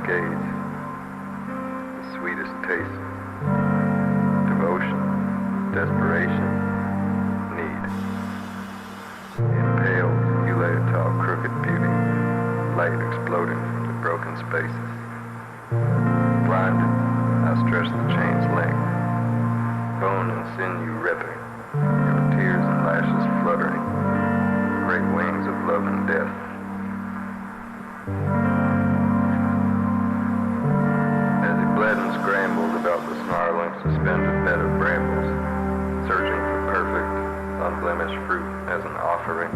gaze, the sweetest taste, devotion, desperation, need. Impaled, you lay a tall, crooked beauty, light exploding from the broken spaces. Blinded, I stretch the chain's length, bone and sinew ripping, your tears and lashes fluttering, great wings of love and death. As he bled and scrambled about the snarling, suspended bed of brambles, searching for perfect, unblemished fruit as an offering,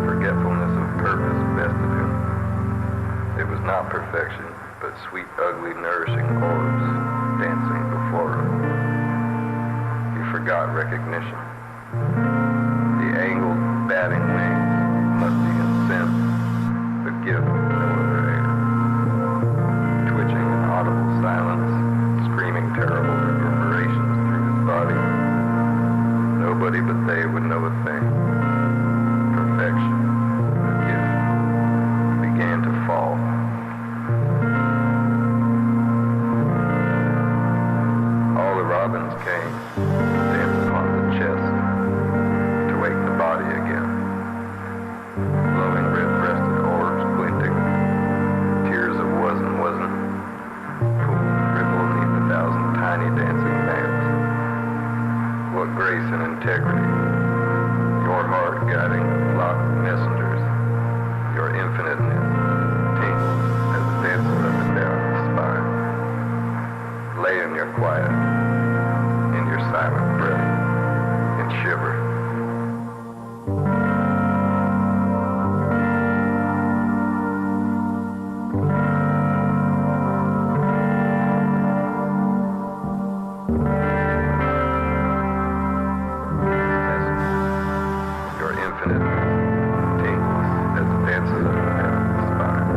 forgetfulness of purpose bested him. It was not perfection, but sweet, ugly, nourishing orbs dancing before him. He forgot recognition. The angled, batting wings, musty and sin, the gift of no other air. Twitching in audible silence, screaming terrible reverberations through his body. Nobody but they would know a thing. Perfection, the gift, began to fall. All the robins came, danced upon the chest, to wake the body again. Glowing red-breasted orbs glinting, tears of was and wasn't, pooled ripple beneath 1,000 tiny dancing nails. What grace and integrity, your heart guiding the flock of messengers, your infiniteness tingles as it dances up and down the spine. Lay in your quiet, in your silent breath, and shiver. Your infiniteness tingles as it dances up and down the spine.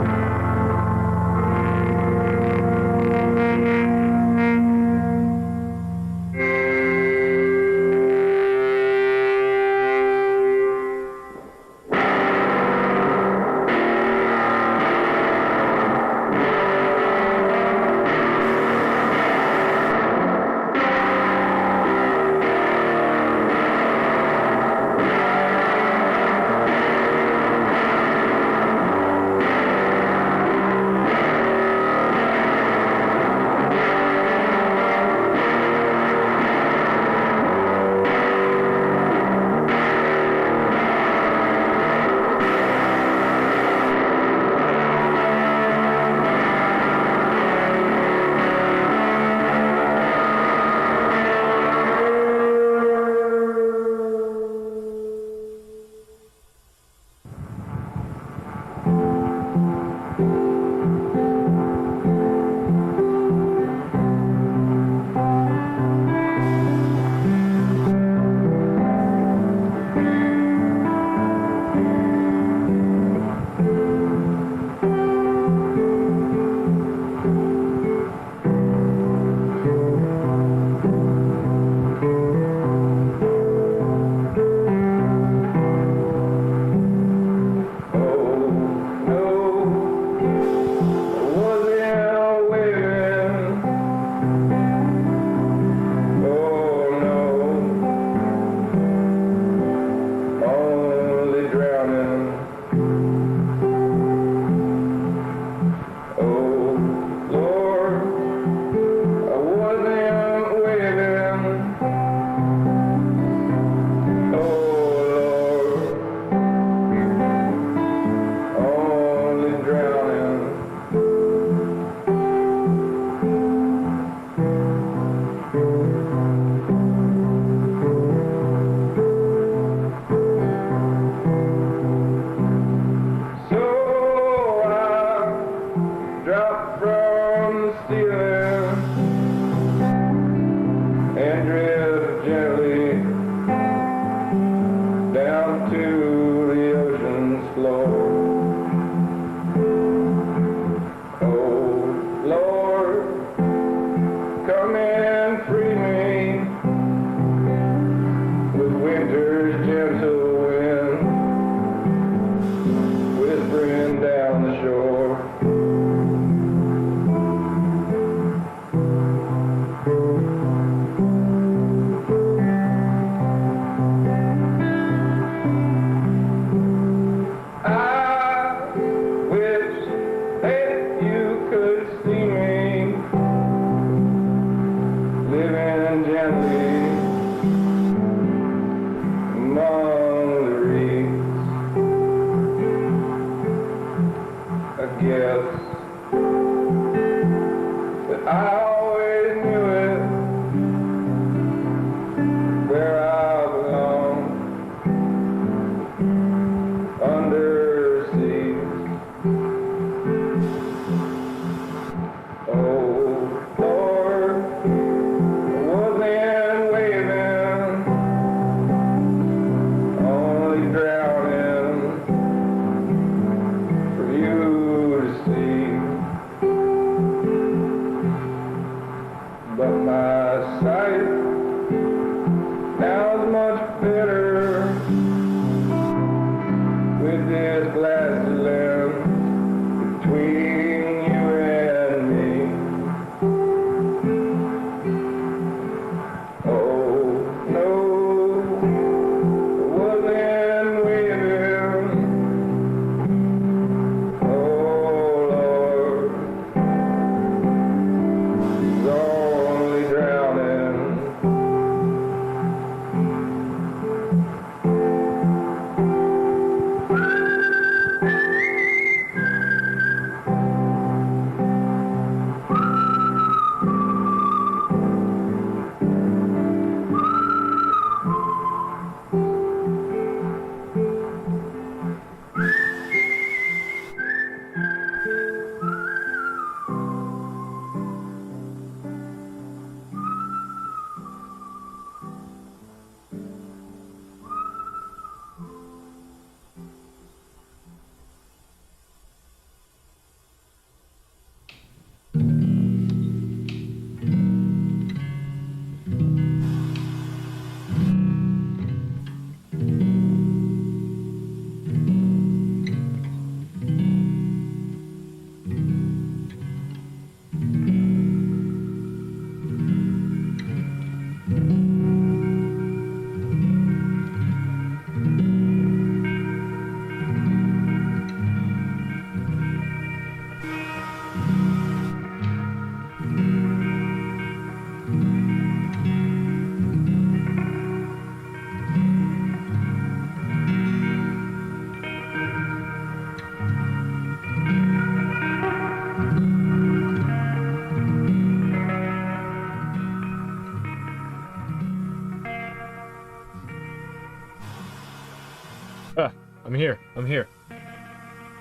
I'm here. I'm here.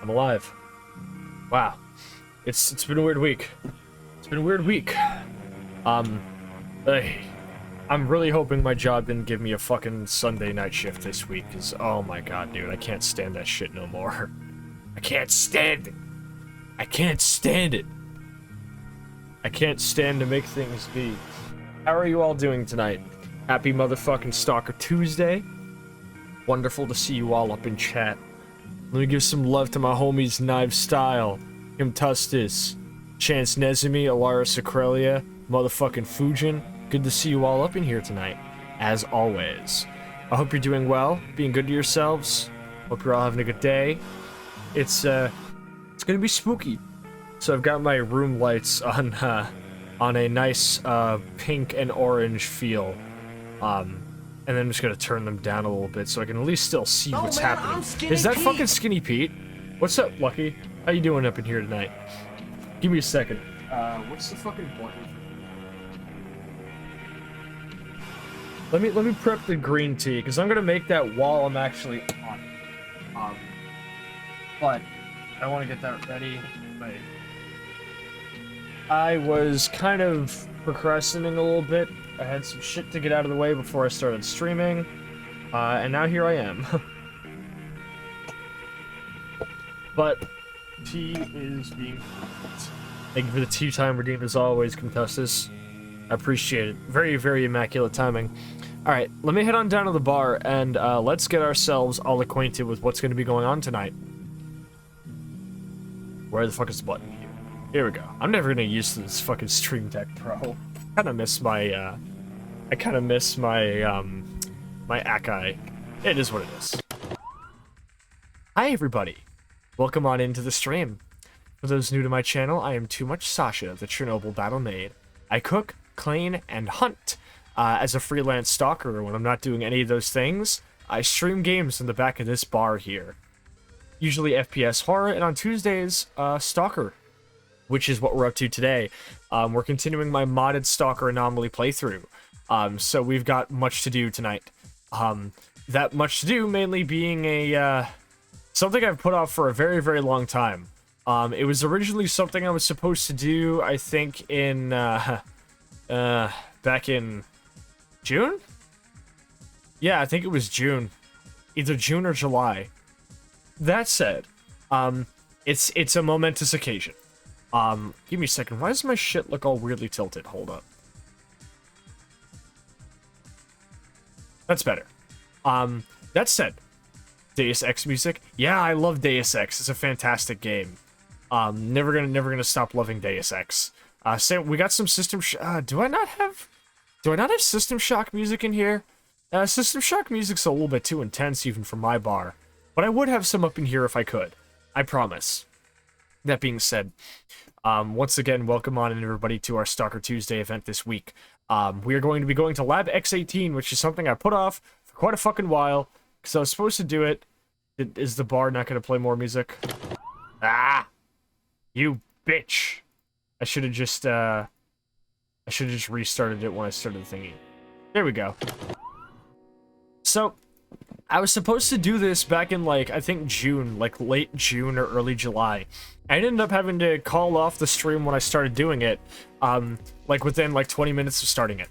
I'm alive. Wow. It's been a weird week. It's been a weird week. Hey, I'm really hoping my job didn't give me a fucking Sunday night shift this week, because, oh my god, dude, I can't stand that shit no more. I can't stand it. I can't stand it. I can't stand to make things be. How are you all doing tonight? Happy motherfucking Stalker Tuesday. Wonderful to see you all up in chat. Let me give some love to my homies Knives Style, Kim Tustis, Chance Nezumi, Alara Secrelia, motherfucking Fujin. Good to see you all up in here tonight, as always. I hope you're doing well, being good to yourselves. Hope you're all having a good day. It's gonna be spooky. So I've got my room lights on a nice pink and orange feel. And then I'm just gonna turn them down a little bit so I can at least still see what's happening. Is that fucking Skinny Pete? What's up, Lucky? How you doing up in here tonight? Give me a second. What's the fucking button? Let me prep the green tea, because I'm gonna make that while I'm actually on. But I want to get that ready. Wait. I was kind of procrastinating a little bit. I had some shit to get out of the way before I started streaming, and now here I am. But tea is being. Thank you for the tea time redeemed as always, Contestus. I appreciate it. Very, very immaculate timing. All right, let me head on down to the bar and let's get ourselves all acquainted with what's going to be going on tonight. Where the fuck is the button? Here we go. I'm never gonna use this fucking Stream Deck Pro. I miss my my Akai. It is what it is. Hi everybody. Welcome on into the stream. For those new to my channel, I am Too Much Sascha, the Chernobyl battle maid. I cook, clean, and hunt. As a freelance stalker, when I'm not doing any of those things, I stream games in the back of this bar here. Usually FPS horror, and on Tuesdays, Stalker, which is what we're up to today. We're continuing my modded Stalker Anomaly playthrough. So we've got much to do tonight. That much to do mainly being a something I've put off for a very, very long time. It was originally something I was supposed to do, I think, in back in June? Yeah, I think it was June. Either June or July. That said, it's a momentous occasion. Give me a second. Why does my shit look all weirdly tilted? Hold up. That's better. That said, Deus Ex music. Yeah, I love Deus Ex. It's a fantastic game. Never gonna stop loving Deus Ex. We got some System do I not have System Shock music in here? System Shock music's a little bit too intense even for my bar. But I would have some up in here if I could. I promise. That being said, once again, welcome on in everybody to our Stalker Tuesday event this week. We are going to be going to Lab X18, which is something I put off for quite a fucking while, because I was supposed to do it. Is the bar not going to play more music? Ah! You bitch! I should have just restarted it when I started the thingy. There we go. So, I was supposed to do this back in, like, I think June, like, late June or early July. I ended up having to call off the stream when I started doing it, like, within, like, 20 minutes of starting it,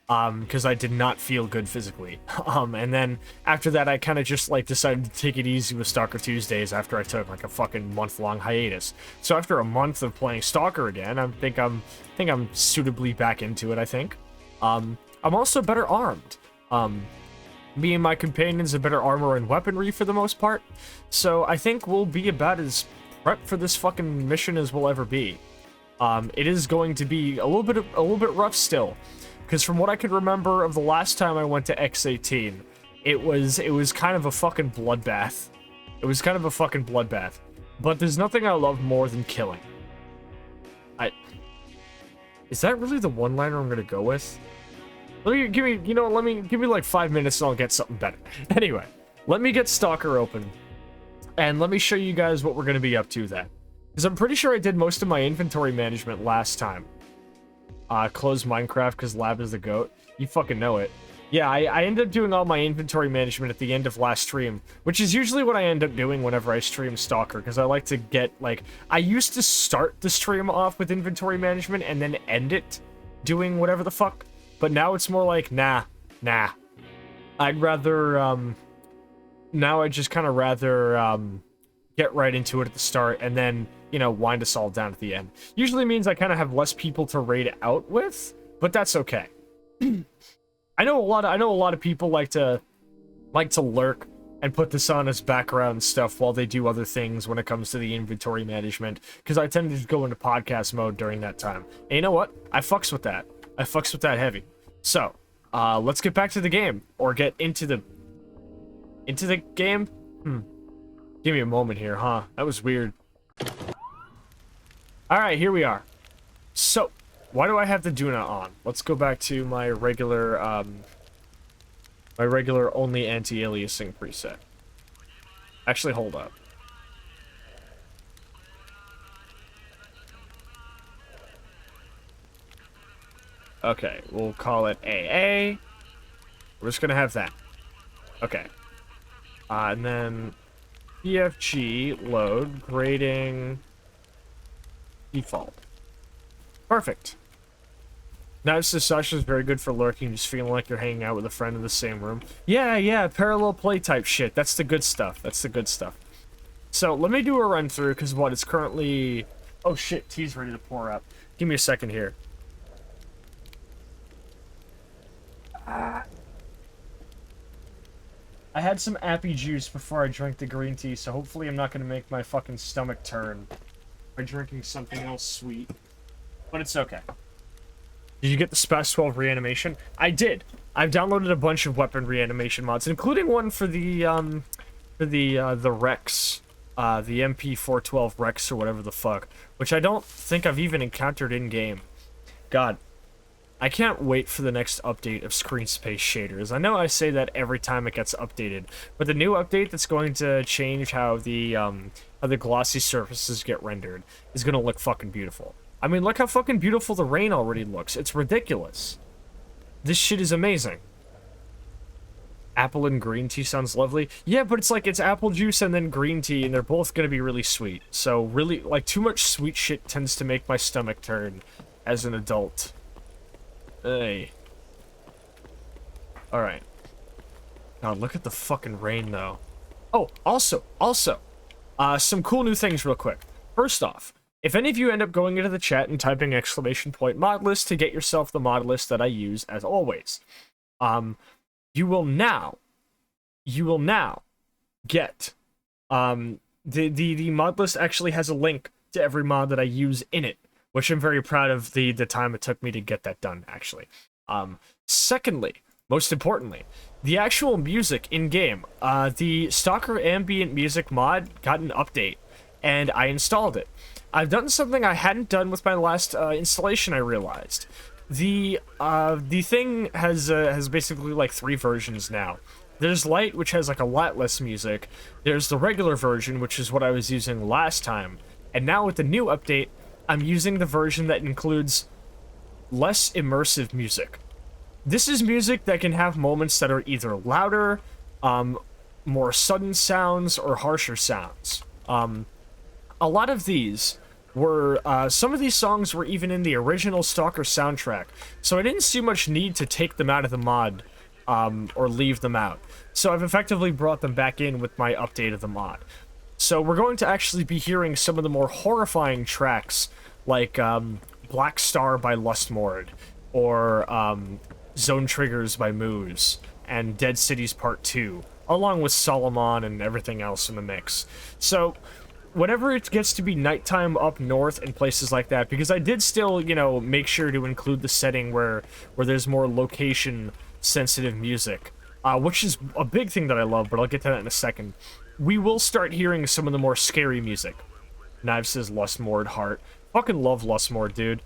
because I did not feel good physically. And then, after that, I kind of just, like, decided to take it easy with Stalker Tuesdays after I took, like, a fucking month-long hiatus. So after a month of playing Stalker again, I think I'm suitably back into it, I think. I'm also better armed. Me and my companions have better armor and weaponry for the most part, so I think we'll be about as prepped for this fucking mission as we'll ever be. It is going to be a little bit rough still, because from what I can remember of the last time I went to X18, it was kind of a fucking bloodbath. It was kind of a fucking bloodbath. But there's nothing I love more than killing. Is that really the one-liner I'm gonna go with? Give me like 5 minutes and I'll get something better. Anyway, let me get Stalker open, and let me show you guys what we're going to be up to then. Because I'm pretty sure I did most of my inventory management last time. Close Minecraft because Lab is the GOAT. You fucking know it. Yeah, I ended up doing all my inventory management at the end of last stream, which is usually what I end up doing whenever I stream Stalker, because I like to get, like, I used to start the stream off with inventory management and then end it doing whatever the fuck, but now it's more like, nah. I'd rather, now I just kind of rather, get right into it at the start and then, you know, wind us all down at the end. Usually means I kind of have less people to raid out with, but that's okay. I know a lot of people like to lurk and put this on as background stuff while they do other things when it comes to the inventory management, because I tend to just go into podcast mode during that time. And you know what? I fucks with that. I fucks with that heavy. So, let's get back to the game, or get into the game. Give me a moment here, huh? That was weird. All right, here we are. So, why do I have the Duna on? Let's go back to my regular only anti-aliasing preset. Actually, hold up. Okay, we'll call it AA. We're just gonna have that. Okay. And then PFG load grading default. Perfect. Now, this is Sasha's very good for lurking, just feeling like you're hanging out with a friend in the same room. Yeah, parallel play type shit. That's the good stuff. That's the good stuff. So, let me do a run through, because what, it's currently... Oh shit, tea's ready to pour up. Give me a second here. I had some appy juice before I drank the green tea, so hopefully I'm not going to make my fucking stomach turn by drinking something else sweet. But it's okay. Did you get the Spas 12 reanimation? I did. I've downloaded a bunch of weapon reanimation mods, including one for the Rex, the MP412 Rex or whatever the fuck, which I don't think I've even encountered in game. God, I can't wait for the next update of screen space shaders. I know I say that every time it gets updated, but the new update that's going to change how the glossy surfaces get rendered is gonna look fucking beautiful. I mean, look how fucking beautiful the rain already looks. It's ridiculous. This shit is amazing. Apple and green tea sounds lovely. Yeah, but it's like, it's apple juice and then green tea, and they're both gonna be really sweet. So really, like, too much sweet shit tends to make my stomach turn as an adult. Hey. Alright. God, look at the fucking rain, though. Oh, also, some cool new things real quick. First off, if any of you end up going into the chat and typing !mod list to get yourself the mod list that I use, as always, you will now get, the mod list actually has a link to every mod that I use in it, which I'm very proud of the time it took me to get that done, actually. Secondly, most importantly, the actual music in-game, the Stalker ambient music mod got an update, and I installed it. I've done something I hadn't done with my last installation, I realized. The thing has basically like 3 versions now. There's Light, which has like a lot less music. There's the regular version, which is what I was using last time. And now with the new update, I'm using the version that includes less immersive music. This is music that can have moments that are either louder, more sudden sounds, or harsher sounds. A lot of these were, some of these songs were even in the original Stalker soundtrack, so I didn't see much need to take them out of the mod, or leave them out. So I've effectively brought them back in with my update of the mod. So we're going to actually be hearing some of the more horrifying tracks, like, Black Star by Lustmord, or, Zone Triggers by Moose, and Dead Cities Part 2, along with Solomon and everything else in the mix. So, whenever it gets to be nighttime up north and places like that, because I did still, you know, make sure to include the setting where there's more location-sensitive music, which is a big thing that I love, but I'll get to that in a second. We will start hearing some of the more scary music. Knives says Lustmord Heart. Fucking love Lustmord, dude.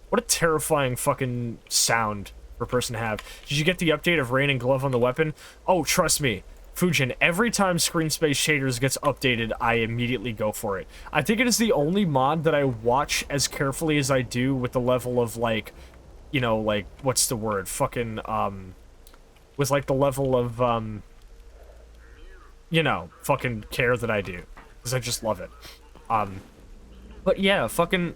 What a terrifying fucking sound for a person to have. Did you get the update of Rain and Glove on the weapon? Oh, trust me. Fujin, every time Screen Space Shaders gets updated, I immediately go for it. I think it is the only mod that I watch as carefully as I do with the level of, like, you know, like, what's the word? Fucking, with like the level of you know, fucking care that I do, because I just love it. But yeah, fucking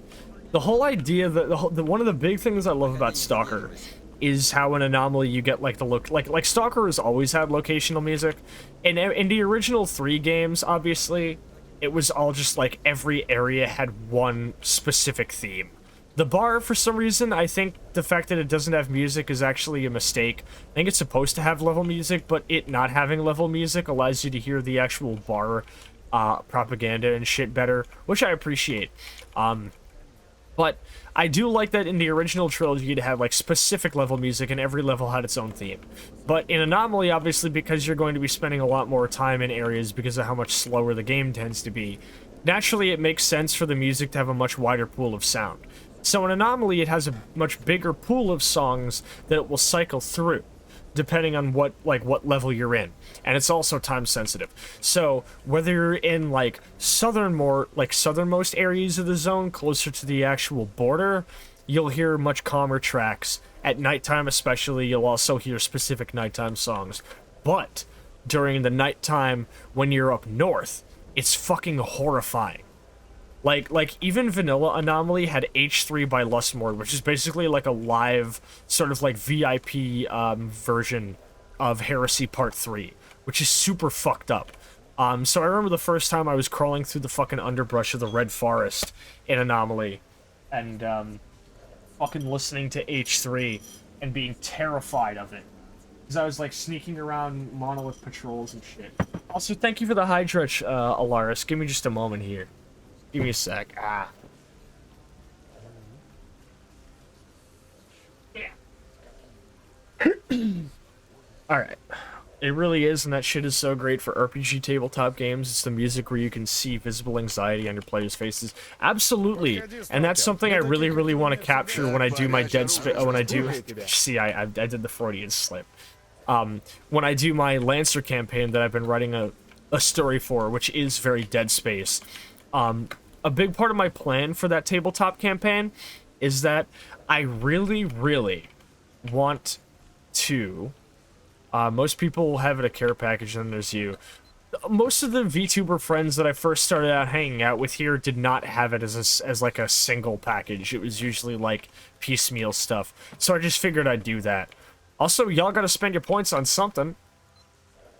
the whole idea that one of the big things I love about Stalker is how an anomaly you get like the look like Stalker has always had locational music. In the original 3 games, obviously, it was all just like every area had one specific theme. The bar, for some reason, I think the fact that it doesn't have music is actually a mistake. I think it's supposed to have level music, but it not having level music allows you to hear the actual bar propaganda and shit better, which I appreciate. But I do like that in the original trilogy to have like specific level music, and every level had its own theme. But in Anomaly, obviously, because you're going to be spending a lot more time in areas because of how much slower the game tends to be, naturally it makes sense for the music to have a much wider pool of sound. So in Anomaly, it has a much bigger pool of songs that it will cycle through, depending on what level you're in, and it's also time sensitive. So whether you're in like southernmost areas of the zone, closer to the actual border, you'll hear much calmer tracks. At nighttime especially, you'll also hear specific nighttime songs. But during the nighttime when you're up north, it's fucking horrifying. Like even vanilla Anomaly had H3 by Lustmord, which is basically like a live sort of like VIP version of Heresy Part 3, which is super fucked up. So I remember the first time I was crawling through the fucking underbrush of the Red Forest in Anomaly, and fucking listening to H3 and being terrified of it. Because I was like sneaking around Monolith patrols and shit. Also, thank you for the Hydra, Alaris. Give me just a moment here. Give me a sec. Yeah. Alright. It really is, and that shit is so great for RPG tabletop games. It's the music where you can see visible anxiety on your players' faces. Absolutely. And that's something I really, really want to capture when I do my Dead Space... when I do... See, I did the Freudian slip. When I do my Lancer campaign that I've been writing a story for, which is very Dead Space, a big part of my plan for that tabletop campaign is that I really, really want to... most people have it a care package, and there's you. Most of the VTuber friends that I first started out hanging out with here did not have it as like a single package. It was usually like piecemeal stuff. So I just figured I'd do that. Also, y'all gotta spend your points on something.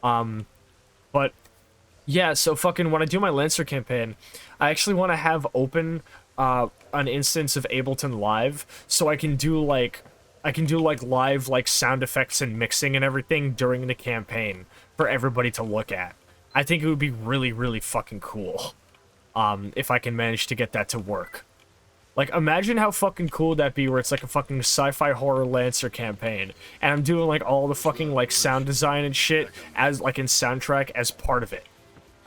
But yeah, so fucking when I do my Lancer campaign, I actually want to have open an instance of Ableton Live, so I can do like live like sound effects and mixing and everything during the campaign for everybody to look at. I think it would be really, really fucking cool if I can manage to get that to work. Like, imagine how fucking cool that'd be where it's like a fucking sci-fi horror Lancer campaign, and I'm doing like all the fucking like sound design and shit as like in soundtrack as part of it.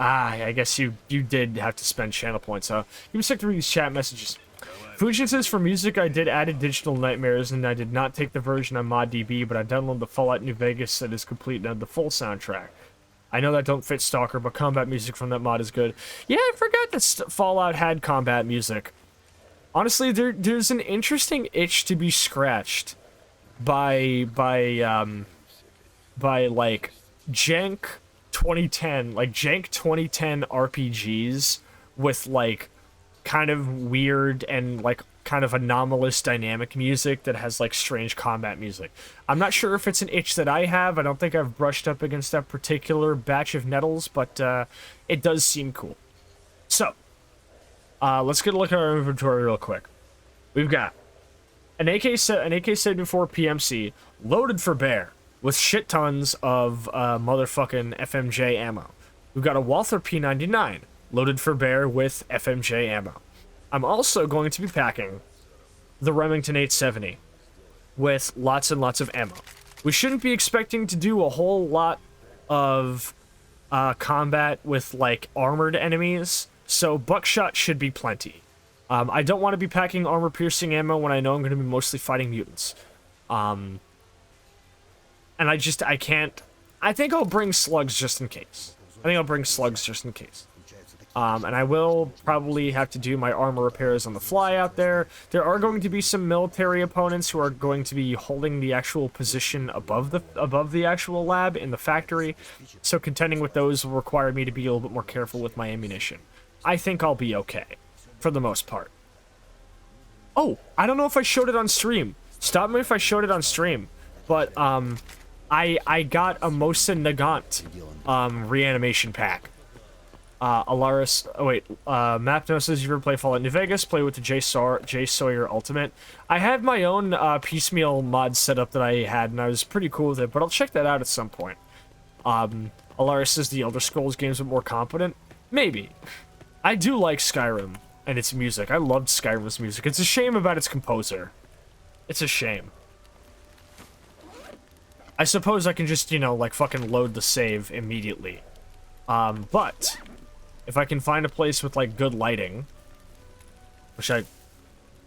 I guess you did have to spend channel points, huh? Give me a sec to read these chat messages. Fujin says, for music, I did added Digital Nightmares, and I did not take the version on ModDB, but I downloaded the Fallout New Vegas that is complete and had the full soundtrack. I know that don't fit Stalker, but combat music from that mod is good. Yeah, I forgot that Fallout had combat music. Honestly, there's an interesting itch to be scratched by like jank 2010 RPGs with like kind of weird and like kind of anomalous dynamic music that has like strange combat music. I'm not sure if it's an itch that I have. I don't think I've brushed up against that particular batch of nettles, but it does seem cool. So, let's get a look at our inventory real quick. We've got an AK-74 PMC loaded for bear with shit tons of motherfucking FMJ ammo. We've got a Walther P99 loaded for bear with FMJ ammo. I'm also going to be packing the Remington 870 with lots and lots of ammo. We shouldn't be expecting to do a whole lot of combat with like armored enemies, so buckshot should be plenty. I don't want to be packing armor-piercing ammo when I know I'm going to be mostly fighting mutants. And I can't... I think I'll bring slugs just in case. And I will probably have to do my armor repairs on the fly out there. There are going to be some military opponents who are going to be holding the actual position above the actual lab in the factory, so contending with those will require me to be a little bit more careful with my ammunition. I think I'll be okay, for the most part. Oh, I don't know if I showed it on stream. Stop me if I showed it on stream, but I got a Mosa Nagant reanimation pack. Alaris, Mapno says, you ever play Fallout New Vegas? Play with the J Sawyer Ultimate. I had my own piecemeal mod setup that I had, and I was pretty cool with it, but I'll check that out at some point. Alaris says the Elder Scrolls games are more competent. Maybe. I do like Skyrim and its music. I loved Skyrim's music. It's a shame about its composer. It's a shame. I suppose I can just, you know, like, fucking load the save immediately. But if I can find a place with, like, good lighting, which I...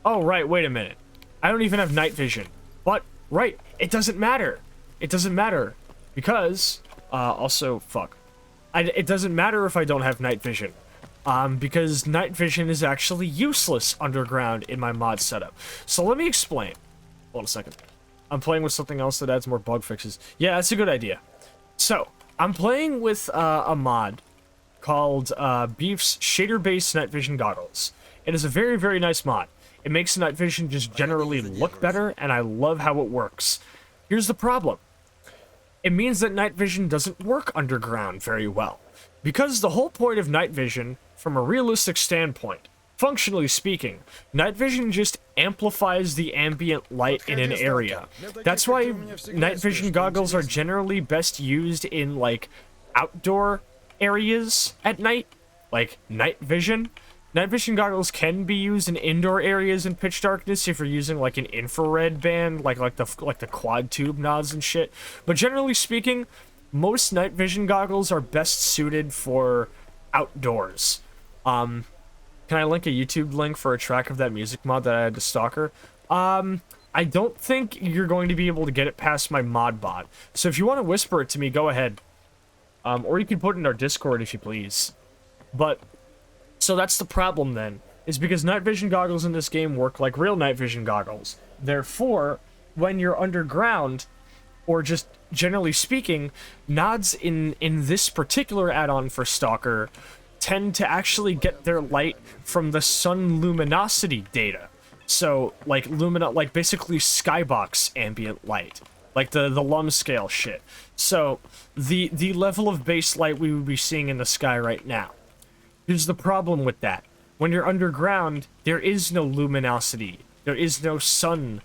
Oh, right, wait a minute. I don't even have night vision. But, right, it doesn't matter. It doesn't matter. Because, also, fuck. It doesn't matter if I don't have night vision. Because night vision is actually useless underground in my mod setup. So let me explain. Hold on a second. I'm playing with something else that adds more bug fixes. Yeah, that's a good idea. So, I'm playing with a mod called Beef's shader-based night vision goggles. It is a very, very nice mod. It makes night vision just generally look better, and I love how it works. Here's the problem. It means that night vision doesn't work underground very well. Because the whole point of night vision, from a realistic standpoint, functionally speaking, night vision just amplifies the ambient light in an area. That's why night vision goggles are generally best used in, like, outdoor areas at night. Like, night vision. Night vision goggles can be used in indoor areas in pitch darkness if you're using, like, an infrared band, like the quad tube nods and shit. But generally speaking, most night vision goggles are best suited for outdoors. Can I link a YouTube link for a track of that music mod that I had to Stalker? I don't think you're going to be able to get it past my mod bot. So if you want to whisper it to me, go ahead. Or you can put it in our Discord if you please. But, so that's the problem then, is because night vision goggles in this game work like real night vision goggles. Therefore, when you're underground, or just generally speaking, nods in this particular add-on for Stalker tend to actually get their light from the sun luminosity data. So, like, basically skybox ambient light. Like the Lum scale shit. So, the level of base light we would be seeing in the sky right now. Here's the problem with that. When you're underground, there is no luminosity. There is no sun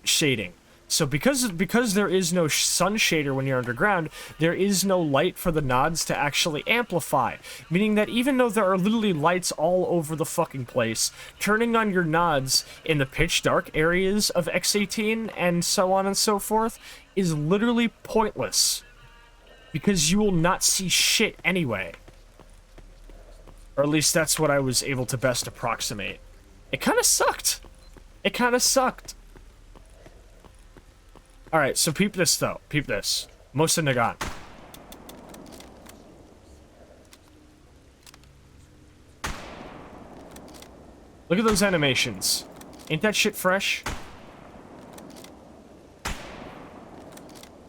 shading. So because there is no sun shader when you're underground, there is no light for the nods to actually amplify. Meaning that even though there are literally lights all over the fucking place, turning on your nods in the pitch dark areas of X18 and so on and so forth is literally pointless. Because you will not see shit anyway. Or at least that's what I was able to best approximate. It kind of sucked. It kind of sucked. Alright, so peep this, though. Peep this. Mosa Nagant. Look at those animations. Ain't that shit fresh?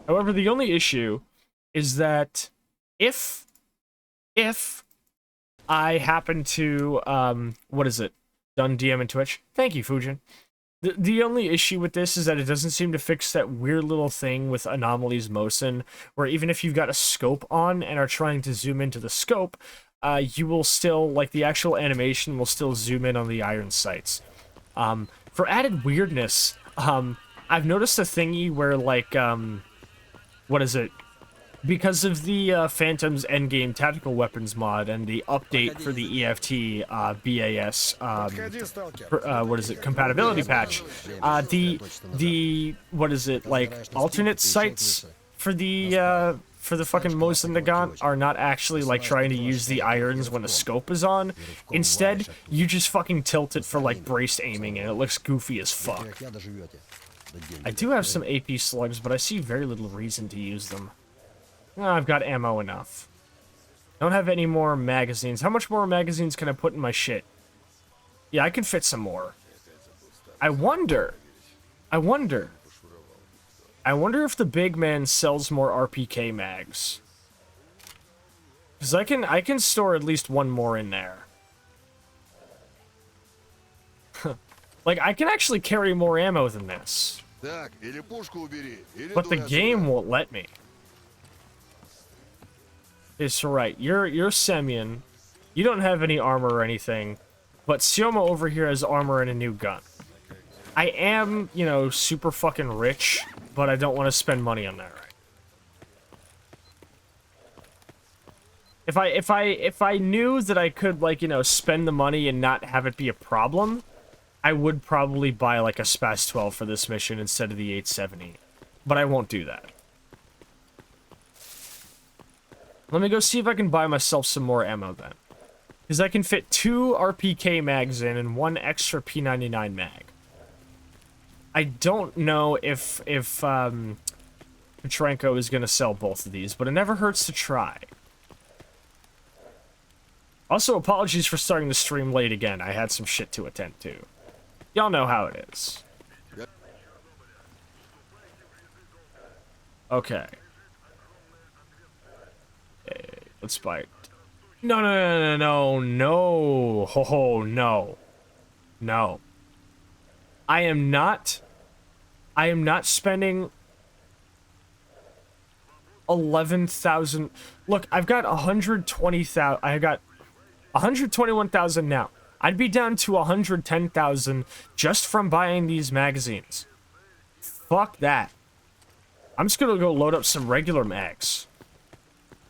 However, the only issue is that if I happen to, what is it? Done DM and Twitch? Thank you, Fujin. The only issue with this is that it doesn't seem to fix that weird little thing with Anomalies Mosin, where even if you've got a scope on and are trying to zoom into the scope, you will still, like, the actual animation will still zoom in on the iron sights. For added weirdness, I've noticed a thingy where, like, what is it? Because of the Phantom's Endgame Tactical Weapons mod and the update for the EFT BAS, what is it, compatibility patch, the what is it, like, alternate sights for the fucking Mosa Nagant are not actually, like, trying to use the irons when a scope is on. Instead, you just fucking tilt it for, like, braced aiming, and it looks goofy as fuck. I do have some AP slugs, but I see very little reason to use them. I've got ammo enough. I don't have any more magazines. How much more magazines can I put in my shit? Yeah, I can fit some more. I wonder if the big man sells more RPK mags. Because I can store at least one more in there. Like, I can actually carry more ammo than this. But the game won't let me. It's right. You're Semyon. You don't have any armor or anything. But Sioma over here has armor and a new gun. I am, you know, super fucking rich, but I don't want to spend money on that right. If I knew that I could, like, you know, spend the money and not have it be a problem, I would probably buy, like, a SPAS 12 for this mission instead of the 870. But I won't do that. Let me go see if I can buy myself some more ammo then. Because I can fit 2 RPK mags in and 1 extra P99 mag. I don't know if Petrenko is going to sell both of these, but it never hurts to try. Also, apologies for starting the stream late again. I had some shit to attend to. Y'all know how it is. Okay. Hey, let's buy it. No. Ho, no. No. I am not spending 11,000. Look, I've got 120,000. I got 121,000 now. I'd be down to 110,000 just from buying these magazines. Fuck that. I'm just gonna go load up some regular mags.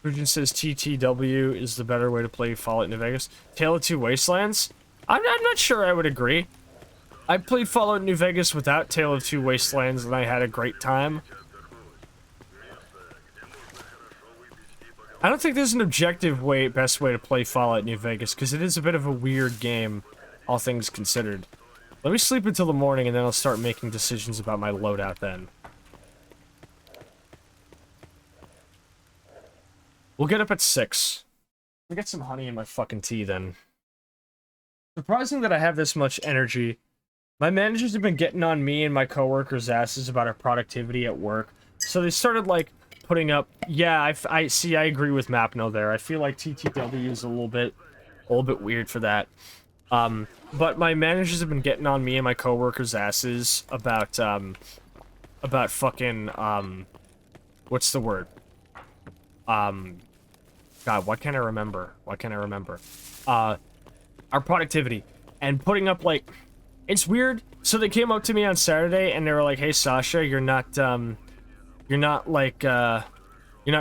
Rugin says TTW is the better way to play Fallout New Vegas. Tale of Two Wastelands? I'm not sure I would agree. I played Fallout New Vegas without Tale of Two Wastelands and I had a great time. I don't think there's an objective best way to play Fallout New Vegas, because it is a bit of a weird game, all things considered. Let me sleep until the morning and then I'll start making decisions about my loadout then. We'll get up at 6. I'll get some honey in my fucking tea then. Surprising that I have this much energy. My managers have been getting on me and my coworkers' asses about our productivity at work. So they started, like, putting up... Yeah, I see, I agree with Mapno there. I feel like TTW is a little bit weird for that. But my managers have been getting on me and my coworkers' asses about fucking, what's the word? God, what can I remember? Our productivity. And putting up, like... It's weird. So they came up to me on Saturday and they were like, "Hey, Sascha, you're not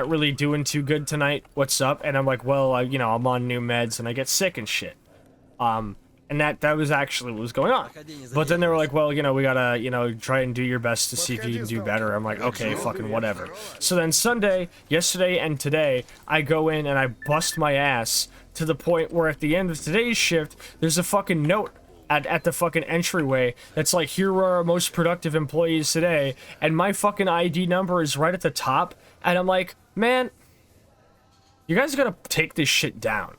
really doing too good tonight. What's up?" And I'm like, "Well, you know, I'm on new meds and I get sick and shit." And that was actually what was going on. But then they were like, "Well, you know, we gotta, you know, try and do your best to see if you can do better." I'm like, "Okay, fucking whatever." So then Sunday, yesterday, and today, I go in and I bust my ass to the point where at the end of today's shift, there's a fucking note at the fucking entryway that's like, "Here are our most productive employees today," and my fucking ID number is right at the top, and I'm like, man, you guys gotta take this shit down.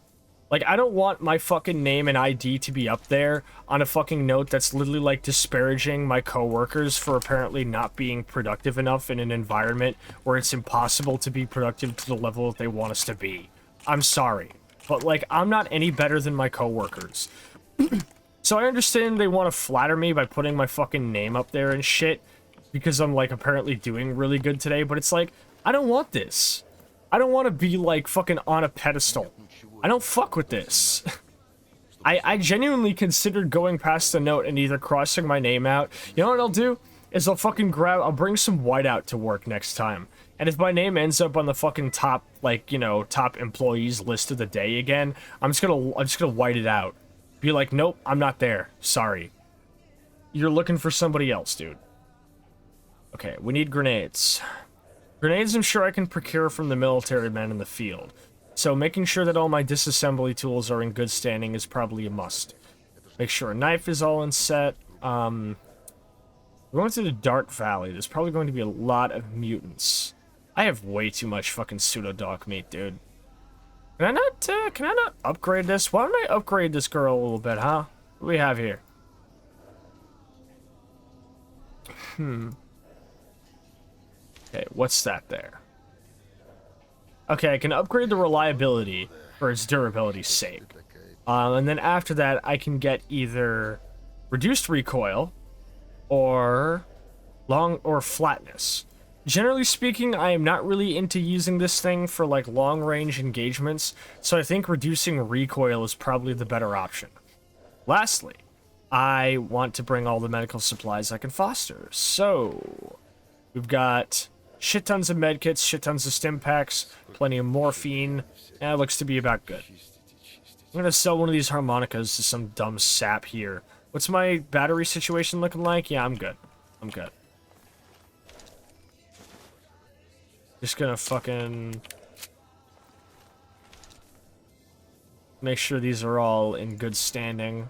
Like, I don't want my fucking name and ID to be up there on a fucking note that's literally, like, disparaging my coworkers for apparently not being productive enough in an environment where it's impossible to be productive to the level that they want us to be. I'm sorry, but, like, I'm not any better than my coworkers. So I understand they want to flatter me by putting my fucking name up there and shit, because I'm, like, apparently doing really good today, but it's like, I don't want this. I don't want to be, like, fucking on a pedestal. I don't fuck with this. I genuinely considered going past the note and either crossing my name out. You know what I'll do? Is I'll bring some whiteout to work next time. And if my name ends up on the fucking top, like, you know, top employees list of the day again, I'm just gonna white it out. Be like, "Nope, I'm not there. Sorry. You're looking for somebody else, dude." Okay, we need grenades. Grenades I'm sure I can procure from the military men in the field. So making sure that all my disassembly tools are in good standing is probably a must. Make sure a knife is all in set. We're going to the Dark Valley. There's probably going to be a lot of mutants. I have way too much fucking pseudo-doc meat, dude. Can I not upgrade this? Why don't I upgrade this girl a little bit, huh? What do we have here? Okay, what's that there? Okay, I can upgrade the reliability for its durability's sake. And then after that, I can get either reduced recoil or flatness. Generally speaking, I am not really into using this thing for like long range engagements, so I think reducing recoil is probably the better option. Lastly, I want to bring all the medical supplies I can foster. So we've got shit tons of medkits, shit tons of stim packs, plenty of morphine, and it looks to be about good. I'm gonna sell one of these harmonicas to some dumb sap here. What's my battery situation looking like? Yeah, I'm good. I'm good. Just gonna fucking make sure these are all in good standing.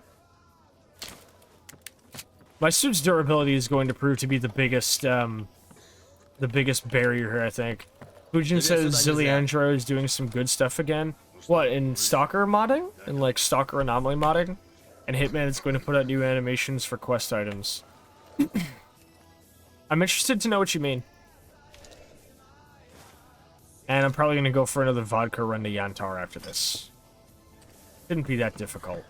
My suit's durability is going to prove to be the biggest barrier here, I think. Fujin says Zilliandro is doing some good stuff again. What, in Stalker modding? In, like, Stalker Anomaly modding? And Hitman is going to put out new animations for quest items. I'm interested to know what you mean. And I'm probably going to go for another vodka run to Yantar after this. Shouldn't be that difficult.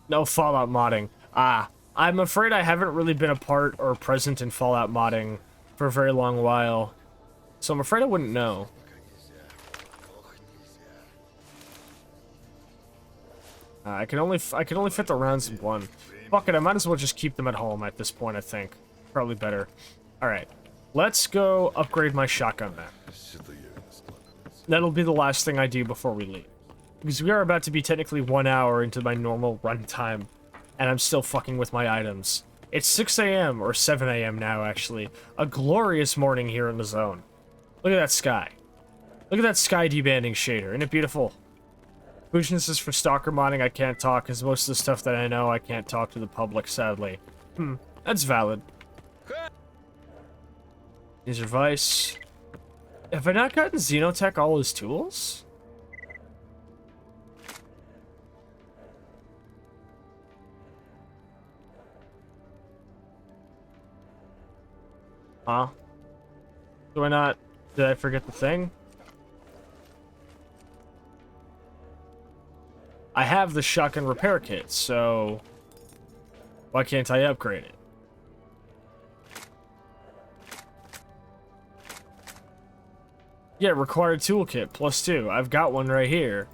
No Fallout modding. I'm afraid I haven't really been a part or present in Fallout modding for a very long while. So I'm afraid I wouldn't know. I can only fit the rounds in one. Fuck it, I might as well just keep them at home at this point, I think. Probably better. Alright. Let's go upgrade my shotgun map. That'll be the last thing I do before we leave. Because we are about to be technically 1 hour into my normal run time. And I'm still fucking with my items. It's 6 a.m. or 7 a.m. now, actually. A glorious morning here in the zone. Look at that sky. Look at that sky debanding shader. Isn't it beautiful? Fujin is for Stalker modding. I can't talk, because most of the stuff that I know, I can't talk to the public, sadly. That's valid. These are Vice. Have I not gotten Xenotech all his tools? Huh? Do I not? Did I forget the thing? I have the shotgun repair kit, so why can't I upgrade it? Yeah, required toolkit, +2. I've got one right here.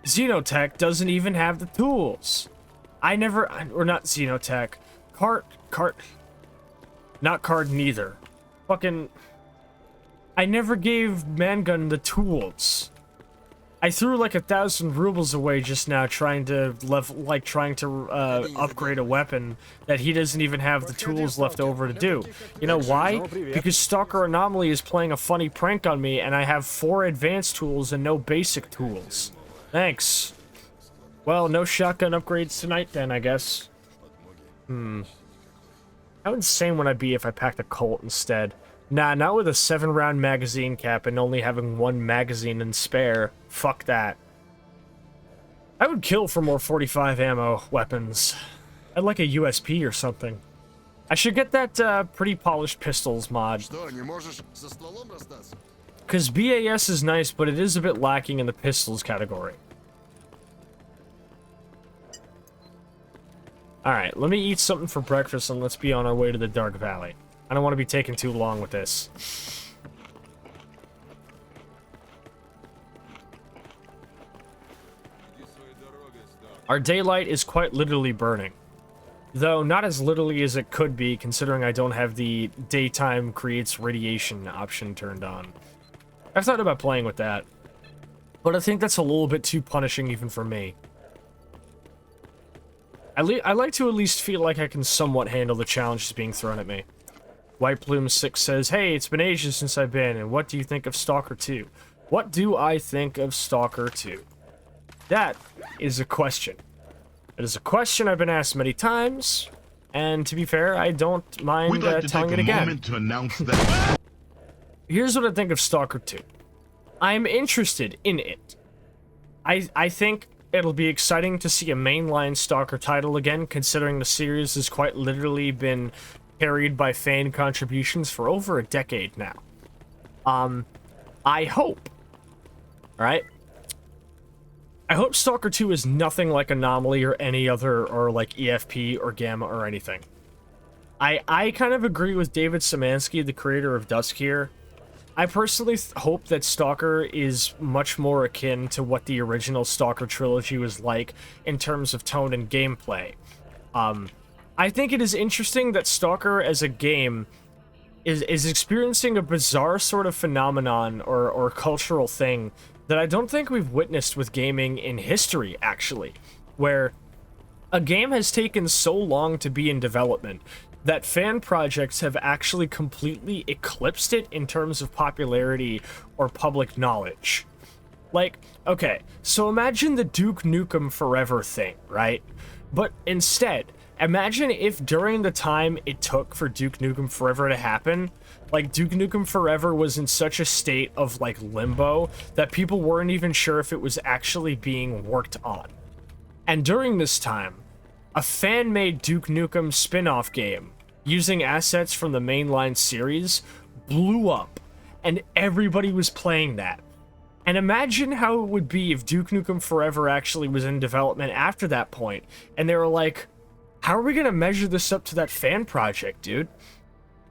Xenotech doesn't even have the tools. Or not Xenotech. Not Card neither. Fucking, I never gave Mangun the tools. I threw like 1,000 rubles away just now trying to upgrade a weapon that he doesn't even have the tools left over to do. You know why? Because Stalker Anomaly is playing a funny prank on me and I have 4 advanced tools and no basic tools. Thanks. Well, no shotgun upgrades tonight then, I guess. How insane would I be if I packed a Colt instead? Nah, not with a 7-round magazine cap and only having 1 magazine in spare. Fuck that. I would kill for more 45 ammo weapons. I'd like a USP or something. I should get that pretty polished pistols mod. Because BAS is nice, but it is a bit lacking in the pistols category. Alright, let me eat something for breakfast and let's be on our way to the Dark Valley. I don't want to be taking too long with this. Our daylight is quite literally burning. Though not as literally as it could be, considering I don't have the daytime creates radiation option turned on. I've thought about playing with that, but I think that's a little bit too punishing even for me. I like to at least feel like I can somewhat handle the challenges being thrown at me. White Plume 6 says, hey, it's been ages since I've been, and what do you think of Stalker 2? What do I think of Stalker 2? That is a question. It is a question I've been asked many times, and to be fair, I don't mind We'd like to telling take it a again. moment to announce that. Here's what I think of Stalker 2. I'm interested in it. I think it'll be exciting to see a mainline Stalker title again, considering the series has quite literally been carried by fan contributions for over a decade now. I hope, right? I hope Stalker 2 is nothing like Anomaly or any other, or like EFP or Gamma or anything. I kind of agree with David Szymanski, the creator of Dusk here. I personally hope that Stalker is much more akin to what the original Stalker trilogy was like in terms of tone and gameplay. I think it is interesting that Stalker as a game is experiencing a bizarre sort of phenomenon or cultural thing that I don't think we've witnessed with gaming in history, actually, where a game has taken so long to be in development that fan projects have actually completely eclipsed it in terms of popularity or public knowledge. Like, okay, so imagine the Duke Nukem Forever thing, right? But instead, imagine if during the time it took for Duke Nukem Forever to happen, like Duke Nukem Forever was in such a state of like limbo that people weren't even sure if it was actually being worked on. And during this time, a fan-made Duke Nukem spin-off game using assets from the mainline series blew up, and everybody was playing that. And imagine how it would be if Duke Nukem Forever actually was in development after that point, and they were like, how are we gonna measure this up to that fan project, dude?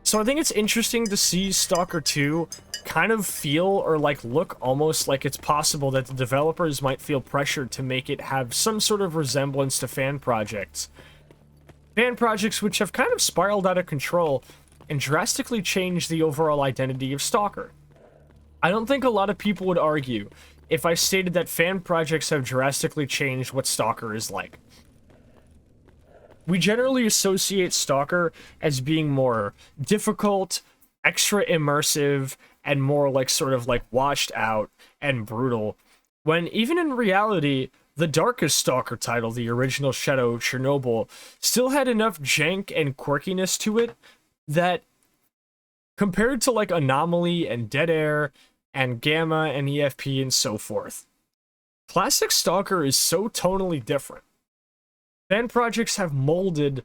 So I think it's interesting to see Stalker 2 kind of feel or like look almost like it's possible that the developers might feel pressured to make it have some sort of resemblance to fan projects. Fan projects which have kind of spiraled out of control and drastically changed the overall identity of Stalker. I don't think a lot of people would argue if I stated that fan projects have drastically changed what Stalker is like. We generally associate Stalker as being more difficult, extra immersive, and more like sort of like washed out and brutal, when even in reality, the darkest Stalker title, the original Shadow of Chernobyl, still had enough jank and quirkiness to it that, compared to like Anomaly and Dead Air and Gamma and EFP and so forth, classic Stalker is so tonally different. Fan projects have molded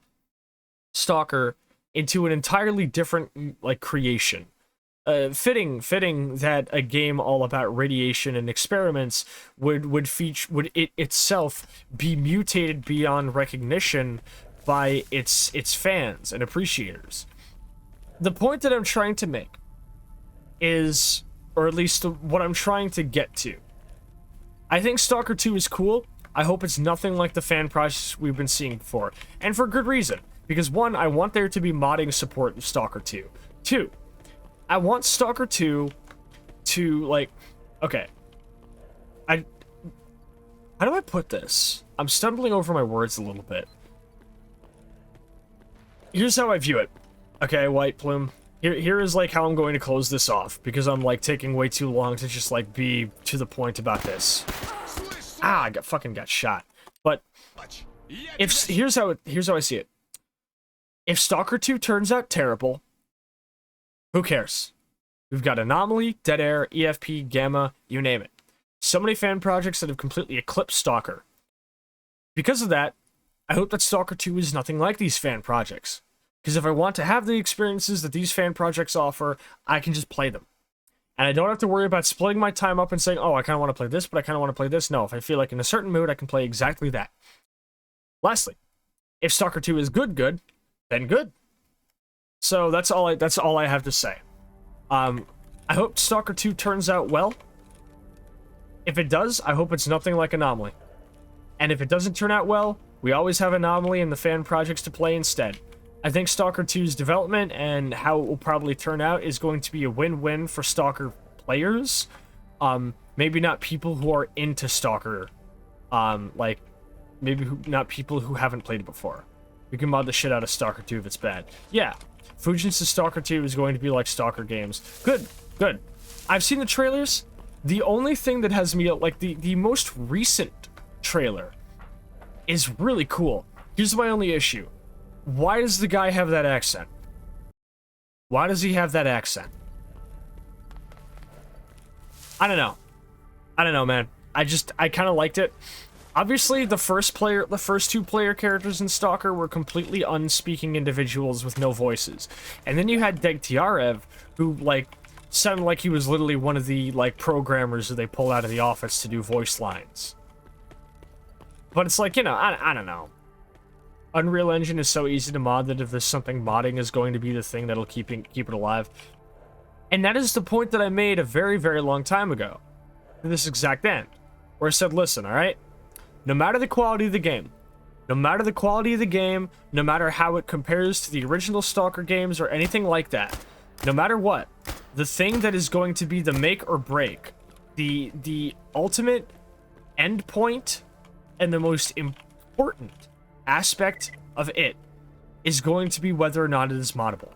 Stalker into an entirely different like creation. Fitting that a game all about radiation and experiments would it itself be mutated beyond recognition by its fans and appreciators. The point that I'm trying to make is, or at least what I'm trying to get to, I think Stalker 2 is cool. I hope it's nothing like the fan projects we've been seeing before, and for good reason. Because one, I want there to be modding support of Stalker 2. Two, I want Stalker 2 to, like, okay. How do I put this? I'm stumbling over my words a little bit. Here's how I view it. Okay, White Plume. Here is, like, how I'm going to close this off, because I'm, like, taking way too long to just, like, be to the point about this. Ah, I fucking got shot. But, here's how I see it. If Stalker 2 turns out terrible, who cares? We've got Anomaly, Dead Air, EFP, Gamma, you name it. So many fan projects that have completely eclipsed Stalker. Because of that, I hope that Stalker 2 is nothing like these fan projects. Because if I want to have the experiences that these fan projects offer, I can just play them. And I don't have to worry about splitting my time up and saying, oh, I kind of want to play this, but I kind of want to play this. No, if I feel like in a certain mood, I can play exactly that. Lastly, if Stalker 2 is good, then good. So that's all I have to say. I hope Stalker 2 turns out well. If it does, I hope it's nothing like Anomaly. And if it doesn't turn out well, we always have Anomaly and the fan projects to play instead. I think Stalker 2's development and how it will probably turn out is going to be a win-win for Stalker players. Maybe not people who are into Stalker. Like, maybe not people who haven't played it before. We can mod the shit out of Stalker 2 if it's bad. Yeah, Fujin's Stalker 2 is going to be like Stalker games. Good. I've seen the trailers. The only thing that has me, like, the most recent trailer is really cool. Here's my only issue. Why does the guy have that accent? Why does he have that accent? I don't know. I don't know, man. I kind of liked it. Obviously, the first two player characters in Stalker were completely unspeaking individuals with no voices. And then you had Degtiarev, who, like, sounded like he was literally one of the, like, programmers that they pull out of the office to do voice lines. But it's like, you know, I don't know. Unreal Engine is so easy to mod that if there's something modding is going to be the thing that'll keep it alive. And that is the point that I made a very, very long time ago. To this exact end. Where I said, listen, alright? No matter the quality of the game, no matter how it compares to the original Stalker games or anything like that, no matter what, the thing that is going to be the make or break, the ultimate end point and the most important aspect of it is going to be whether or not it is moddable.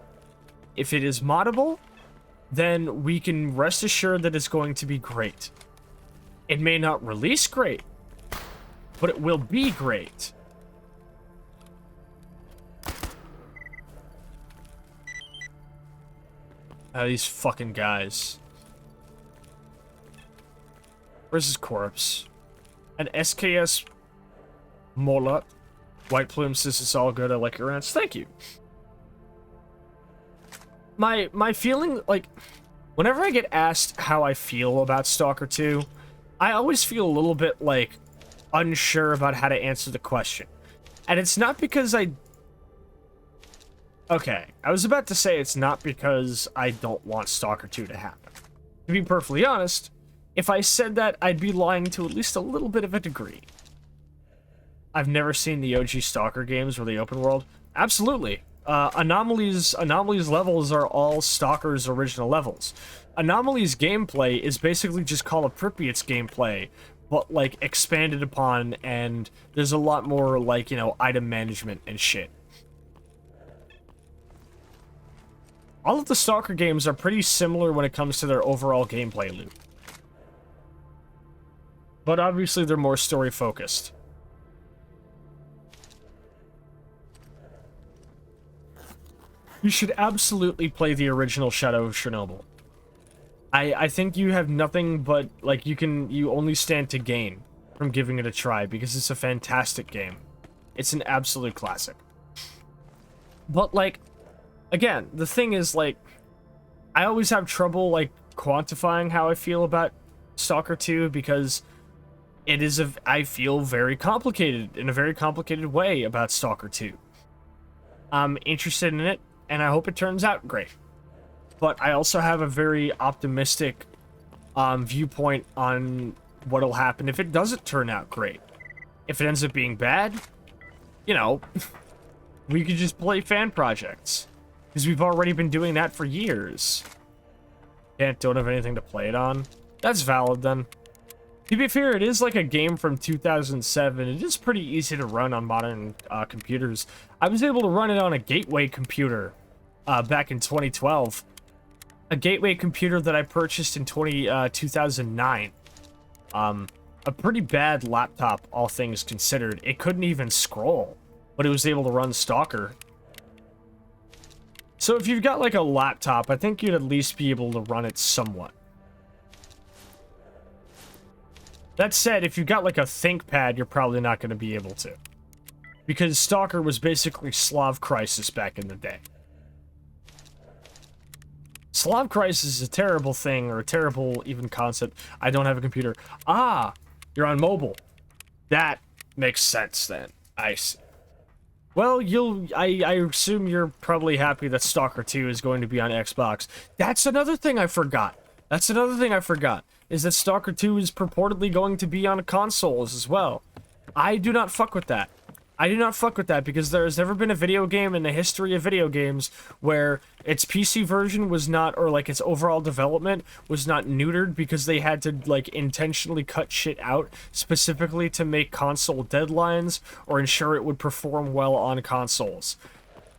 If it is moddable, then we can rest assured that it's going to be great. It may not release great, but it will be great. These fucking guys. Where's his corpse? An SKS Mola. White Plume says it's all good. I like your rants. Thank you. My feeling, like, whenever I get asked how I feel about Stalker 2, I always feel a little bit, like, unsure about how to answer the question. And it's not because Okay, I was about to say it's not because I don't want Stalker 2 to happen. To be perfectly honest, if I said that, I'd be lying to at least a little bit of a degree. I've never seen the OG Stalker games or the open world. Absolutely. Anomalies levels are all Stalker's original levels. Anomalies gameplay is basically just Call of Pripyat's gameplay, but, like, expanded upon, and there's a lot more, like, you know, item management and shit. All of the Stalker games are pretty similar when it comes to their overall gameplay loop. But obviously they're more story-focused. You should absolutely play the original Shadow of Chernobyl. I think you have nothing but, like, you only stand to gain from giving it a try, because it's a fantastic game. It's an absolute classic. But, like, again, the thing is, like, I always have trouble, like, quantifying how I feel about Stalker 2, because it is I feel very complicated, in a very complicated way about Stalker 2. I'm interested in it, and I hope it turns out great. But I also have a very optimistic viewpoint on what'll happen if it doesn't turn out great. If it ends up being bad, you know, we could just play fan projects. Because we've already been doing that for years. Don't have anything to play it on. That's valid, then. To be fair, it is like a game from 2007. It is pretty easy to run on modern computers. I was able to run it on a Gateway computer back in 2012. A Gateway computer that I purchased in 2009. A pretty bad laptop, all things considered. It couldn't even scroll, but it was able to run Stalker. So if you've got, like, a laptop, I think you'd at least be able to run it somewhat. That said, if you've got, like, a ThinkPad, you're probably not going to be able to. Because Stalker was basically Slav Crisis back in the day. Slav Crisis is a terrible thing, or a terrible, even, concept. I don't have a computer. Ah! You're on mobile. That makes sense, then. I see. Well, I assume you're probably happy that Stalker 2 is going to be on Xbox. That's another thing I forgot. Is that Stalker 2 is purportedly going to be on consoles as well. I do not fuck with that. Because there has never been a video game in the history of video games where its PC version was not, or like its overall development was not neutered because they had to, like, intentionally cut shit out specifically to make console deadlines or ensure it would perform well on consoles.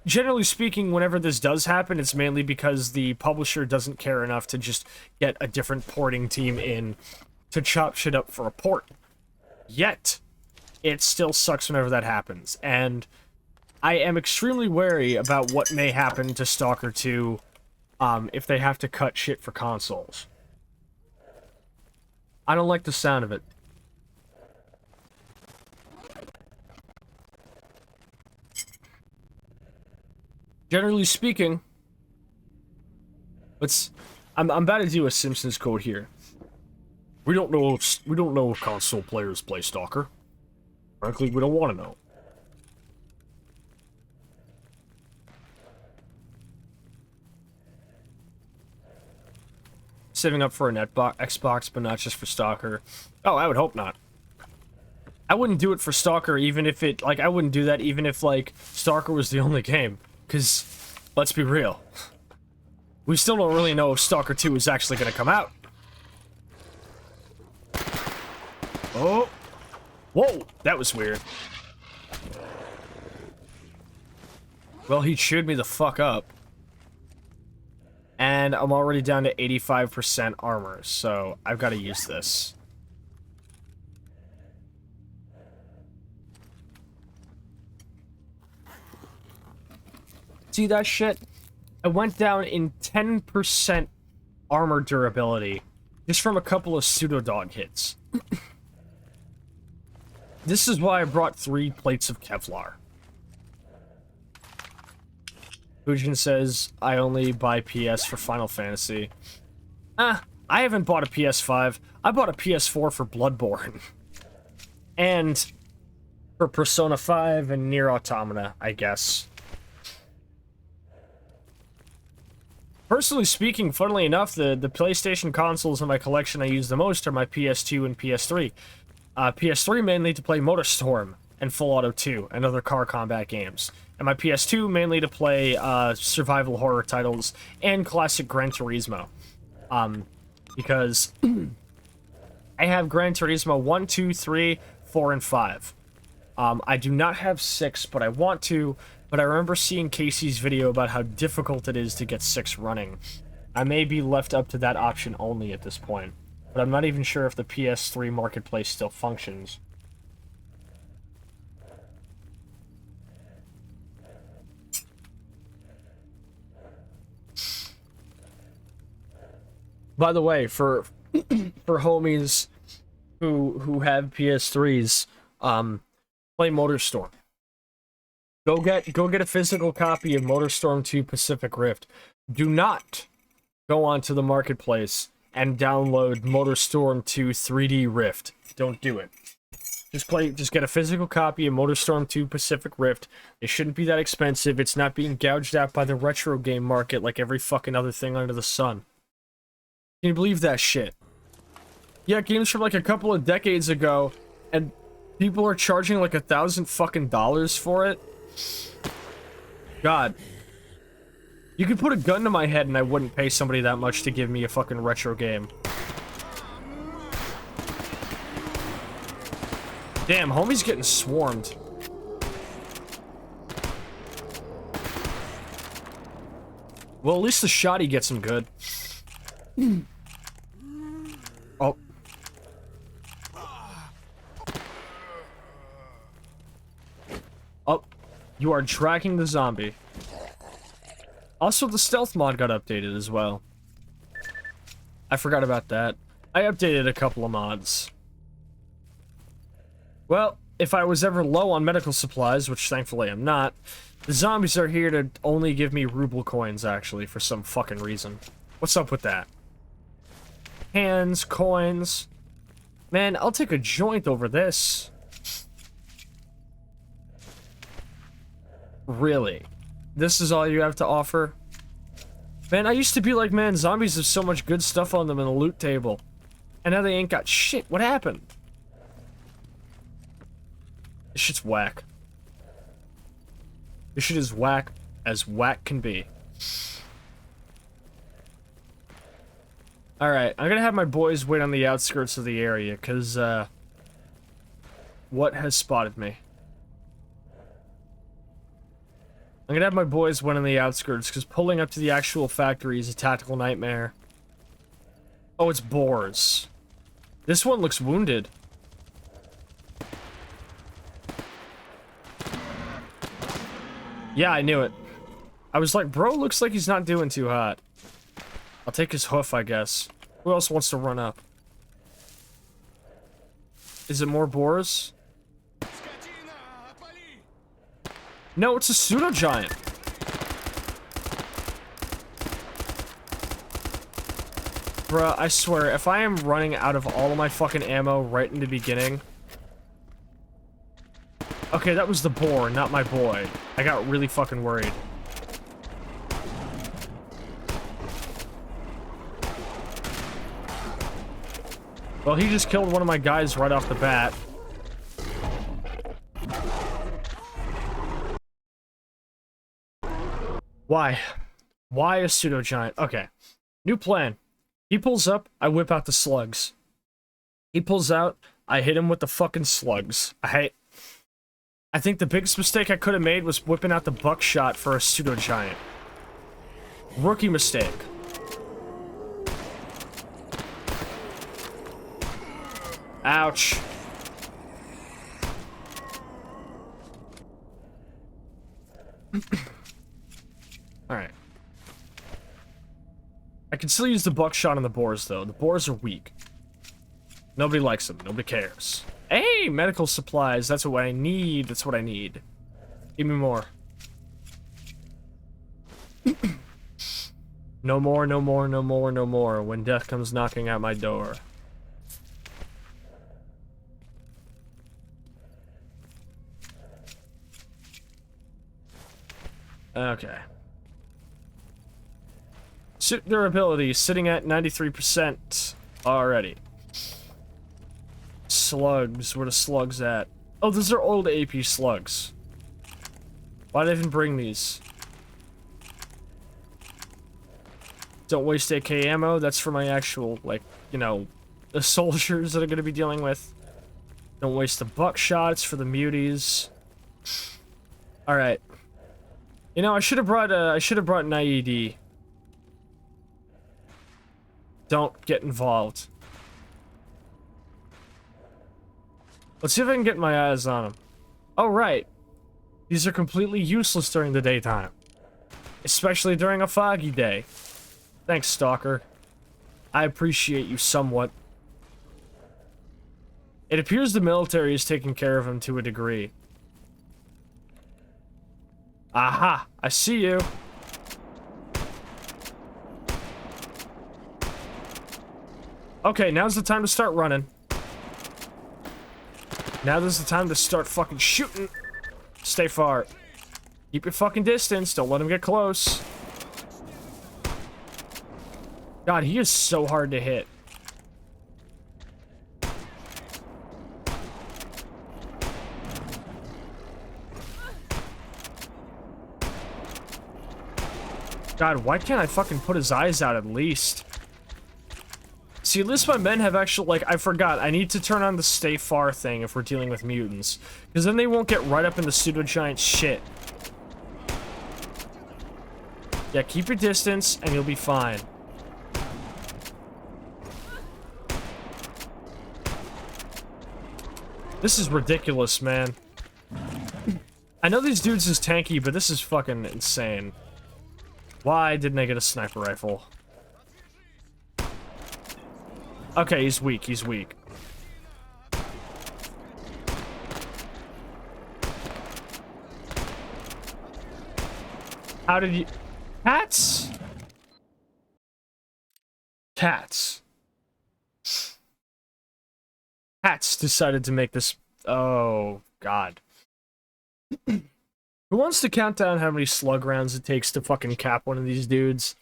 Generally speaking, whenever this does happen, it's mainly because the publisher doesn't care enough to just get a different porting team in to chop shit up for a port. Yet, it still sucks whenever that happens. And I am extremely wary about what may happen to Stalker 2 if they have to cut shit for consoles. I don't like the sound of it. Generally speaking, I'm about to do a Simpsons quote here. We don't know if console players play Stalker. Frankly, we don't want to know. Saving up for an Xbox, but not just for Stalker. Oh, I would hope not. I wouldn't do it for Stalker even if it, like, I wouldn't do that even if, like, Stalker was the only game. Because, let's be real. We still don't really know if Stalker 2 is actually going to come out. Oh. Whoa, that was weird. Well, he chewed me the fuck up. And I'm already down to 85% armor, so I've got to use this. See that shit? I went down in 10% armor durability just from a couple of pseudo-dog hits. This is why I brought 3 plates of Kevlar. Fujin says, I only buy PS for Final Fantasy. I haven't bought a PS5. I bought a PS4 for Bloodborne. And for Persona 5 and Nier Automata, I guess. Personally speaking, funnily enough, the PlayStation consoles in my collection I use the most are my PS2 and PS3. PS3 mainly to play MotorStorm and Full Auto 2 and other car combat games. And my PS2 mainly to play survival horror titles and classic Gran Turismo. Because I have Gran Turismo 1, 2, 3, 4, and 5. I do not have 6, but I want to. But I remember seeing Casey's video about how difficult it is to get 6 running. I may be left up to that option only at this point. But I'm not even sure if the PS3 marketplace still functions. By the way, for homies who have PS3s, play MotorStorm. Go get a physical copy of MotorStorm 2 Pacific Rift. Do not go onto the marketplace and download MotorStorm 2 3D Rift. Don't do it. Just get a physical copy of MotorStorm 2 Pacific Rift. It shouldn't be that expensive. It's not being gouged out by the retro game market like every fucking other thing under the sun. Can you believe that shit? Yeah, games from like a couple of decades ago, and people are charging like $1,000 fucking dollars for it. God. You could put a gun to my head and I wouldn't pay somebody that much to give me a fucking retro game. Damn, homie's getting swarmed. Well, at least the shotty gets him good. Oh. Oh. You are tracking the zombie. Also, the stealth mod got updated as well. I forgot about that. I updated a couple of mods. Well, if I was ever low on medical supplies, which thankfully I'm not, the zombies are here to only give me ruble coins, actually, for some fucking reason. What's up with that? Hands, coins. Man, I'll take a joint over this. Really? This is all you have to offer? Man, I used to be like, man, zombies have so much good stuff on them in the loot table. And now they ain't got shit. What happened? This shit's whack. This shit is whack as whack can be. Alright, I'm gonna have my boys wait on the outskirts of the area, because, what has spotted me? I'm gonna have my boys wait on the outskirts, because pulling up to the actual factory is a tactical nightmare. Oh, it's boars. This one looks wounded. Yeah, I knew it. I was like, bro, looks like he's not doing too hot. I'll take his hoof, I guess. Who else wants to run up? Is it more boars? No, it's a pseudo-giant. Bruh, I swear, if I am running out of all of my fucking ammo right in the beginning... Okay, that was the boar, not my boy. I got really fucking worried. Well, he just killed one of my guys right off the bat. Why? Why a pseudo-giant? Okay. New plan. He pulls up, I whip out the slugs. He pulls out, I hit him with the fucking slugs. I think the biggest mistake I could have made was whipping out the buckshot for a pseudo-giant. Rookie mistake. Ouch. Alright. I can still use the buckshot on the boars, though. The boars are weak. Nobody likes them. Nobody cares. Hey, medical supplies. That's what I need. That's what I need. Give me more. No more, no more, no more, no more. When death comes knocking at my door. Okay. Suit durability sitting at 93% already. Slugs. Where the slugs at? Oh, those are old AP slugs. Why'd I even bring these? Don't waste AK ammo. That's for my actual, like, you know, the soldiers that are going to be dealing with. Don't waste the buckshot. It's for the muties. Alright. You know, I should have brought an IED. Don't get involved. Let's see if I can get my eyes on them. Oh, right. These are completely useless during the daytime. Especially during a foggy day. Thanks, Stalker. I appreciate you somewhat. It appears the military is taking care of him to a degree. Aha! I see you. Okay, now's the time to start running. Now is the time to start fucking shooting. Stay far. Keep your fucking distance. Don't let him get close. God, he is so hard to hit. God, why can't I fucking put his eyes out at least? See, at least my men have actually, like, I forgot, I need to turn on the stay far thing if we're dealing with mutants. Because then they won't get right up in the pseudo-giant shit. Yeah, keep your distance, and you'll be fine. This is ridiculous, man. I know these dudes is tanky, but this is fucking insane. Why didn't I get a sniper rifle? Okay, he's weak, he's weak. How did you... Cats? Cats. Cats decided to make this... Oh, God. Who wants to count down how many slug rounds it takes to fucking cap one of these dudes?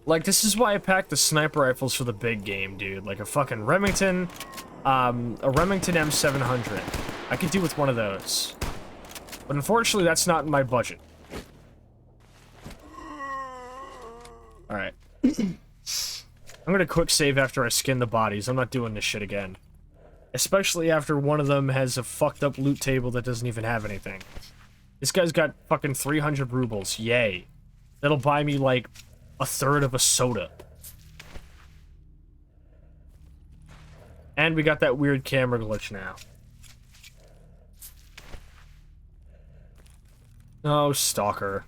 Like, this is why I packed the sniper rifles for the big game, dude. Like a fucking Remington, a Remington M700. I could do with one of those. But unfortunately, that's not in my budget. Alright. I'm gonna quick save after I skin the bodies. I'm not doing this shit again. Especially after one of them has a fucked up loot table that doesn't even have anything. This guy's got fucking 300 rubles. Yay. That'll buy me, like, a third of a soda. And we got that weird camera glitch now. Oh, Stalker.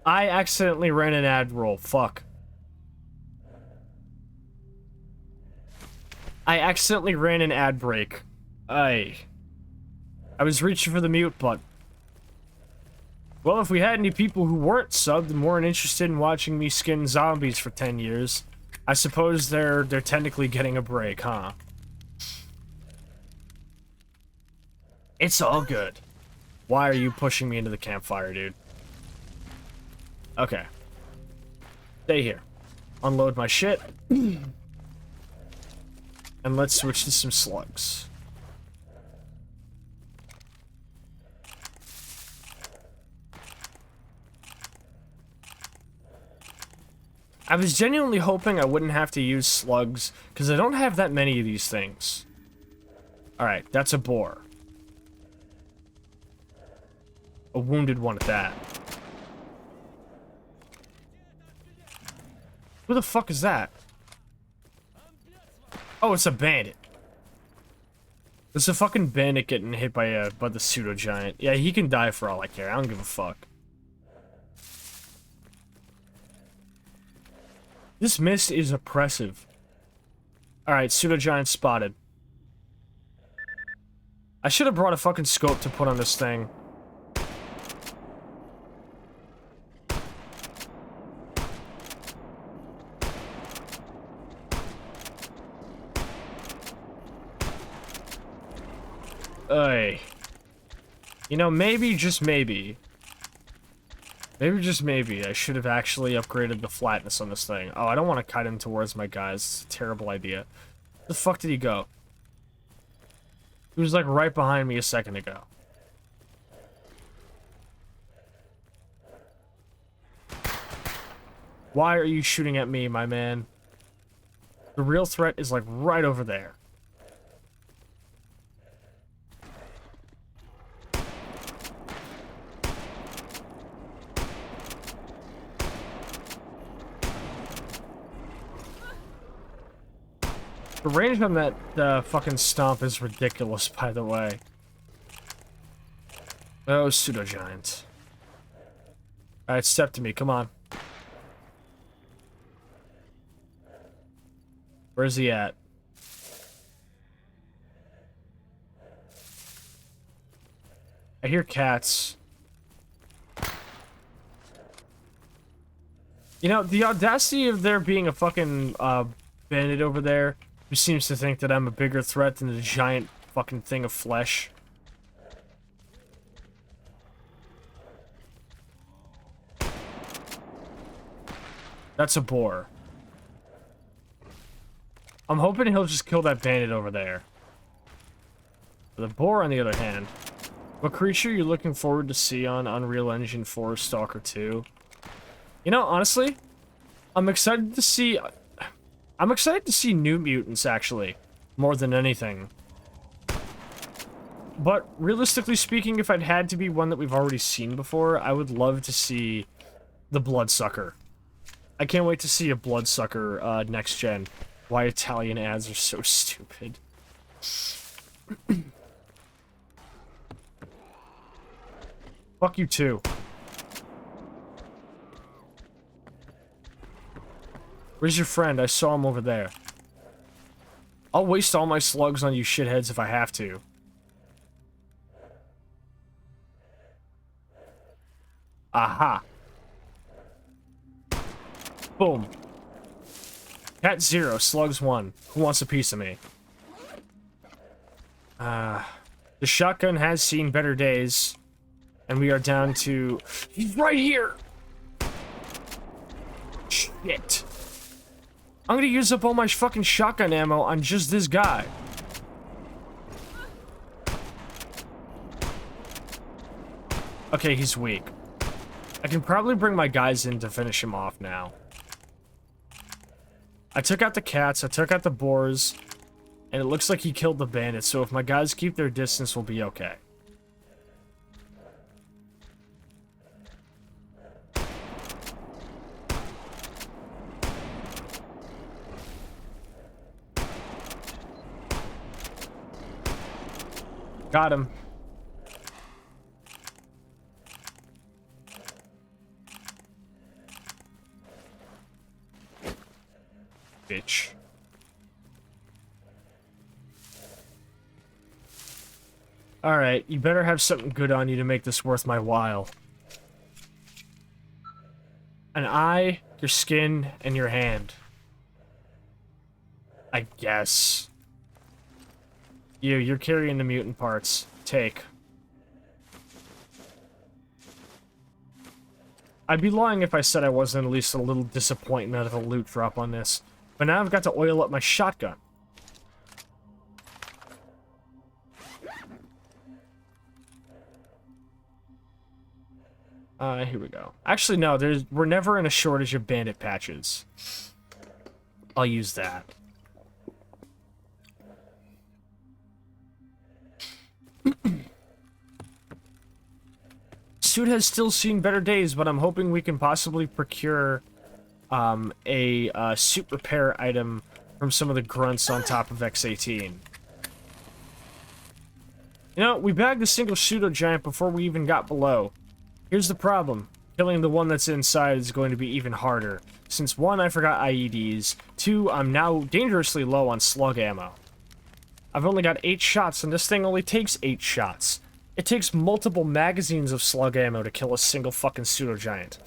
I accidentally ran an ad roll. Fuck. I accidentally ran an ad break. I was reaching for the mute button. Well, if we had any people who weren't subbed and weren't interested in watching me skin zombies for 10 years, I suppose they're technically getting a break, huh? It's all good. Why are you pushing me into the campfire, dude? Okay. Stay here. Unload my shit. And let's switch to some slugs. I was genuinely hoping I wouldn't have to use slugs, because I don't have that many of these things. Alright, that's a boar. A wounded one at that. Who the fuck is that? Oh, it's a bandit. It's a fucking bandit getting hit by the pseudo giant. Yeah, he can die for all I care. I don't give a fuck. This mist is oppressive. Alright, pseudo giant spotted. I should have brought a fucking scope to put on this thing. Ay. You know, maybe, just maybe. Maybe, just maybe, I should have actually upgraded the flatness on this thing. Oh, I don't want to kite him towards my guys. It's a terrible idea. Where the fuck did he go? He was, like, right behind me a second ago. Why are you shooting at me, my man? The real threat is, like, right over there. The range on that fucking stomp is ridiculous, by the way. Oh, pseudo giant. Alright, step to me, come on. Where's he at? I hear cats. You know, the audacity of there being a fucking bandit over there who seems to think that I'm a bigger threat than a giant fucking thing of flesh. That's a boar. I'm hoping he'll just kill that bandit over there. The boar, on the other hand. What creature are you looking forward to see on Unreal Engine 4 Stalker 2? You know, honestly, I'm excited to see new mutants, actually, more than anything. But realistically speaking, if I'd had to be one that we've already seen before, I would love to see the Bloodsucker. I can't wait to see a Bloodsucker next gen. Why Italian ads are so stupid. Fuck you too. Where's your friend? I saw him over there. I'll waste all my slugs on you shitheads if I have to. Aha. Boom. Cat 0, slugs 1. Who wants a piece of me? The shotgun has seen better days. And we are down to... He's right here! Shit. I'm gonna use up all my fucking shotgun ammo on just this guy. Okay, he's weak. I can probably bring my guys in to finish him off now. I took out the cats, I took out the boars, and it looks like he killed the bandits, so if my guys keep their distance, we'll be okay. Got him. bitch. Alright, you better have something good on you to make this worth my while. An eye, your skin, and your hand. I guess. You're carrying the mutant parts. Take. I'd be lying if I said I wasn't at least a little disappointed out of a loot drop on this. But now I've got to oil up my shotgun. Here we go. Actually, no, we're never in a shortage of bandit patches. I'll use that. Suit has still seen better days, but I'm hoping we can possibly procure a suit repair item from some of the grunts on top of X18. You know, we bagged the single pseudo-giant before we even got below. Here's the problem. Killing the one that's inside is going to be even harder. Since 1, I forgot IEDs. 2, I'm now dangerously low on slug ammo. I've only got 8 shots, and this thing only takes 8 shots. It takes multiple magazines of slug ammo to kill a single fucking pseudo-giant.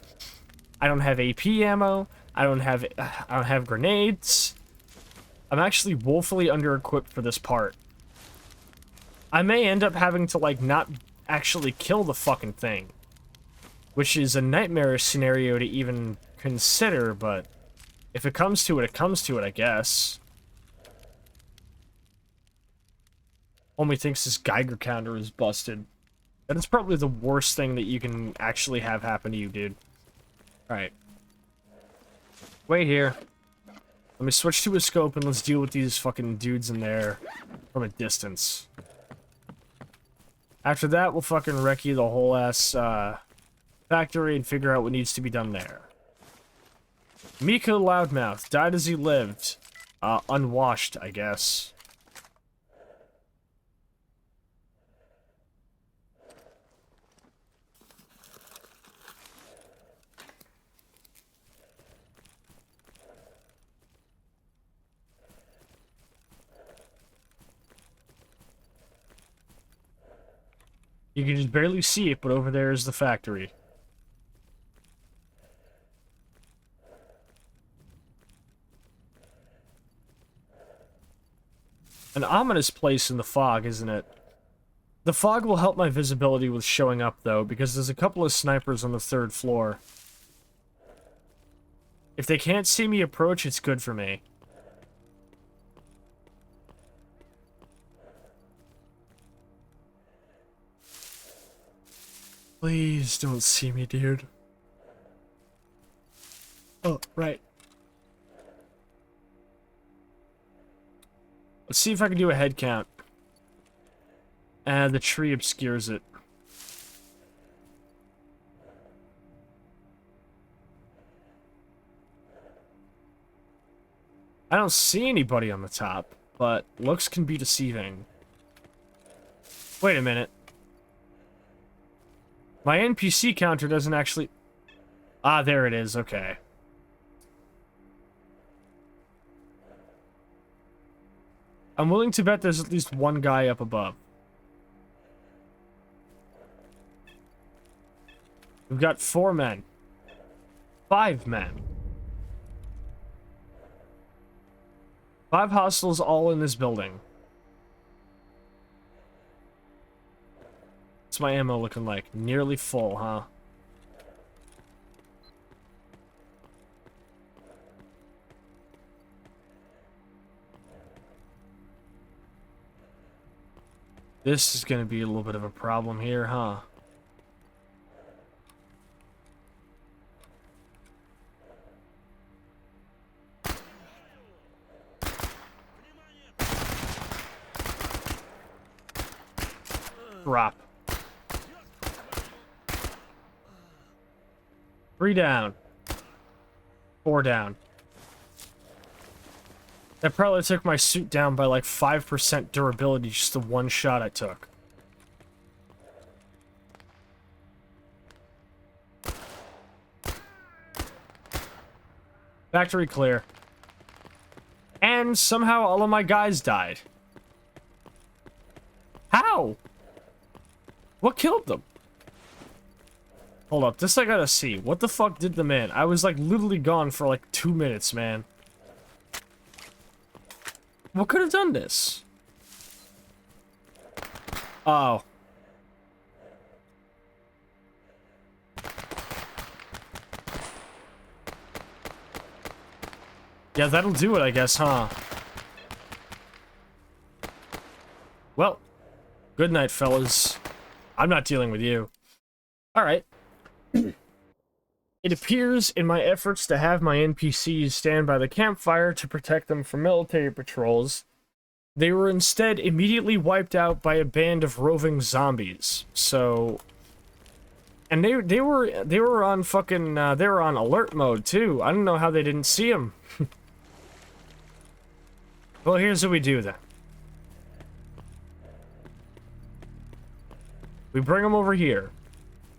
I don't have AP ammo. I don't have grenades. I'm actually woefully under-equipped for this part. I may end up having to, like, not actually kill the fucking thing. Which is a nightmarish scenario to even consider, but if it comes to it, it comes to it, I guess. Homie thinks his Geiger counter is busted. That is probably the worst thing that you can actually have happen to you, dude. Alright. Wait here. Let me switch to a scope and let's deal with these fucking dudes in there from a distance. After that, we'll fucking recce the whole ass, factory and figure out what needs to be done there. Miko Loudmouth died as he lived. Unwashed, I guess. You can just barely see it, but over there is the factory. An ominous place in the fog, isn't it? The fog will help my visibility with showing up, though, because there's a couple of snipers on the 3rd floor. If they can't see me approach, it's good for me. Please don't see me, dude. Oh, right. Let's see if I can do a head count. The tree obscures it. I don't see anybody on the top, but looks can be deceiving. Wait a minute. My NPC counter doesn't actually... Ah, there it is, okay. I'm willing to bet there's at least one guy up above. We've got 4 men. 5 men. 5 hostiles all in this building. What's my ammo looking like? Nearly full, huh? This is gonna be a little bit of a problem here, huh? Drop. 3 down. 4 down. That probably took my suit down by like 5% durability, just the one shot I took. Factory clear. and somehow all of my guys died. How? What killed them? Hold up, this I gotta see. What the fuck did the man? I was like literally gone for like 2 minutes, man. What could have done this? Oh. Yeah, that'll do it, I guess, huh? Well, good night, fellas. I'm not dealing with you. Alright. It appears in my efforts to have my NPCs stand by the campfire to protect them from military patrols, they were instead immediately wiped out by a band of roving zombies. So, and they were on fucking they were on alert mode too. I don't know how they didn't see them. Well, here's what we do then. We bring them over here.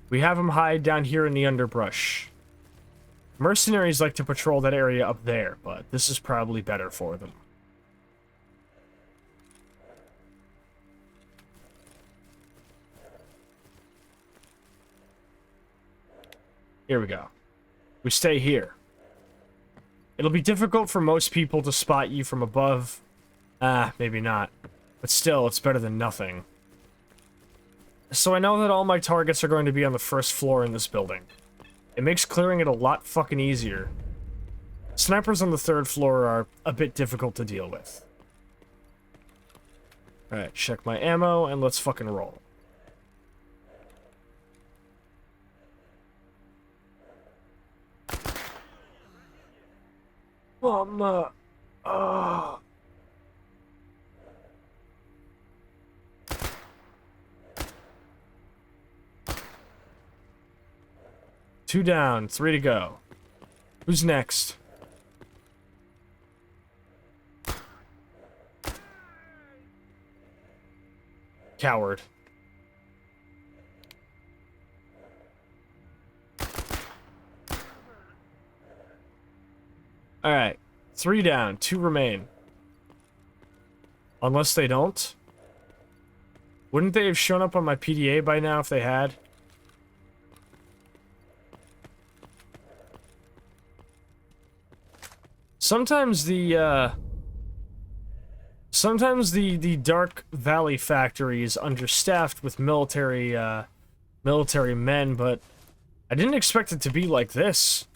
We have them hide down here in the underbrush. Mercenaries like to patrol that area up there, but this is probably better for them. Here we go. We stay here. It'll be difficult for most people to spot you from above. Maybe not. But still, it's better than nothing. So I know that all my targets are going to be on the first floor in this building. It makes clearing it a lot fucking easier. Snipers on the third floor are a bit difficult to deal with. Alright, check my ammo, and let's fucking roll. Mama. Oh. Two down, 3 to go. Who's next? Coward. Alright. 3 down, 2 remain. Unless they don't. Wouldn't they have shown up on my PDA by now if they had? Sometimes the Dark Valley factory is understaffed with military men, but I didn't expect it to be like this.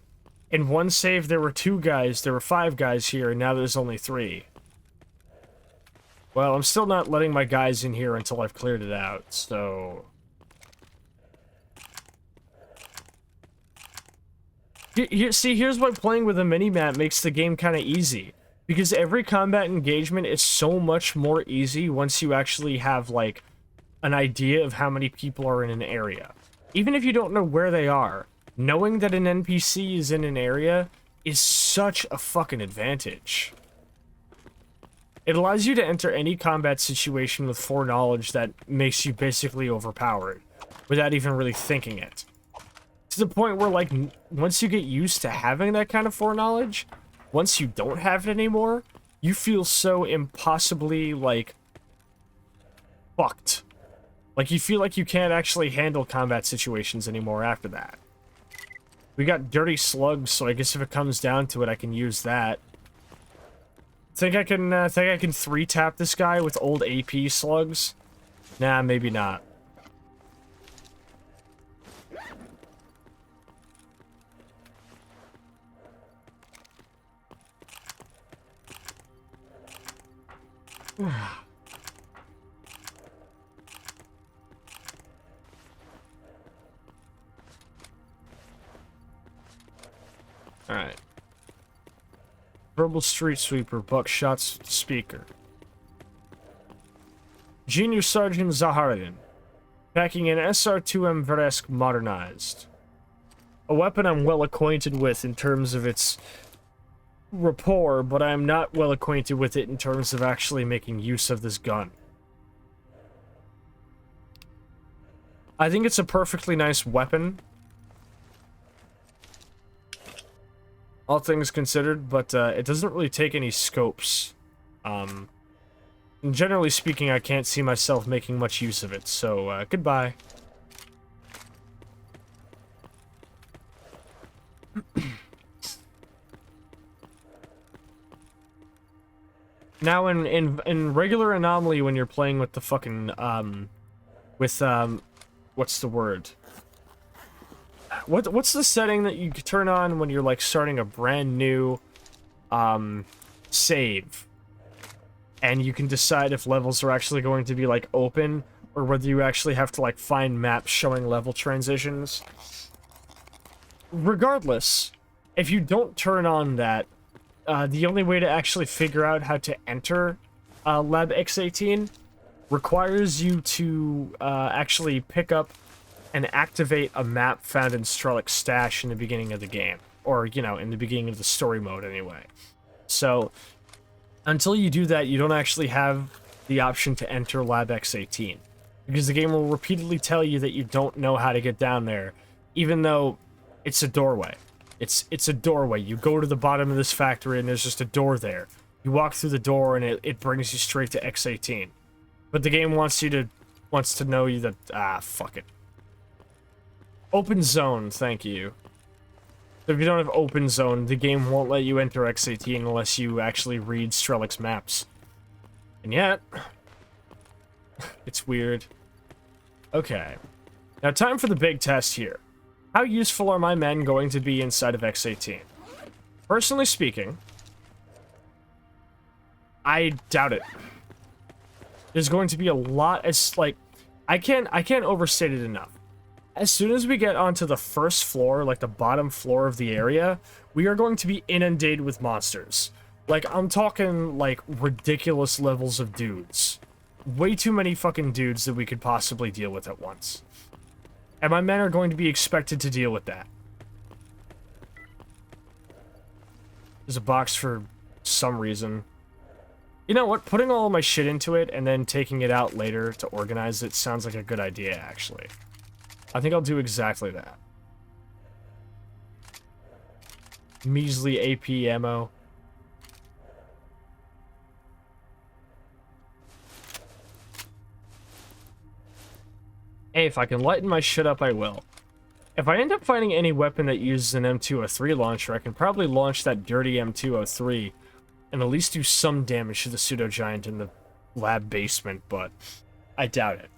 In one save, there were 2 guys, there were 5 guys here, and now there's only 3. Well, I'm still not letting my guys in here until I've cleared it out, so... See, here's why playing with a mini-map makes the game kind of easy. Because every combat engagement is so much more easy once you actually have, like, an idea of how many people are in an area. Even if you don't know where they are, knowing that an NPC is in an area is such a fucking advantage. It allows you to enter any combat situation with foreknowledge that makes you basically overpowered, without even really thinking it. To the point where, like, once you get used to having that kind of foreknowledge, once you don't have it anymore, you feel so impossibly, like, fucked. Like, you feel like you can't actually handle combat situations anymore after that. We got dirty slugs, so I guess if it comes down to it, I can use that. Think I can 3-tap this guy with old AP slugs? Nah, maybe not. Alright. Verbal street sweeper, buckshots speaker. Junior Sergeant Zaharin. Packing an SR-2M Veresk modernized. A weapon I'm well acquainted with in terms of its rapport, but I am not well acquainted with it in terms of actually making use of this gun. I think it's a perfectly nice weapon, all things considered, but it doesn't really take any scopes. And generally speaking, I can't see myself making much use of it, so, goodbye. Now, in regular Anomaly, when you're playing with the fucking, what's the word? What's the setting that you turn on when you're, like, starting a brand new, save? And you can decide if levels are actually going to be, like, open, or whether you actually have to, like, find maps showing level transitions. Regardless, if you don't turn on that, the only way to actually figure out how to enter Lab X18 requires you to actually pick up and activate a map found in Strelok's stash in the beginning of the game. Or, you know, in the beginning of the story mode anyway. So, until you do that, you don't actually have the option to enter Lab X18. Because the game will repeatedly tell you that you don't know how to get down there, even though it's a doorway. It's a doorway. You go to the bottom of this factory and there's just a door there. You walk through the door and it brings you straight to X18. But the game wants to know you that, fuck it. Open zone, thank you. So if you don't have open zone, the game won't let you enter X18 unless you actually read Strelok's maps. And yet, it's weird. Okay. Now time for the big test here. How useful are my men going to be inside of X18? Personally speaking, I doubt it. There's going to be a lot as, like, I can't overstate it enough. As soon as we get onto the first floor, like the bottom floor of the area, we are going to be inundated with monsters. Like, I'm talking, like, ridiculous levels of dudes. Way too many fucking dudes that we could possibly deal with at once. And my men are going to be expected to deal with that. There's a box for some reason. You know what? Putting all my shit into it and then taking it out later to organize it sounds like a good idea, actually. I think I'll do exactly that. Measly AP ammo. Hey, if I can lighten my shit up, I will. If I end up finding any weapon that uses an M203 launcher, I can probably launch that dirty M203 and at least do some damage to the pseudo-giant in the lab basement, but I doubt it.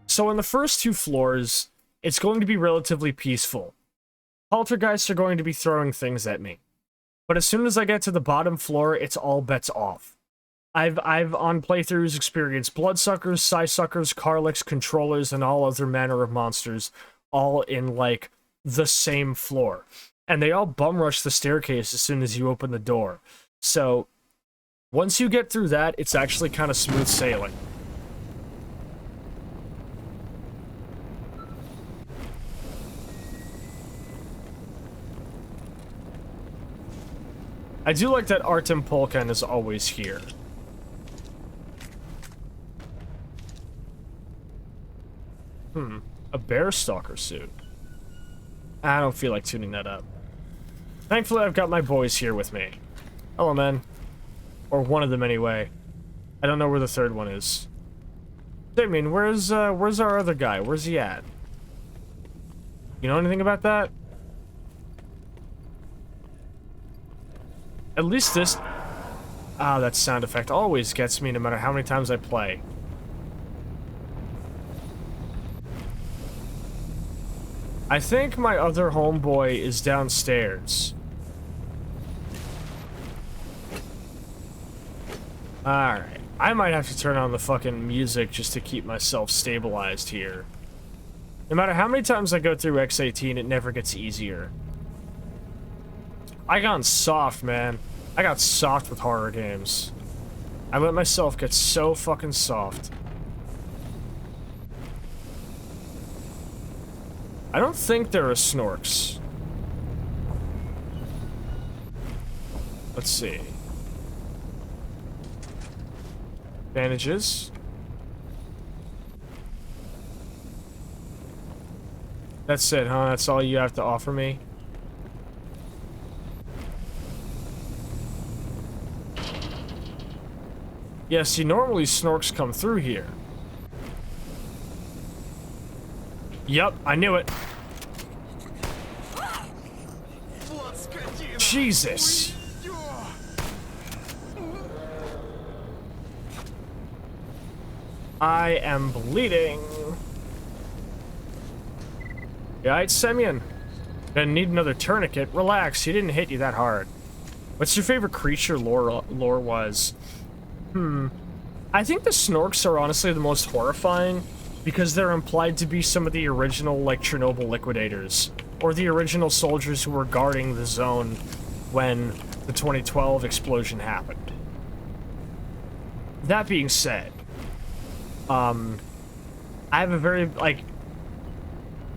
So in the first two floors, it's going to be relatively peaceful. Poltergeists are going to be throwing things at me. But as soon as I get to the bottom floor, it's all bets off. I've on playthroughs experienced bloodsuckers, psysuckers, Carlix, controllers, and all other manner of monsters, all in, like, the same floor. And they all bum rush the staircase as soon as you open the door. So, once you get through that, it's actually kind of smooth sailing. I do like that Artem Polkan is always here. A bear stalker suit. I don't feel like tuning that up. Thankfully, I've got my boys here with me. Hello, men. Or one of them, anyway. I don't know where the third one is. I mean, where's our other guy? Where's he at? You know anything about that? At least this... Ah, that sound effect always gets me no matter how many times I play. I think my other homeboy is downstairs. Alright. I might have to turn on the fucking music just to keep myself stabilized here. No matter how many times I go through X18, it never gets easier. I got soft, man. I got soft with horror games. I let myself get so fucking soft. I don't think there are snorks. Let's see. Bandages. That's it, huh? That's all you have to offer me? Yeah, see, normally snorks come through here. Yep, I knew it. Jesus. I am bleeding. Yeah, it's Semyon. Gonna need another tourniquet. Relax, he didn't hit you that hard. What's your favorite creature lore was? I think the snorks are honestly the most horrifying because they're implied to be some of the original, like, Chernobyl liquidators. Or the original soldiers who were guarding the zone when the 2012 explosion happened. That being said, I have a very, like...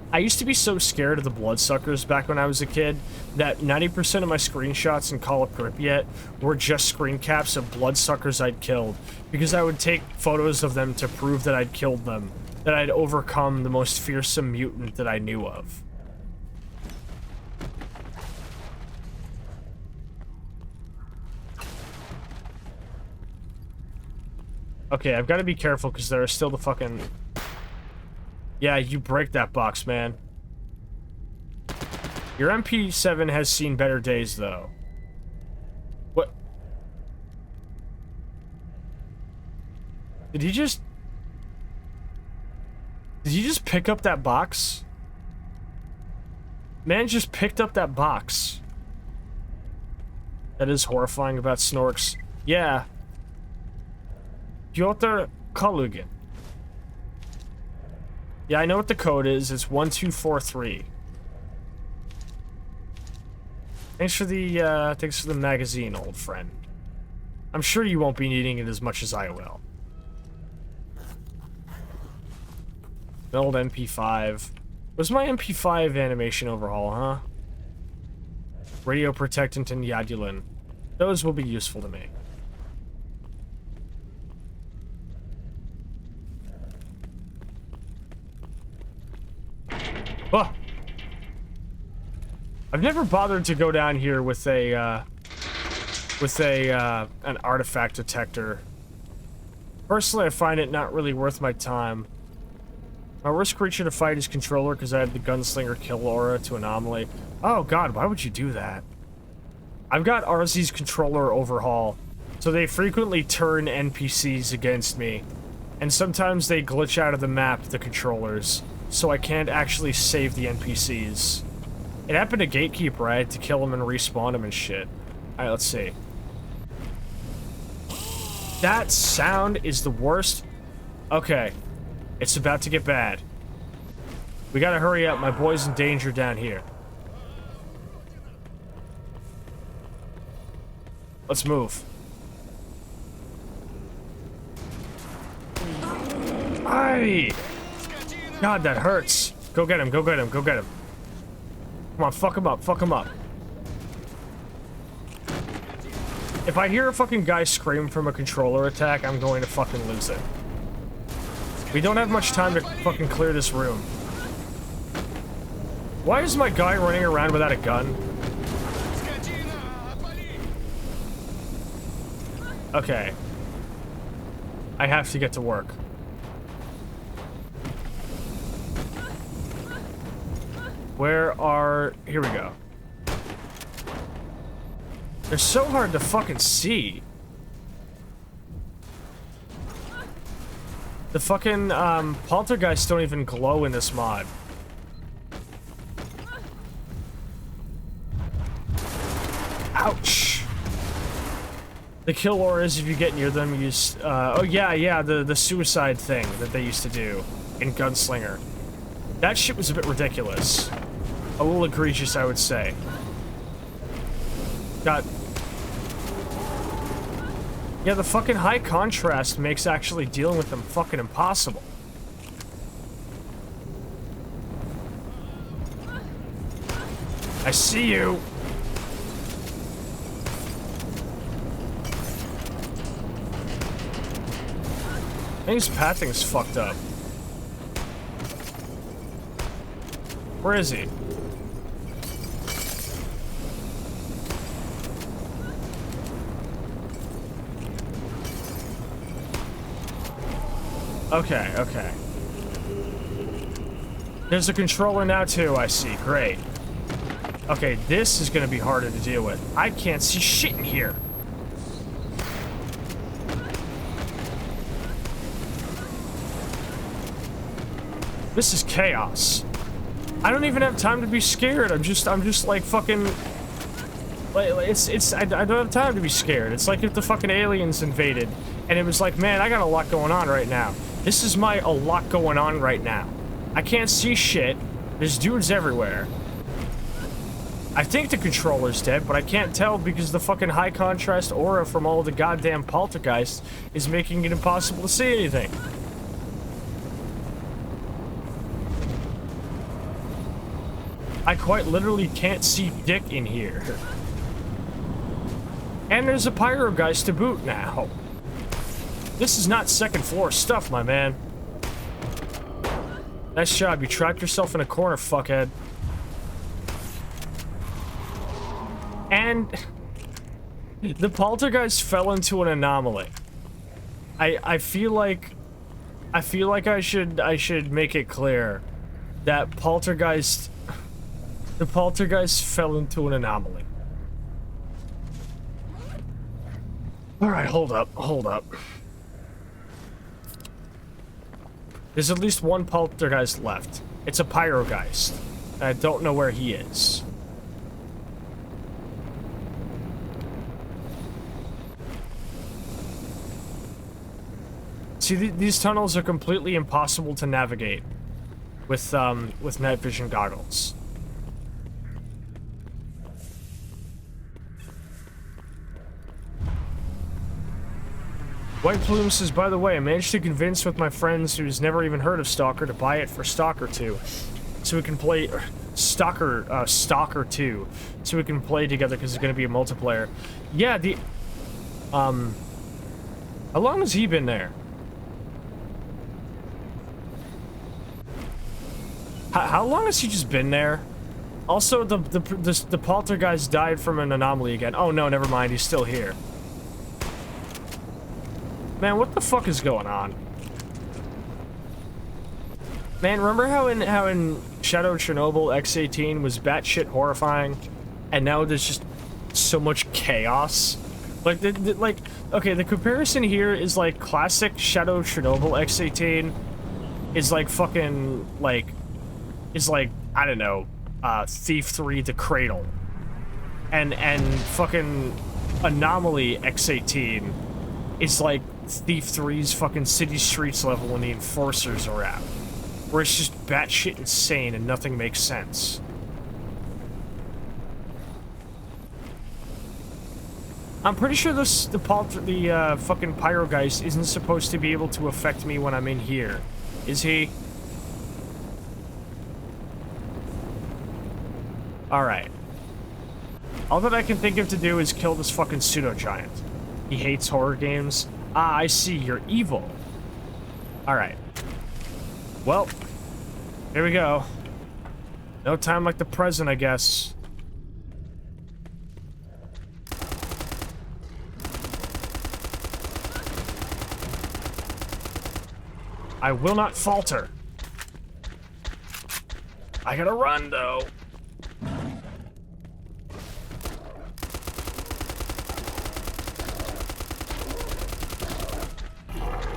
I used to be so scared of the bloodsuckers back when I was a kid that 90% of my screenshots in Call of Pripyat were just screen caps of bloodsuckers I'd killed, because I would take photos of them to prove that I'd killed them, that I'd overcome the most fearsome mutant that I knew of. Okay, I've got to be careful because there are still the fucking... Yeah, you break that box, man. Your MP7 has seen better days, though. What? Did he just pick up that box? Man just picked up that box. That is horrifying about snorks. Yeah. Piotr Kalugan. Yeah, I know what the code is. It's 1243. Thanks for the magazine, old friend. I'm sure you won't be needing it as much as I will. An old MP5. Was my MP5 animation overhaul, huh? Radio protectant and Yadulin. Those will be useful to me. Oh. I've never bothered to go down here with an artifact detector. Personally, I find it not really worth my time. My worst creature to fight is Controller because I have the Gunslinger kill aura to Anomaly. Oh god, why would you do that? I've got RZ's Controller overhaul, so they frequently turn NPCs against me. And sometimes they glitch out of the map, the controllers, so I can't actually save the NPCs. It happened to Gatekeeper, I had to kill him and respawn him and shit. Alright, let's see. That sound is the worst. Okay. It's about to get bad. We gotta hurry up, my boy's in danger down here. Let's move. Aye! God, that hurts. Go get him, go get him, go get him. Come on, fuck him up, fuck him up. If I hear a fucking guy scream from a controller attack, I'm going to fucking lose it. We don't have much time to fucking clear this room. Why is my guy running around without a gun? Okay. I have to get to work. Where are... Here we go. They're so hard to fucking see. The fucking, poltergeists don't even glow in this mod. Ouch! The kill aura is if you get near them, you use, oh yeah, the suicide thing that they used to do in Gunslinger. That shit was a bit ridiculous. A little egregious, I would say. God. Yeah, the fucking high contrast makes actually dealing with them fucking impossible. I see you! I think his pathing's fucked up. Where is he? Okay, okay. There's a controller now too, I see. Great. Okay, this is gonna be harder to deal with. I can't see shit in here. This is chaos. I don't even have time to be scared. I'm just like fucking... Like, I don't have time to be scared. It's like if the fucking aliens invaded, and it was like, man, I got a lot going on right now. This is my a lot going on right now. I can't see shit. There's dudes everywhere. I think the controller's dead, but I can't tell because the fucking high contrast aura from all the goddamn poltergeists is making it impossible to see anything. I quite literally can't see dick in here. And there's a pyrogeist to boot now. This is not second floor stuff, my man. Nice job, you trapped yourself in a corner, fuckhead. And the poltergeist fell into an anomaly. I feel like I should make it clear that the poltergeist fell into an anomaly. Alright, hold up. There's at least one poltergeist left. It's a pyrogeist. I don't know where he is. See, these tunnels are completely impossible to navigate with night vision goggles. White Plume says, by the way, I managed to convince with my friends who's never even heard of Stalker to buy it for Stalker 2. So we can play Stalker 2. So we can play together because it's going to be a multiplayer. Yeah, how long has he been there? How long has he just been there? Also, the poltergeist died from an anomaly again. Oh no, never mind, he's still here. Man, what the fuck is going on? Man, remember how in Shadow of Chernobyl X-18 was batshit horrifying, and now there's just so much chaos? Like, okay, the comparison here is like classic Shadow of Chernobyl X-18 is like fucking I don't know, Thief 3 The Cradle, and fucking Anomaly X-18 is like Thief 3's fucking City Streets level when the enforcers are out, where it's just batshit insane and nothing makes sense. I'm pretty sure the fucking pyrogeist isn't supposed to be able to affect me when I'm in here, is he? Alright. All that I can think of to do is kill this fucking pseudo-giant. He hates horror games. Ah, I see, you're evil. Alright. Well, here we go. No time like the present, I guess. I will not falter. I gotta run, though.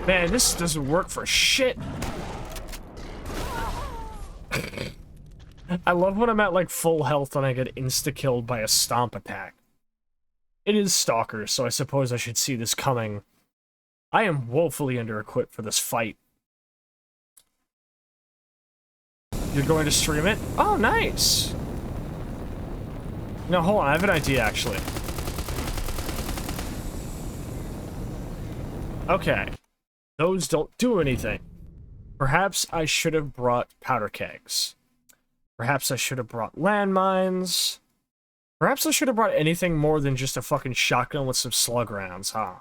Man, this doesn't work for shit. I love when I'm at like full health and I get insta-killed by a stomp attack. It is Stalker, so I suppose I should see this coming. I am woefully under-equipped for this fight. You're going to stream it? Oh, nice! No, hold on, I have an idea, actually. Okay. Those don't do anything. Perhaps I should have brought powder kegs. Perhaps I should have brought landmines. Perhaps I should have brought anything more than just a fucking shotgun with some slug rounds, huh?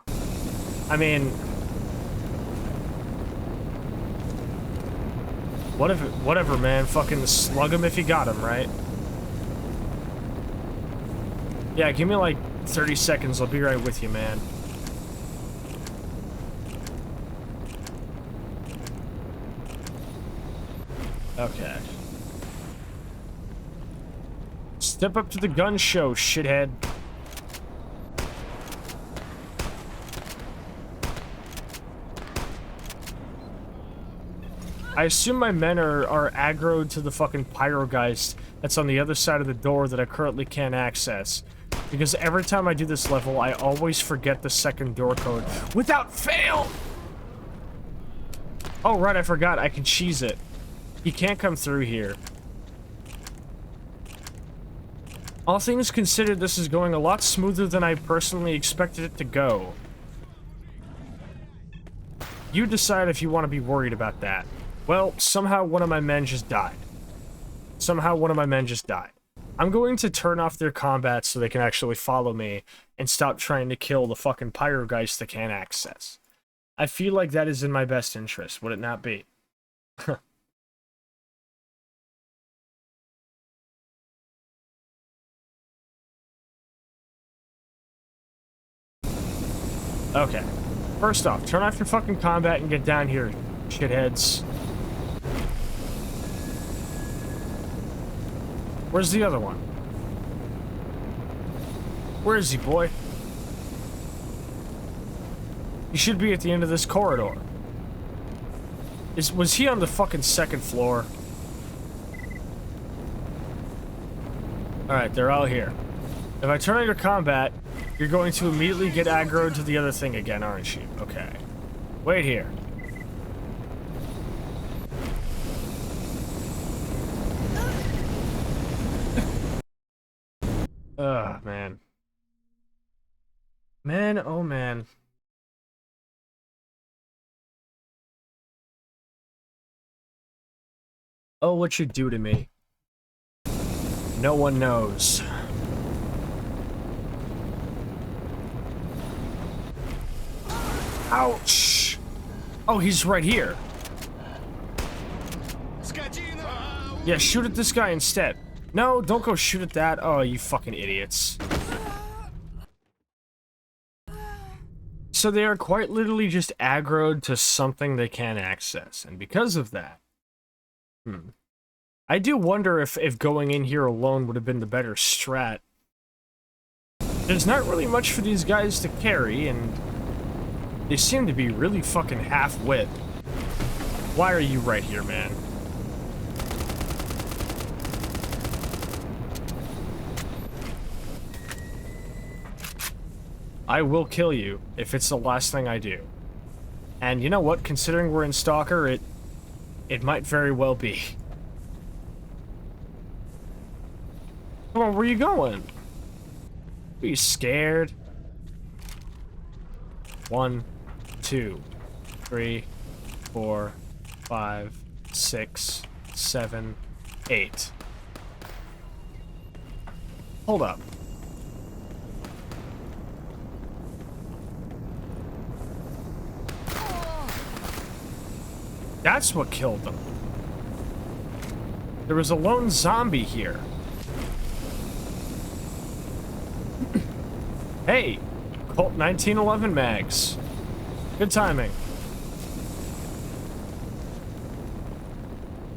I mean... Whatever, man. Fucking slug him if you got him, right? Yeah, give me like 30 seconds. I'll be right with you, man. Okay. Step up to the gun show, shithead. I assume my men are aggroed to the fucking pyrogeist that's on the other side of the door that I currently can't access. Because every time I do this level, I always forget the second door code. Without fail! Oh, right, I forgot. I can cheese it. He can't come through here. All things considered, this is going a lot smoother than I personally expected it to go. You decide if you want to be worried about that. Well, somehow one of my men just died. I'm going to turn off their combat so they can actually follow me and stop trying to kill the fucking pyrogeist they can't access. I feel like that is in my best interest, would it not be? Okay. First off, turn off your fucking combat and get down here, shitheads. Where's the other one? Where is he, boy? He should be at the end of this corridor. Was he on the fucking second floor? Alright, they're all here. If I turn on your combat, you're going to immediately get aggroed to the other thing again, aren't you? Okay. Wait here. Ugh, man. Man, oh man. Oh, what you do to me. No one knows. Ouch! Oh, he's right here. Yeah, shoot at this guy instead. No, don't go shoot at that. Oh, you fucking idiots. So they are quite literally just aggroed to something they can't access. And because of that... I do wonder if going in here alone would have been the better strat. There's not really much for these guys to carry, and... they seem to be really fucking half-wit. Why are you right here, man? I will kill you if it's the last thing I do. And you know what? Considering we're in Stalker, it might very well be. Come on, where you going? Are you scared? 1, 2, 3, 4, 5, 6, 7, 8. Hold up. That's what killed them. There was a lone zombie here. Hey, Colt 1911 mags. Good timing.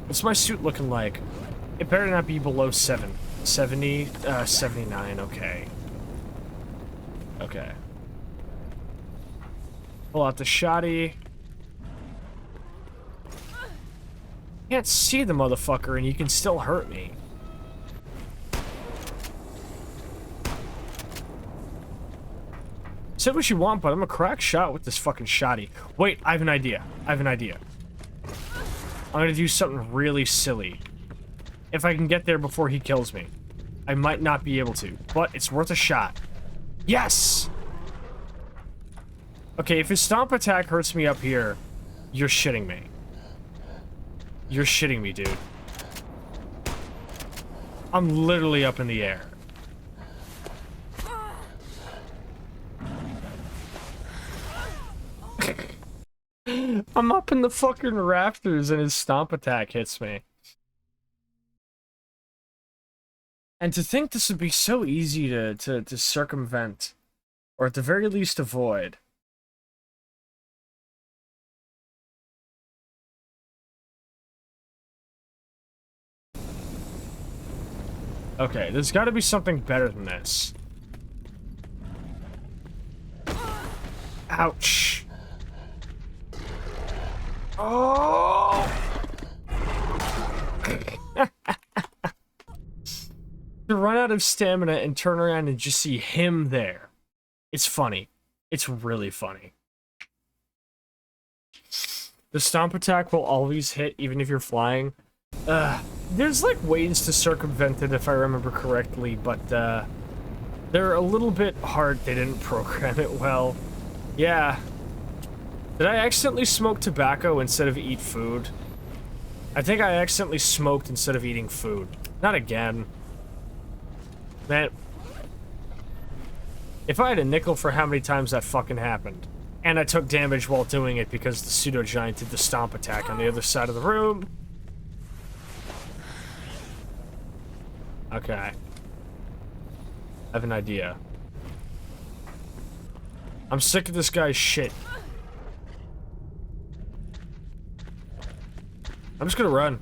What's my suit looking like? It better not be below 70, 79, okay. Okay. Pull out the shotty. Can't see the motherfucker and you can still hurt me. Say what you want, but I'm a crack shot with this fucking shotty. Wait, I have an idea. I'm gonna do something really silly. If I can get there before he kills me. I might not be able to, but it's worth a shot. Yes! Okay, if his stomp attack hurts me up here, you're shitting me. You're shitting me, dude. I'm literally up in the air. I'm up in the fucking rafters and his stomp attack hits me. And to think this would be so easy to circumvent, or at the very least avoid. Okay, there's got to be something better than this. Ouch. Oh! To run out of stamina and turn around and just see him there. It's funny. It's really funny. The stomp attack will always hit even if you're flying. There's like ways to circumvent it if I remember correctly, but they're a little bit hard. They didn't program it well. Yeah. Did I accidentally smoke tobacco instead of eat food? I think I accidentally smoked instead of eating food. Not again. Man. If I had a nickel for how many times that fucking happened, and I took damage while doing it because the pseudo-giant did the stomp attack on the other side of the room. Okay. I have an idea. I'm sick of this guy's shit. I'm just gonna run.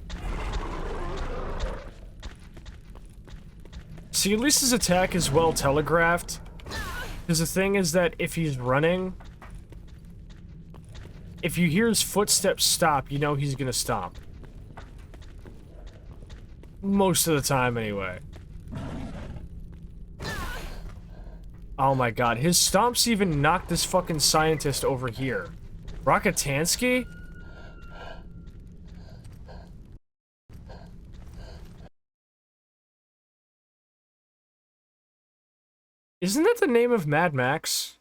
See, at least his attack is well telegraphed. Because the thing is that if he's running, if you hear his footsteps stop, you know he's gonna stomp. Most of the time, anyway. Oh my god, his stomps even knocked this fucking scientist over here. Rockatansky? Isn't that the name of Mad Max?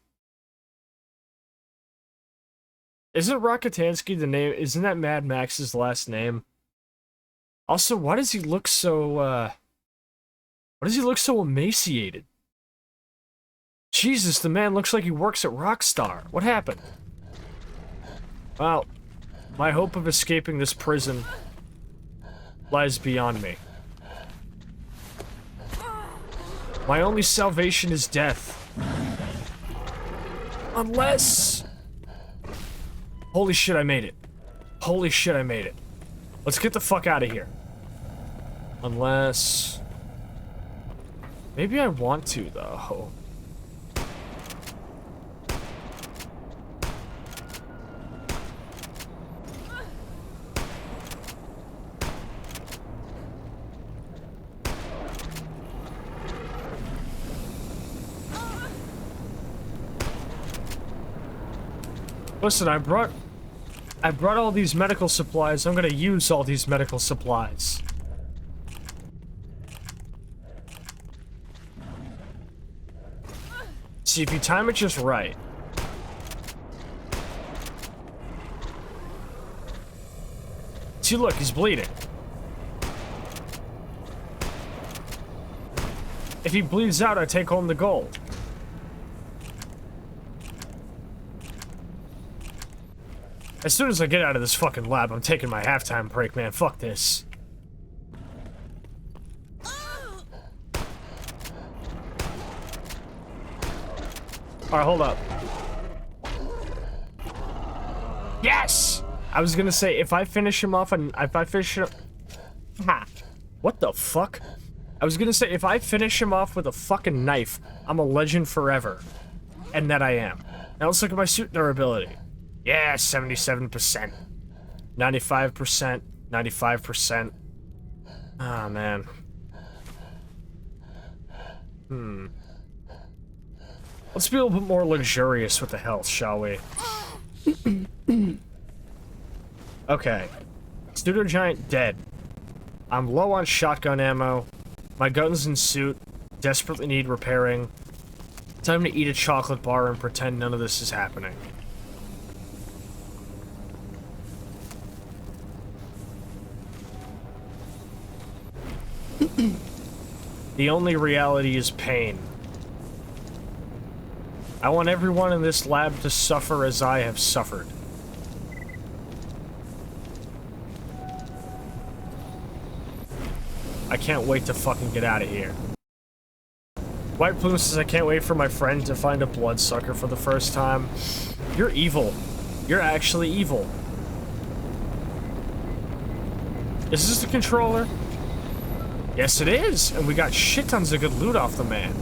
Isn't Rockatansky the name? Isn't that Mad Max's last name? Also, why does he look so, why does he look so emaciated? Jesus, the man looks like he works at Rockstar. What happened? Well, my hope of escaping this prison lies beyond me. My only salvation is death. Unless... Holy shit, I made it. Holy shit, I made it. Let's get the fuck out of here. Unless... Maybe I want to, though. Listen, I brought all these medical supplies. I'm gonna use all these medical supplies. See, if you time it just right. See, look, he's bleeding. If he bleeds out, I take home the gold. As soon as I get out of this fucking lab, I'm taking my halftime break, man. Fuck this. Alright, hold up. Yes! I was gonna say, if I finish him off and if I finish him... Ha! What the fuck? I was gonna say, if I finish him off with a fucking knife, I'm a legend forever. And that I am. Now let's look at my suit durability. Yeah, 77%. 95%. 95%. Ah, man. Let's be a little bit more luxurious with the health, shall we? Okay. Pseudo Giant dead. I'm low on shotgun ammo. My guns and suit desperately need repairing. Time to eat a chocolate bar and pretend none of this is happening. The only reality is pain. I want everyone in this lab to suffer as I have suffered. I can't wait to fucking get out of here. White Plume says, I can't wait for my friend to find a bloodsucker for the first time. You're evil. You're actually evil. Is this the controller? Yes, it is, and we got shit tons of good loot off the man.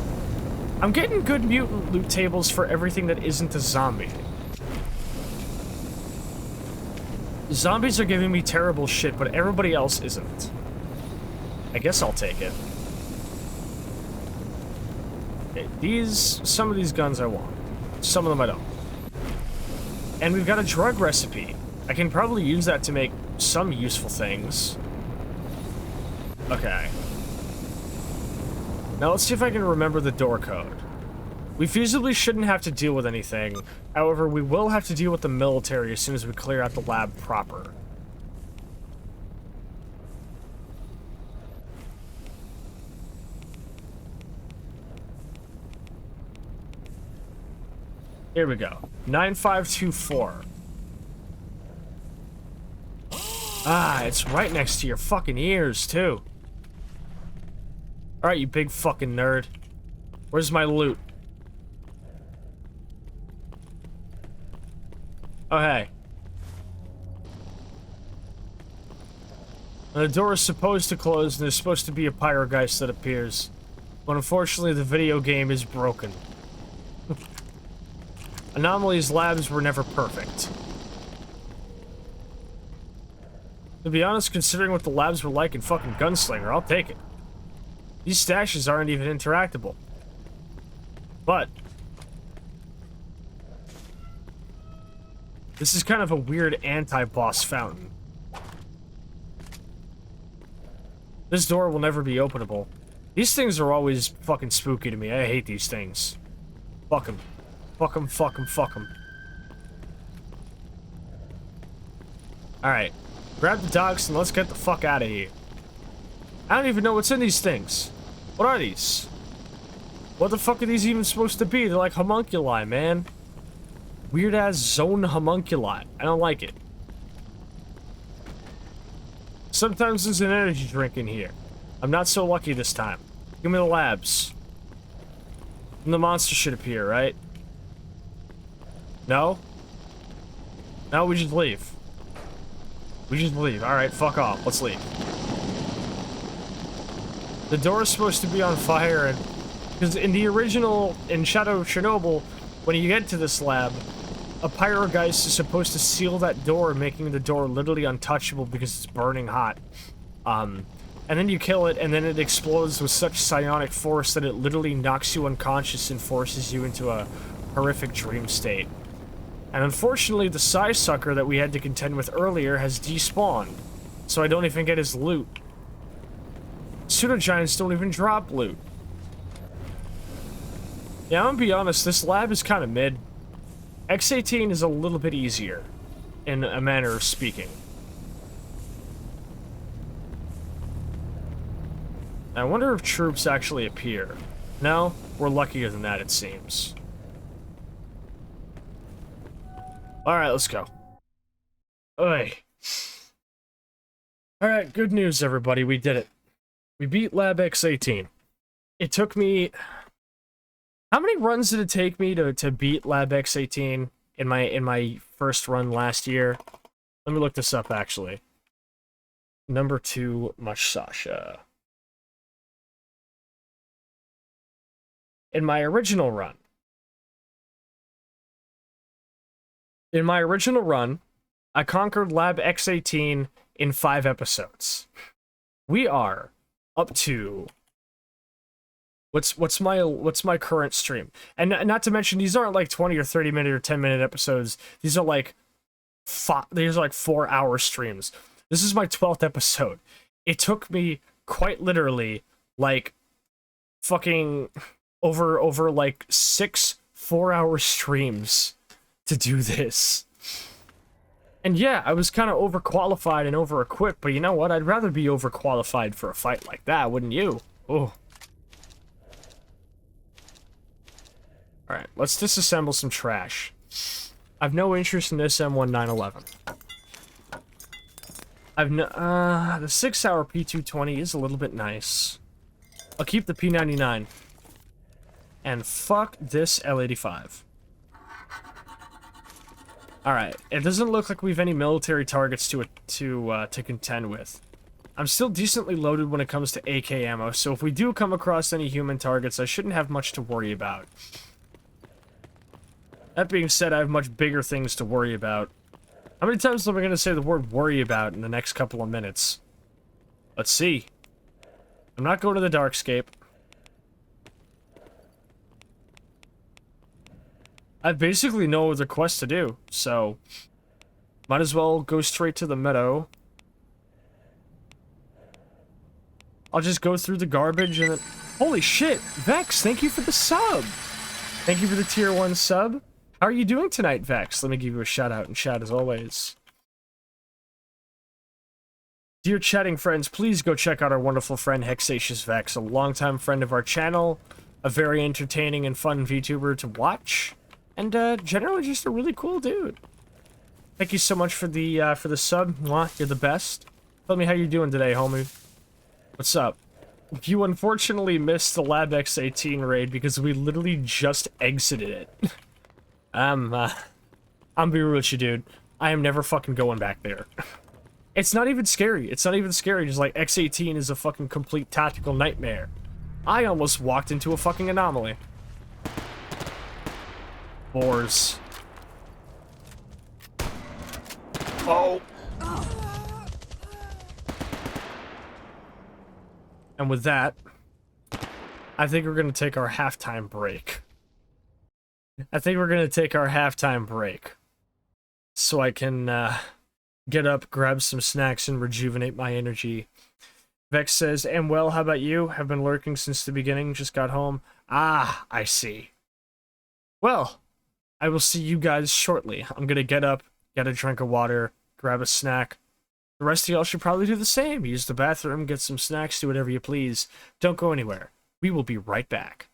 I'm getting good mutant loot tables for everything that isn't a zombie. Zombies are giving me terrible shit, but everybody else isn't. I guess I'll take it. Okay, some of these guns I want. Some of them I don't. And we've got a drug recipe. I can probably use that to make some useful things. Okay. Now let's see if I can remember the door code. We feasibly shouldn't have to deal with anything. However, we will have to deal with the military as soon as we clear out the lab proper. Here we go. 9524. Ah, it's right next to your fucking ears, too. Alright, you big fucking nerd. Where's my loot? Oh, hey. The door is supposed to close, and there's supposed to be a pyrogeist that appears. But unfortunately, the video game is broken. Anomaly's labs were never perfect. To be honest, considering what the labs were like in fucking Gunslinger, I'll take it. These stashes aren't even interactable. But this is kind of a weird anti-boss fountain. This door will never be openable. These things are always fucking spooky to me. I hate these things. Fuck them. Fuck them, fuck them, fuck them. Alright. Grab the dogs and let's get the fuck out of here. I don't even know what's in these things. What are these? What the fuck are these even supposed to be? They're like homunculi, man. Weird-ass zone homunculi. I don't like it. Sometimes there's an energy drink in here. I'm not so lucky this time. Give me the labs. And the monster should appear, right? No? No, we just leave. We just leave. Alright, fuck off. Let's leave. The door is supposed to be on fire, and because in the original, in Shadow of Chernobyl, when you get to this lab, a pyrogeist is supposed to seal that door, making the door literally untouchable because it's burning hot. And then you kill it, and then it explodes with such psionic force that it literally knocks you unconscious and forces you into a horrific dream state. And unfortunately, the Psy-Sucker that we had to contend with earlier has despawned, so I don't even get his loot. Pseudo-giants don't even drop loot. Yeah, I'm gonna be honest, this lab is kind of mid. X-18 is a little bit easier, in a manner of speaking. I wonder if troops actually appear. No, we're luckier than that, it seems. Alright, let's go. Oi. Alright, good news, everybody. We did it. We beat Lab X-18. It took me... How many runs did it take me to beat Lab X-18 in my first run last year? Let me look this up, actually. Number 2, Sascha. In my original run, I conquered Lab X-18 in 5 episodes. We are up to what's my current stream, and not to mention these aren't like 20 or 30 minute or 10-minute episodes. These are like 4-hour streams. This is my 12th episode. It took me quite literally like fucking over like 6 4-hour streams to do this. And yeah, I was kind of overqualified and over-equipped, but you know what? I'd rather be overqualified for a fight like that, wouldn't you? Oh. Alright, let's disassemble some trash. I've no interest in this M1911. The 6-hour P220 is a little bit nice. I'll keep the P99. And fuck this L85. Alright, it doesn't look like we've any military targets to contend with. I'm still decently loaded when it comes to AK ammo, so if we do come across any human targets, I shouldn't have much to worry about. That being said, I have much bigger things to worry about. How many times am I going to say the word worry about in the next couple of minutes? Let's see. I'm not going to the Darkscape. I have basically no other quest to do, so might as well go straight to the meadow. I'll just go through the garbage and then... Holy shit! Vex, thank you for the sub! Thank you for the tier 1 sub. How are you doing tonight, Vex? Let me give you a shout out in chat as always. Dear chatting friends, please go check out our wonderful friend Hexatious Vex, a longtime friend of our channel, a very entertaining and fun VTuber to watch, and generally just a really cool dude. Thank you so much for the sub. Mwah, you're the best. Tell me how you're doing today, homie. What's up? You unfortunately missed the Lab X18 raid because we literally just exited it. I'm be real with you, dude. I am never fucking going back there. It's not even scary. It's not even scary. Just like X18 is a fucking complete tactical nightmare. I almost walked into a fucking anomaly. Boars. Oh. And with that, I think we're going to take our halftime break. So I can get up, grab some snacks, and rejuvenate my energy. Vex says, "And well, how about you? Have been lurking since the beginning, just got home." Ah, I see. Well, I will see you guys shortly. I'm going to get up, get a drink of water, grab a snack. The rest of y'all should probably do the same. Use the bathroom, get some snacks, do whatever you please. Don't go anywhere. We will be right back.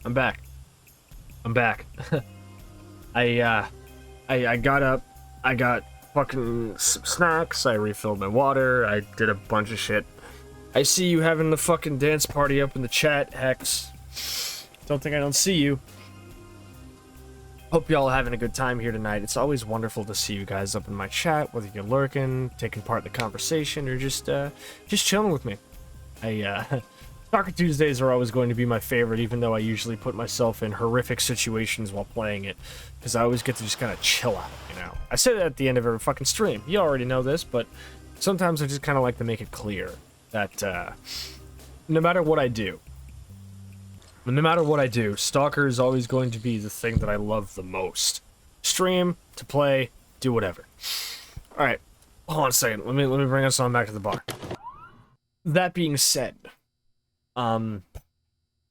I'm back. I'm back. I got up. I got fucking some snacks. I refilled my water. I did a bunch of shit. I see you having the fucking dance party up in the chat, Hex. Don't think I don't see you. Hope y'all are having a good time here tonight. It's always wonderful to see you guys up in my chat, whether you're lurking, taking part in the conversation, or just chilling with me. Stalker Tuesdays are always going to be my favorite, even though I usually put myself in horrific situations while playing it, because I always get to just kind of chill out, you know? I say that at the end of every fucking stream. You already know this, but sometimes I just kind of like to make it clear that no matter what I do, Stalker is always going to be the thing that I love the most. Stream, to play, do whatever. Alright, hold on a second. Let me bring us on back to the bar. That being said, now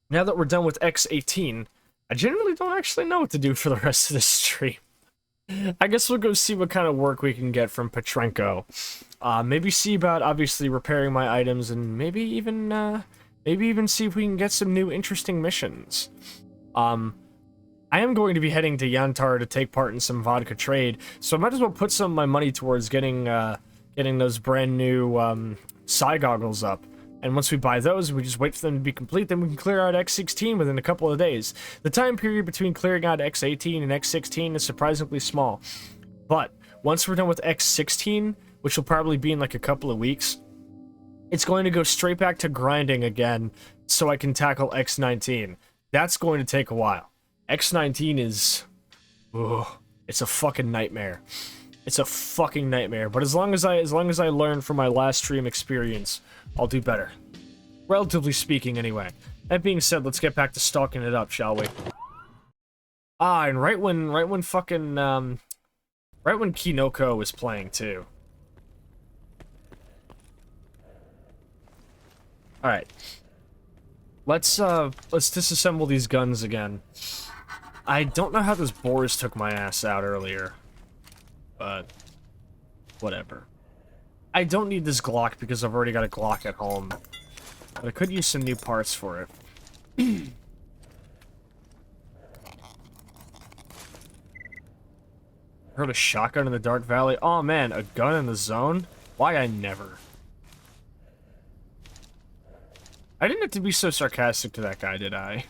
that we're done with X18, I generally don't actually know what to do for the rest of this stream. I guess we'll go see what kind of work we can get from Petrenko. Maybe see about obviously repairing my items, and maybe even see if we can get some new interesting missions. I am going to be heading to Yantar to take part in some vodka trade, so I might as well put some of my money towards getting those brand new psi goggles up. And once we buy those, we just wait for them to be complete, then we can clear out X16 within a couple of days. The time period between clearing out X18 and X16 is surprisingly small. But once we're done with X16, which will probably be in like a couple of weeks, it's going to go straight back to grinding again so I can tackle X19. That's going to take a while. X19 is... Ugh, it's a fucking nightmare. It's a fucking nightmare. But as long as I learn from my last stream experience, I'll do better. Relatively speaking, anyway. That being said, let's get back to stalking it up, shall we? Ah, and right when Kinoko was playing too. Alright. Let's disassemble these guns again. I don't know how those boars took my ass out earlier. But whatever. I don't need this Glock because I've already got a Glock at home. But I could use some new parts for it. Heard a shotgun in the Dark Valley? Oh man, a gun in the zone? Why I never. I didn't have to be so sarcastic to that guy, did I?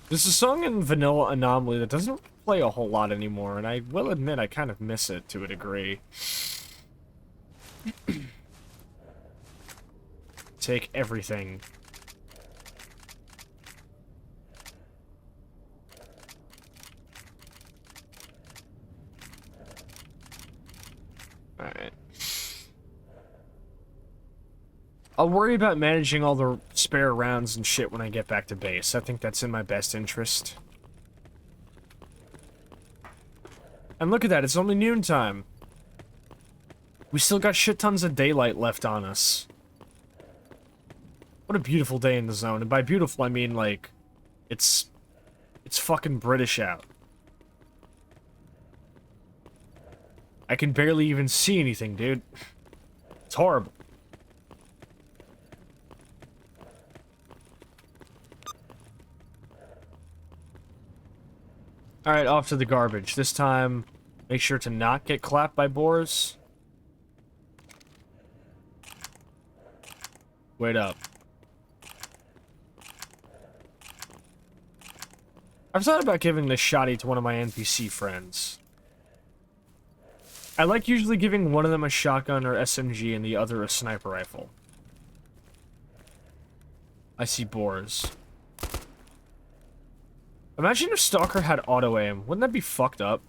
There's a song in Vanilla Anomaly that doesn't play a whole lot anymore, and I will admit I kind of miss it to a degree. Take everything. Alright. I'll worry about managing all the spare rounds and shit when I get back to base. I think that's in my best interest. And look at that, it's only noontime. We still got shit tons of daylight left on us. What a beautiful day in the zone. And by beautiful, I mean, like, it's fucking British out. I can barely even see anything, dude. It's horrible. Alright, off to the garbage. This time, make sure to not get clapped by boars. Wait up. I've thought about giving this shotty to one of my NPC friends. I like usually giving one of them a shotgun or SMG and the other a sniper rifle. I see boars. Imagine if Stalker had auto-aim. Wouldn't that be fucked up?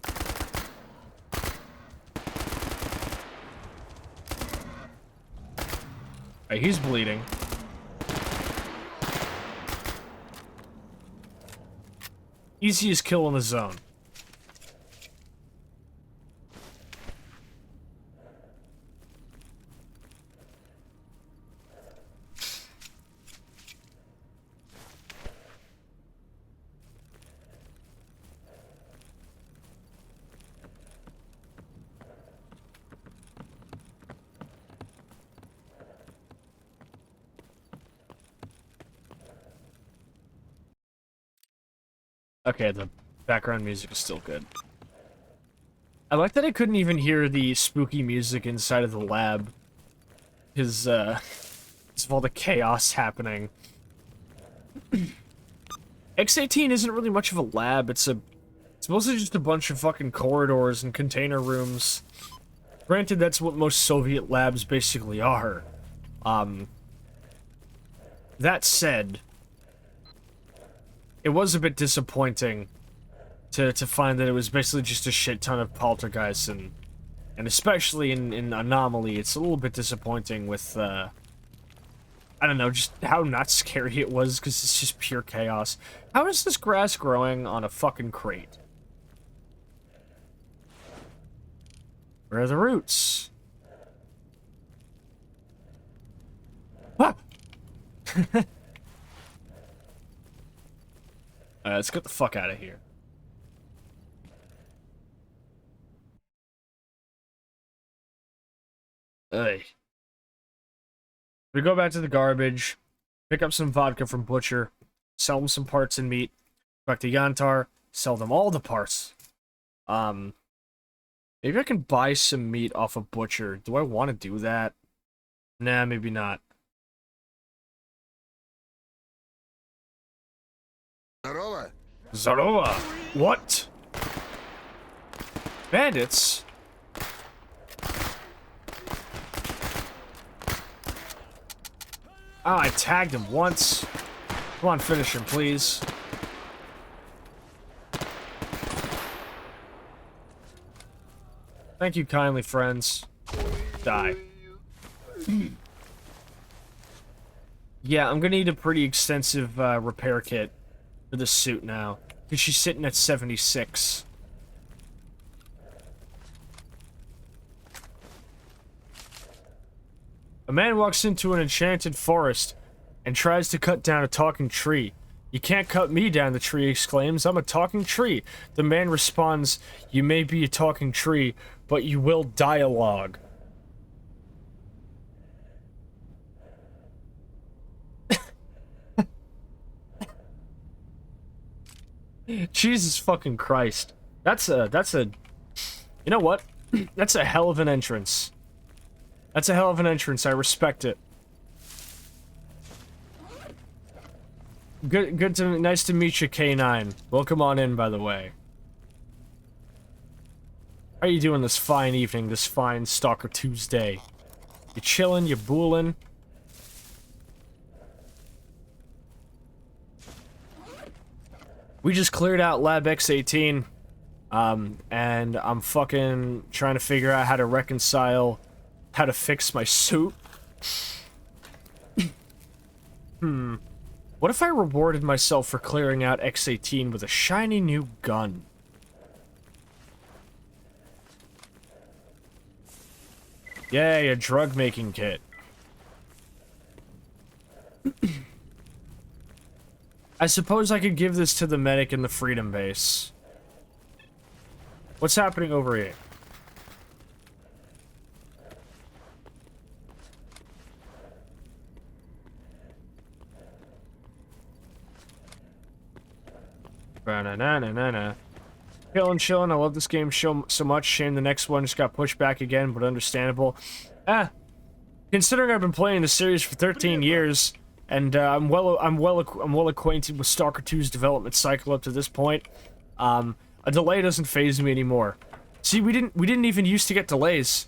Alright, he's bleeding. Easiest kill in the zone. Okay, the background music is still good. I like that I couldn't even hear the spooky music inside of the lab. Because of all the chaos happening. X18 isn't really much of a lab, it's mostly just a bunch of fucking corridors and container rooms. Granted, that's what most Soviet labs basically are. That said, it was a bit disappointing to find that it was basically just a shit ton of poltergeists, and especially in Anomaly, it's a little bit disappointing with, I don't know, just how not scary it was, because it's just pure chaos. How is this grass growing on a fucking crate? Where are the roots? Ah! Let's get the fuck out of here. Hey. We go back to the garbage, pick up some vodka from Butcher, sell them some parts and meat, go back to Yantar, sell them all the parts. Maybe I can buy some meat off of Butcher. Do I want to do that? Nah, maybe not. Здорово. Zarova! What? Bandits? Oh, I tagged him once. Come on, finish him, please. Thank you kindly, friends. Die. Yeah, I'm gonna need a pretty extensive repair kit for this suit now. Because she's sitting at 76. A man walks into an enchanted forest and tries to cut down a talking tree. You can't cut me down, the tree exclaims. I'm a talking tree. The man responds, you may be a talking tree, but you will dialogue. Jesus fucking Christ. That's a, you know what? That's a hell of an entrance. That's a hell of an entrance, I respect it. Nice to meet you, K9. Welcome on in, by the way. How you doing this fine evening, this fine Stalker Tuesday? You chillin', you boolin'? We just cleared out Lab X18, and I'm fucking trying to figure out how to reconcile, how to fix my suit. What if I rewarded myself for clearing out X18 with a shiny new gun? Yay, a drug-making kit. I suppose I could give this to the medic in the Freedom Base. What's happening over here? Ba-na-na-na-na-na. Chillin'. I love this game so much. Shame the next one just got pushed back again, but understandable. Considering I've been playing the series for 13 years, and I'm well acquainted with Stalker 2's development cycle up to this point, a delay doesn't faze me anymore. See, we didn't even used to get delays.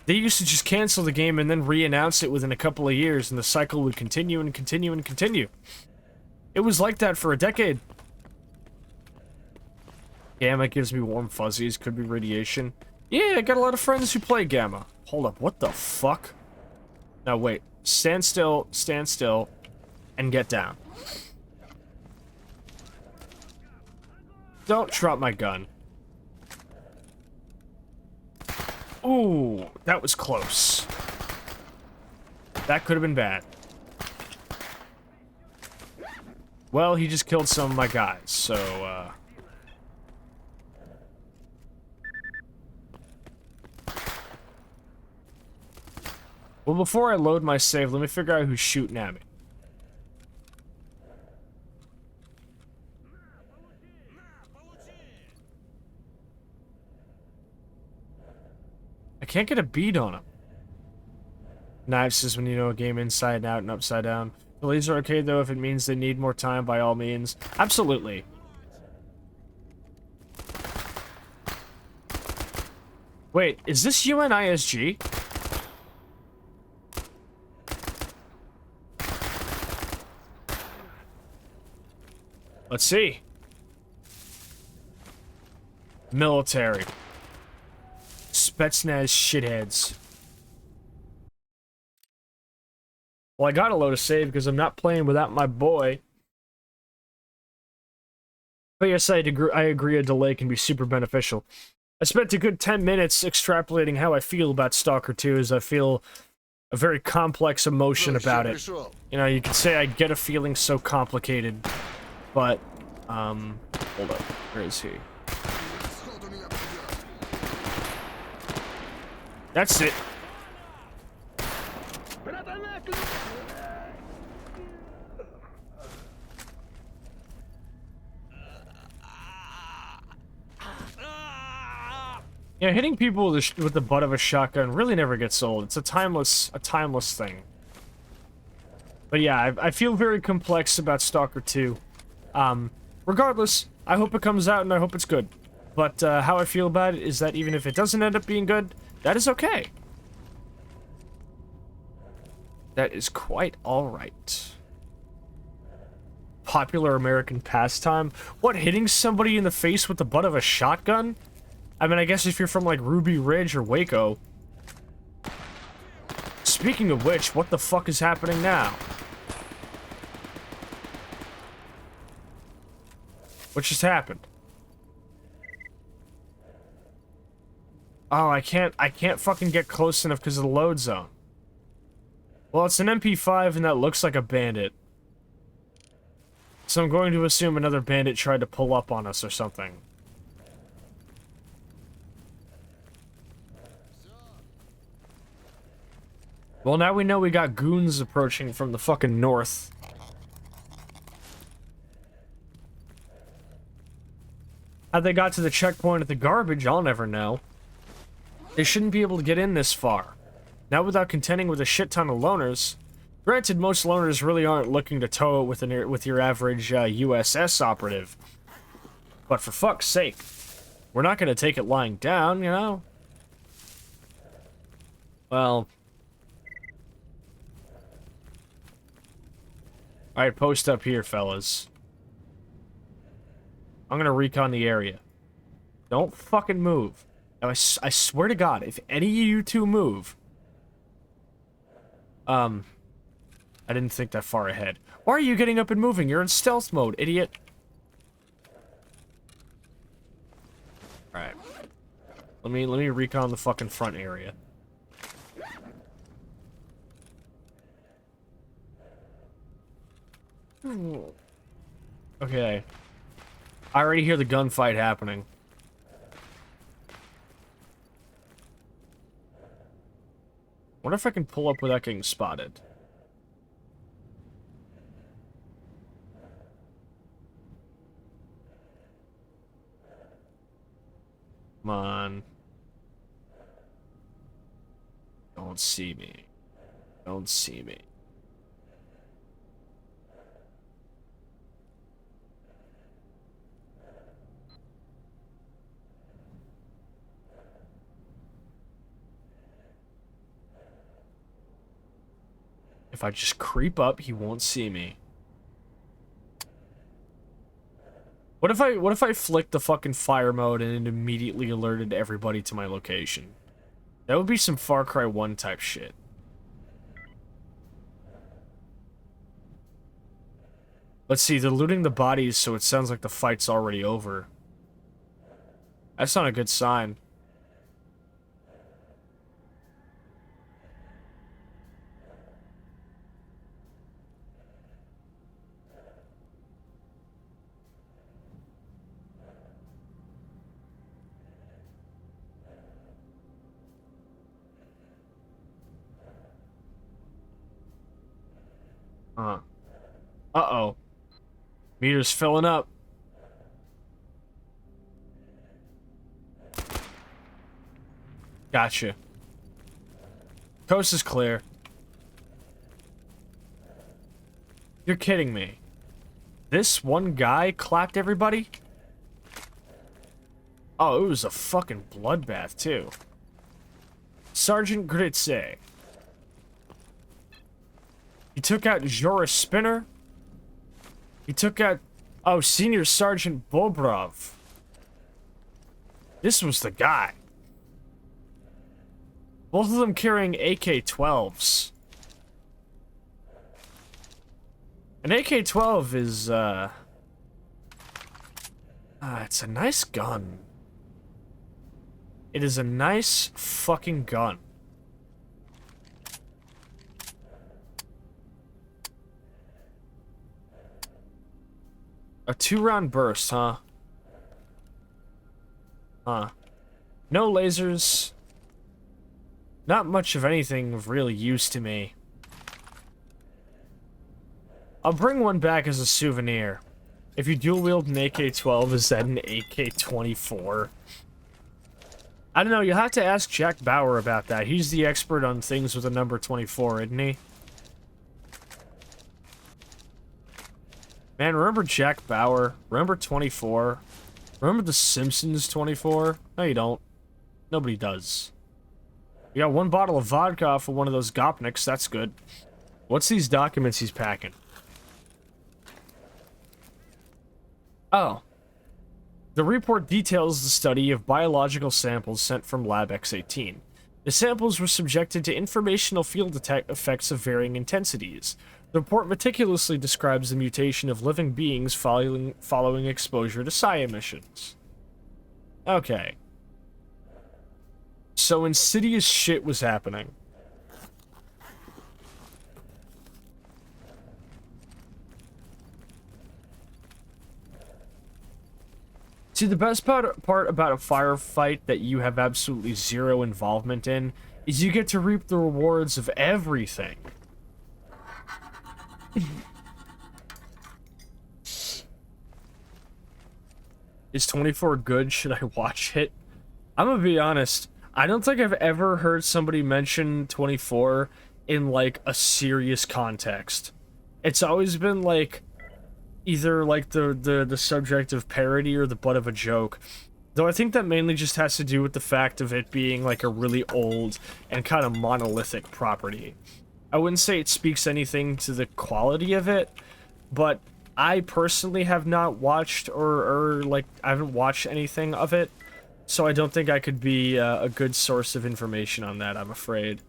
They used to just cancel the game and then re-announce it within a couple of years, and the cycle would continue and continue and continue. It was like that for a decade. Gamma gives me warm fuzzies. Could be radiation. Yeah, I got a lot of friends who play Gamma. Hold up, what the fuck? Now wait. Stand still, and get down. Don't drop my gun. Ooh, that was close. That could have been bad. Well, he just killed some of my guys, so, Well, before I load my save, let me figure out who's shooting at me. I can't get a beat on him. Knives says when you know a game inside out and upside down. Delays are okay, though, if it means they need more time, by all means. Absolutely. Wait, is this UNISG? Let's see. Military. Spetsnaz shitheads. Well, I gotta load a save because I'm not playing without my boy. But yes, I agree a delay can be super beneficial. I spent a good 10 minutes extrapolating how I feel about Stalker 2, as I feel a very complex emotion about it. You know, you could say I get a feeling so complicated, but, hold up, where is he? That's it. Yeah, hitting people with the butt of a shotgun really never gets old. It's a timeless thing. But yeah, I feel very complex about Stalker 2. Regardless, I hope it comes out and I hope it's good. But how I feel about it is that even if it doesn't end up being good, that is okay. That is quite alright. Popular American pastime? What, hitting somebody in the face with the butt of a shotgun? I mean, I guess if you're from, like, Ruby Ridge or Waco. Speaking of which, what the fuck is happening now? What just happened? Oh, I can't fucking get close enough because of the load zone. Well, it's an MP5 and that looks like a bandit. So I'm going to assume another bandit tried to pull up on us or something. Well, now we know we got goons approaching from the fucking north. How they got to the checkpoint at the garbage, I'll never know. They shouldn't be able to get in this far. Not without contending with a shit ton of loners. Granted, most loners really aren't looking to tow it with your average USS operative. But for fuck's sake, we're not going to take it lying down, you know? Well... Alright, post up here, fellas. I'm gonna recon the area. Don't fucking move. Now, I swear to God, if any of you two move... I didn't think that far ahead. Why are you getting up and moving? You're in stealth mode, idiot. Alright. Let me recon the fucking front area. Okay. I already hear the gunfight happening. Wonder if I can pull up without getting spotted. Come on. Don't see me. Don't see me. If I just creep up, he won't see me. What if I flicked the fucking fire mode and it immediately alerted everybody to my location? That would be some Far Cry 1 type shit. Let's see, they're looting the bodies, so it sounds like the fight's already over. That's not a good sign. Uh-oh. Meter's filling up. Gotcha. Coast is clear. You're kidding me. This one guy clapped everybody? Oh, it was a fucking bloodbath, too. Sergeant Gritze. He took out Joris Spinner. He took out... Oh, Senior Sergeant Bobrov. This was the guy. Both of them carrying AK-12s. An AK-12 is, it's a nice gun. It is a nice fucking gun. A 2-round burst, huh? Huh. No lasers. Not much of anything of real use to me. I'll bring one back as a souvenir. If you dual wield an AK-12, is that an AK-24? I don't know, you'll have to ask Jack Bauer about that. He's the expert on things with a number 24, isn't he? Man, remember Jack Bauer? Remember 24? Remember The Simpsons 24? No, you don't. Nobody does. You got 1 bottle of vodka for one of those Gopniks, that's good. What's these documents he's packing? Oh. The report details the study of biological samples sent from Lab X-18. The samples were subjected to informational field effects of varying intensities. The report meticulously describes the mutation of living beings following exposure to psi emissions. Okay. So insidious shit was happening. See, the best part about a firefight that you have absolutely zero involvement in is you get to reap the rewards of everything. Is 24 good? Should I watch it? I'm gonna be honest. I don't think I've ever heard somebody mention 24 in, like, a serious context. It's always been, like, either, like, the subject of parody or the butt of a joke. Though I think that mainly just has to do with the fact of it being, like, a really old and kind of monolithic property. I wouldn't say it speaks anything to the quality of it, but I personally have not watched or like, I haven't watched anything of it, so I don't think I could be a good source of information on that, I'm afraid.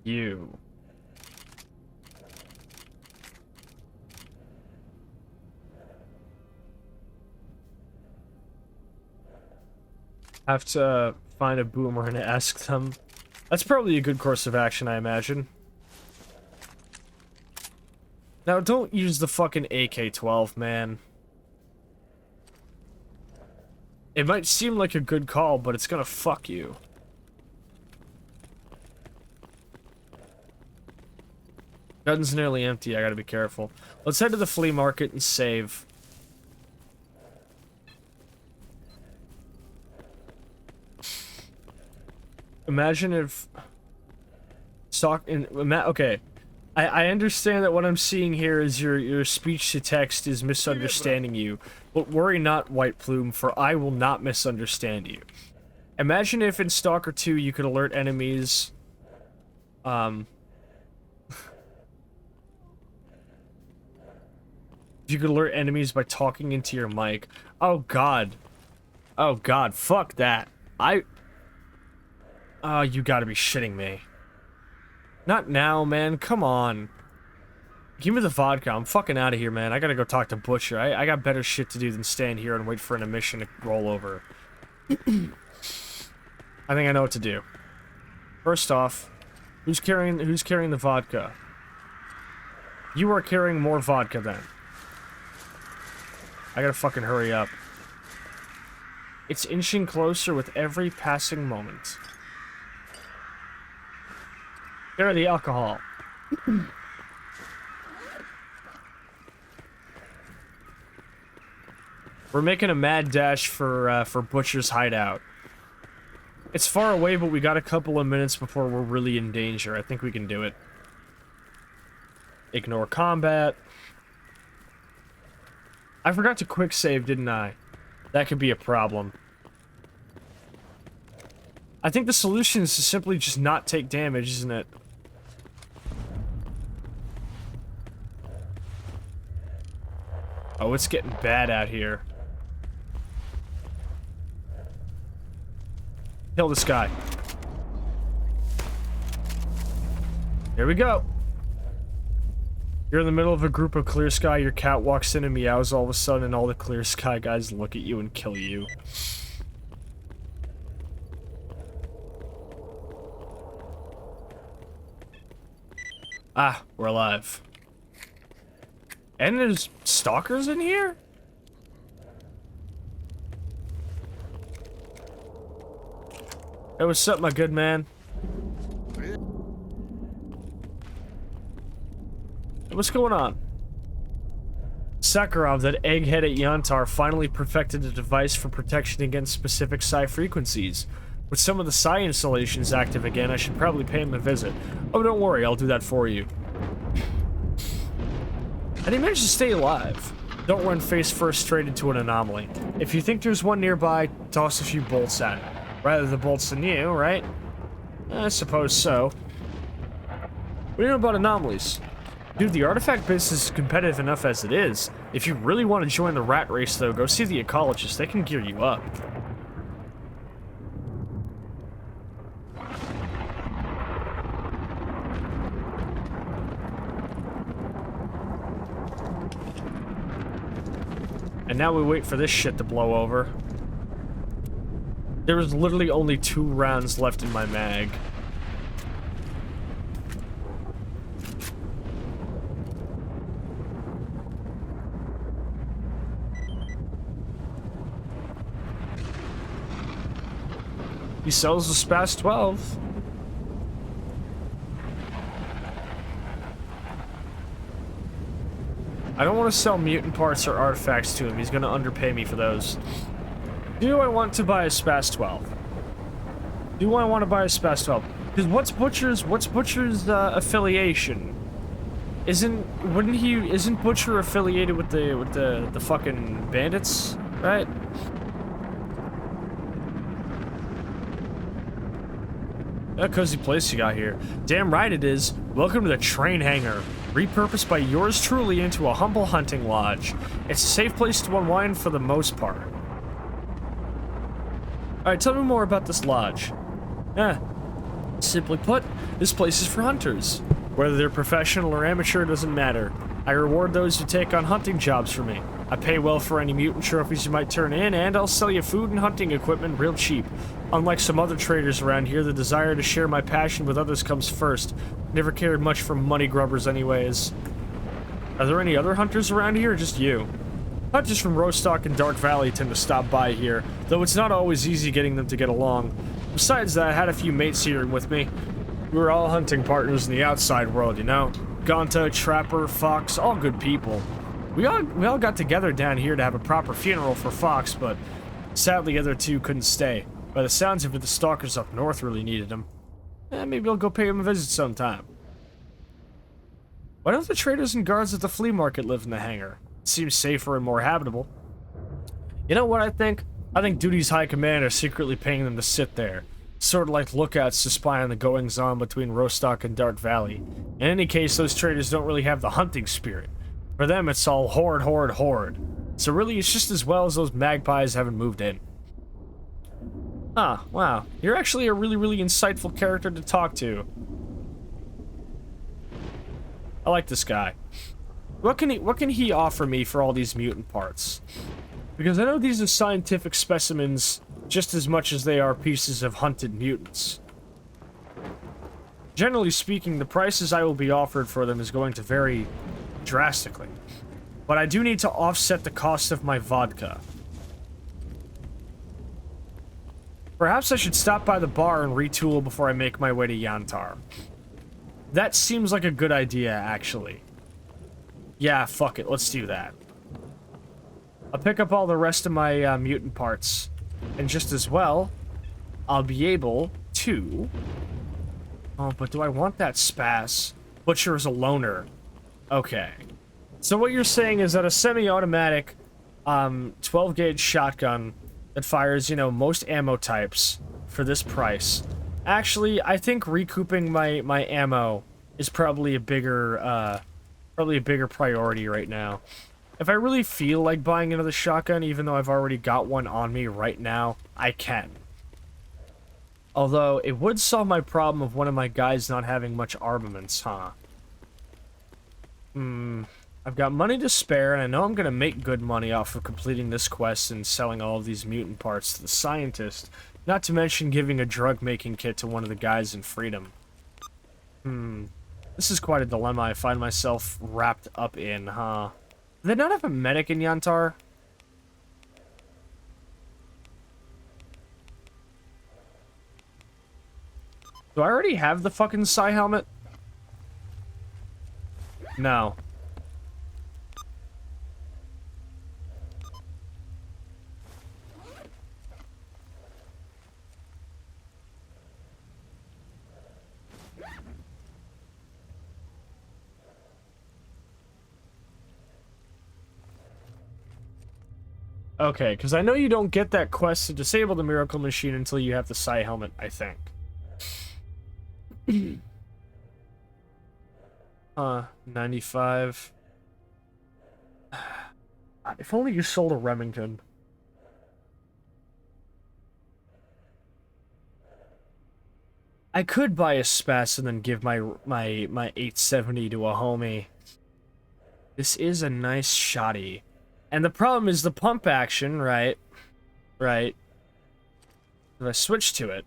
You. Have to find a boomer and ask them. That's probably a good course of action, I imagine. Now, don't use the fucking AK-12, man. It might seem like a good call, but it's gonna fuck you. Gun's nearly empty, I gotta be careful. Let's head to the flea market and save. Imagine if... Okay. I understand that what I'm seeing here is your speech-to-text is misunderstanding you. But worry not, White Plume, for I will not misunderstand you. Imagine if in Stalker 2 you could alert enemies... You could alert enemies by talking into your mic. Oh god. Oh god, fuck that. Oh, you gotta be shitting me. Not now, man, come on. Give me the vodka, I'm fucking out of here, man. I gotta go talk to Butcher. I got better shit to do than stand here and wait for an emission to roll over. I think I know what to do. First off, who's carrying the vodka? You are carrying more vodka then. I gotta fucking hurry up. It's inching closer with every passing moment. Carry the alcohol. We're making a mad dash for Butcher's hideout. It's far away, but we got a couple of minutes before we're really in danger. I think we can do it. Ignore combat. I forgot to quick save, didn't I? That could be a problem. I think the solution is to simply just not take damage, isn't it? Oh, it's getting bad out here. Kill this guy. Here we go. You're in the middle of a group of clear sky, your cat walks in and meows all of a sudden, and all the clear sky guys look at you and kill you. Ah, we're alive. And there's stalkers in here? Hey, what's up, my good man? What's going on? Sakharov, that egghead at Yantar, finally perfected a device for protection against specific psi frequencies. With some of the psi installations active again, I should probably pay him a visit. Oh, don't worry, I'll do that for you. And he managed to stay alive. Don't run face first straight into an anomaly. If you think there's one nearby, toss a few bolts at it. Rather the bolts than you, right? I suppose so. What do you know about anomalies? Dude, the artifact business is competitive enough as it is. If you really want to join the rat race, though, go see the ecologist. They can gear you up. And now we wait for this shit to blow over. There was literally only 2 rounds left in my mag. He sells the SPAS 12. I don't want to sell mutant parts or artifacts to him. He's going to underpay me for those. Do I want to buy a SPAS 12? Do I want to buy a SPAS 12? Because what's Butcher's affiliation? Isn't Butcher affiliated with the fucking bandits, right? A cozy place you got here. Damn right it is. Welcome to the train hangar. Repurposed by yours truly into a humble hunting lodge. It's a safe place to unwind for the most part. Alright, tell me more about this lodge. Simply put, this place is for hunters. Whether they're professional or amateur doesn't matter. I reward those who take on hunting jobs for me. I pay well for any mutant trophies you might turn in, and I'll sell you food and hunting equipment real cheap. Unlike some other traders around here, the desire to share my passion with others comes first. Never cared much for money grubbers anyways. Are there any other hunters around here, or just you? Hunters from Rostock and Dark Valley tend to stop by here, though it's not always easy getting them to get along. Besides that, I had a few mates here with me. We were all hunting partners in the outside world, you know? Gonta, Trapper, Fox, all good people. We all got together down here to have a proper funeral for Fox, but sadly the other two couldn't stay. By the sounds of it, the stalkers up north really needed him. Maybe I'll go pay him a visit sometime. Why don't the traders and guards at the flea market live in the hangar? It seems safer and more habitable. You know what I think? I think Duty's high command are secretly paying them to sit there. Sort of like lookouts to spy on the goings-on between Rostock and Dark Valley. In any case, those traders don't really have the hunting spirit. For them, it's all horde, horde, horde. So really, it's just as well as those magpies haven't moved in. Ah, wow. You're actually a really, really insightful character to talk to. I like this guy. What can he offer me for all these mutant parts? Because I know these are scientific specimens just as much as they are pieces of hunted mutants. Generally speaking, the prices I will be offered for them is going to vary drastically. But I do need to offset the cost of my vodka. Perhaps I should stop by the bar and retool before I make my way to Yantar. That seems like a good idea, actually. Yeah, fuck it, let's do that. I'll pick up all the rest of my mutant parts. And just as well, I'll be able to... Oh, but do I want that SPAS? Butcher is a loner. Okay. So what you're saying is that a semi-automatic 12-gauge shotgun that fires, you know, most ammo types for this price. Actually, I think recouping my ammo is probably a bigger priority right now. If I really feel like buying another shotgun, even though I've already got one on me right now, I can. Although, it would solve my problem of one of my guys not having much armaments, huh? I've got money to spare, and I know I'm gonna make good money off of completing this quest and selling all of these mutant parts to the scientist, not to mention giving a drug-making kit to one of the guys in Freedom. This is quite a dilemma I find myself wrapped up in, huh? Do they not have a medic in Yantar? Do I already have the fucking Psi helmet? No. Okay, because I know you don't get that quest to disable the miracle machine until you have the Psi helmet, I think. 95. If only you sold a Remington. I could buy a Spaz and then give my 870 to a homie. This is a nice shotty. And the problem is the pump action, right? Right. If I switch to it.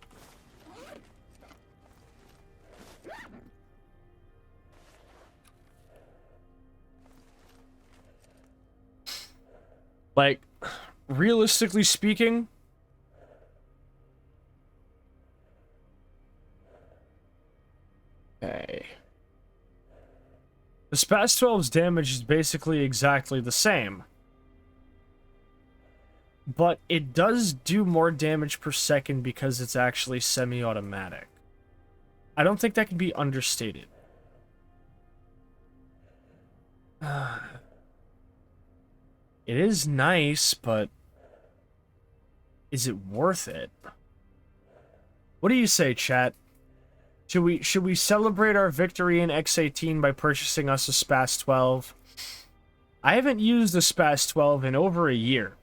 Like, realistically speaking... Okay. The Spaz 12's damage is basically exactly the same. But it does do more damage per second because it's actually semi-automatic. I don't think that can be understated. It is nice, but is it worth it? What do you say, chat? Should we celebrate our victory in X18 by purchasing us a Spaz 12? I haven't used the Spaz 12 in over a year.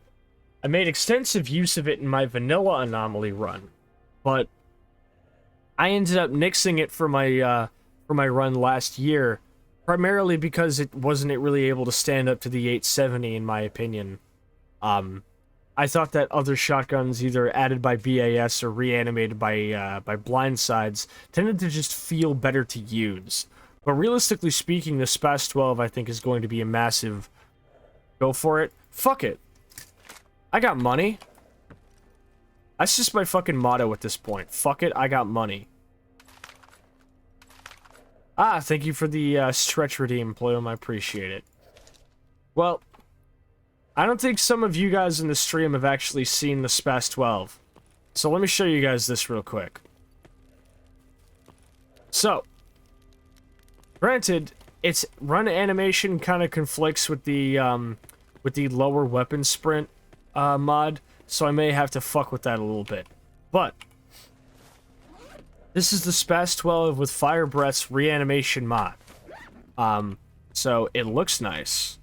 I made extensive use of it in my vanilla anomaly run, but I ended up nixing it for my run last year, primarily because it wasn't really able to stand up to the 870 in my opinion. I thought that other shotguns, either added by BAS or reanimated by blindsides, tended to just feel better to use. But realistically speaking, the Spaz 12 I think is going to be a massive go for it. Fuck it. I got money. That's just my fucking motto at this point. Fuck it, I got money. Ah, thank you for the stretch redeem, Plume. I appreciate it. Well, I don't think some of you guys in the stream have actually seen the Spaz 12. So let me show you guys this real quick. So, granted, its run animation kind of conflicts with the lower weapon sprint mod, so I may have to fuck with that a little bit. But this is the Spaz 12 with Fire Breath's reanimation mod. So it looks nice.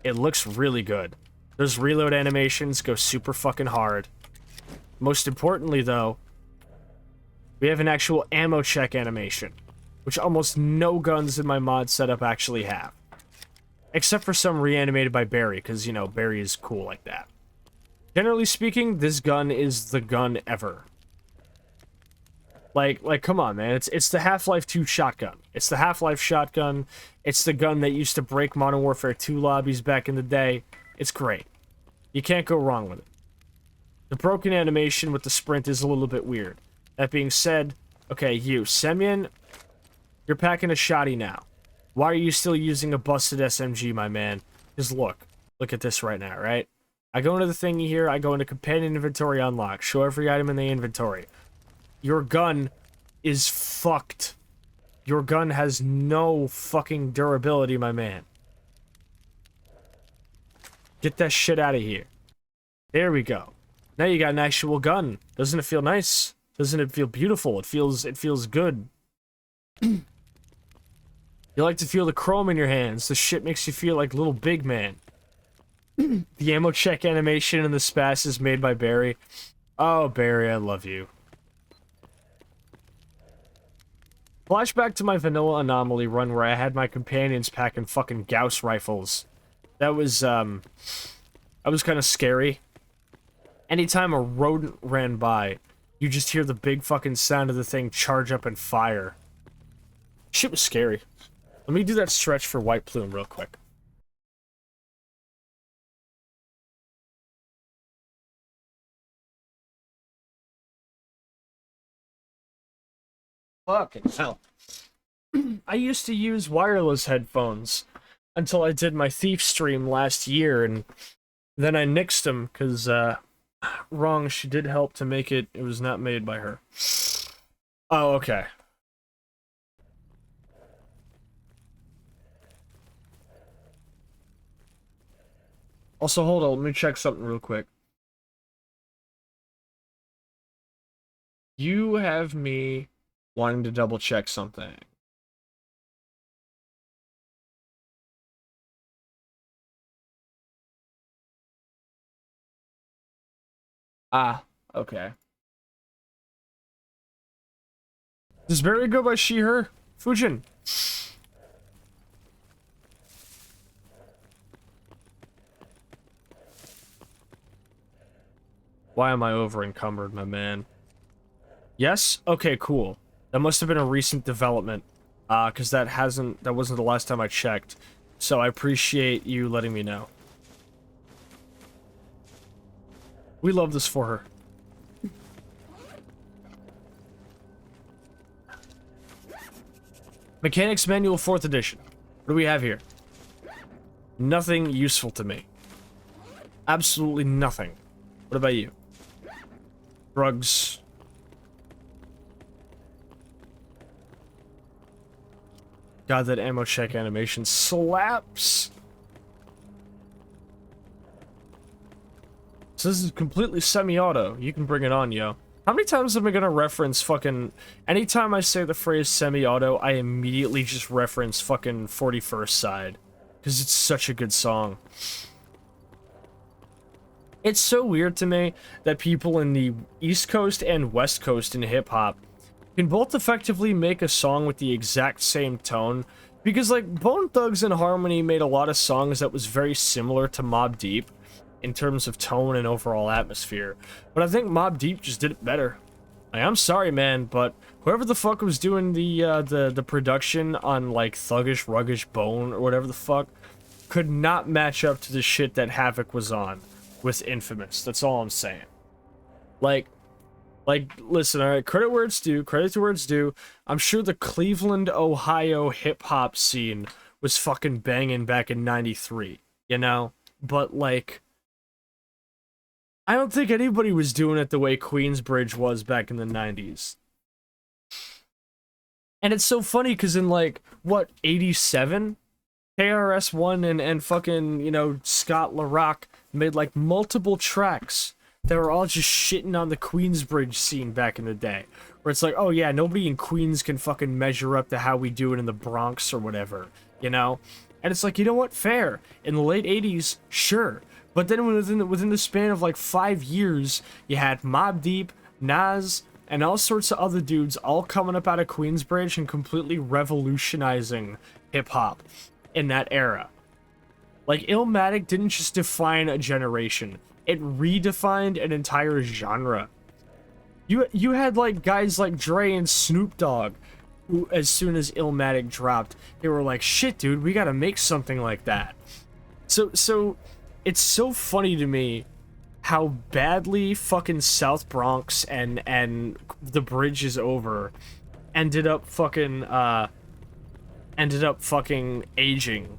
It looks really good. Those reload animations go super fucking hard. Most importantly, though, we have an actual ammo check animation, which almost no guns in my mod setup actually have. Except for some reanimated by Barry, because, you know, Barry is cool like that. Generally speaking, this gun is the gun ever. Like, come on, man. It's the Half-Life 2 shotgun. It's the Half-Life shotgun. It's the gun that used to break Modern Warfare 2 lobbies back in the day. It's great. You can't go wrong with it. The broken animation with the sprint is a little bit weird. That being said, okay, you, Semyon, you're packing a shotty now. Why are you still using a busted SMG, my man? Just look at this right now, right? I go into the thingy here, I go into companion inventory unlock, show every item in the inventory. Your gun is fucked. Your gun has no fucking durability, my man. Get that shit out of here. There we go. Now you got an actual gun. Doesn't it feel nice? Doesn't it feel beautiful? It feels good. You like to feel the chrome in your hands. This shit makes you feel like little big man. The ammo check animation in the Spaz is made by Barry. Oh, Barry, I love you. Flashback to my vanilla anomaly run where I had my companions packing fucking Gauss rifles. That was kind of scary. Anytime a rodent ran by, you just hear the big fucking sound of the thing charge up and fire. Shit was scary. Let me do that stretch for White Plume real quick. Fucking hell. I used to use wireless headphones until I did my Thief stream last year, and then I nixed them because, wrong, she did help to make it. It was not made by her. Oh, okay. Also, hold on, let me check something real quick. You have me wanting to double check something. Ah, okay. Does Barry go by she, her? Fujin. Why am I over encumbered, my man? Yes? Okay, cool. That must have been a recent development. Cause that wasn't the last time I checked. So I appreciate you letting me know. We love this for her. Mechanics Manual 4th edition. What do we have here? Nothing useful to me. Absolutely nothing. What about you? Drugs. God, that ammo check animation slaps. So this is completely semi-auto. You can bring it on, yo. How many times am I gonna reference fucking... Anytime I say the phrase semi-auto, I immediately just reference fucking 41st Side. Because it's such a good song. It's so weird to me that people in the East Coast and West Coast in hip-hop can both effectively make a song with the exact same tone. Because, like, Bone Thugs and Harmony made a lot of songs that was very similar to Mobb Deep in terms of tone and overall atmosphere. But I think Mobb Deep just did it better. Like, I'm sorry, man, but whoever the fuck was doing the production on, like, Thuggish, Ruggish Bone or whatever the fuck could not match up to the shit that Havoc was on with Infamous. That's all I'm saying. Like, listen, alright, credit where it's due, credit to where it's due. I'm sure the Cleveland, Ohio hip-hop scene was fucking banging back in 93, you know? But, like, I don't think anybody was doing it the way Queensbridge was back in the 90s. And it's so funny, because in, like, what, 87? KRS-One and fucking, you know, Scott LaRock made, like, multiple tracks that were all just shitting on the Queensbridge scene back in the day. Where it's like, oh yeah, nobody in Queens can fucking measure up to how we do it in the Bronx or whatever, you know? And it's like, you know what, fair. In the late 80s, sure. But then within the span of like 5 years, you had Mobb Deep, Nas, and all sorts of other dudes all coming up out of Queensbridge and completely revolutionizing hip-hop in that era. Like, Illmatic didn't just define a generation. It redefined an entire genre. You had, like, guys like Dre and Snoop Dogg, who, as soon as Illmatic dropped, they were like, shit, dude, we gotta make something like that. So, it's so funny to me how badly fucking South Bronx and The Bridge Is Over ended up fucking aging.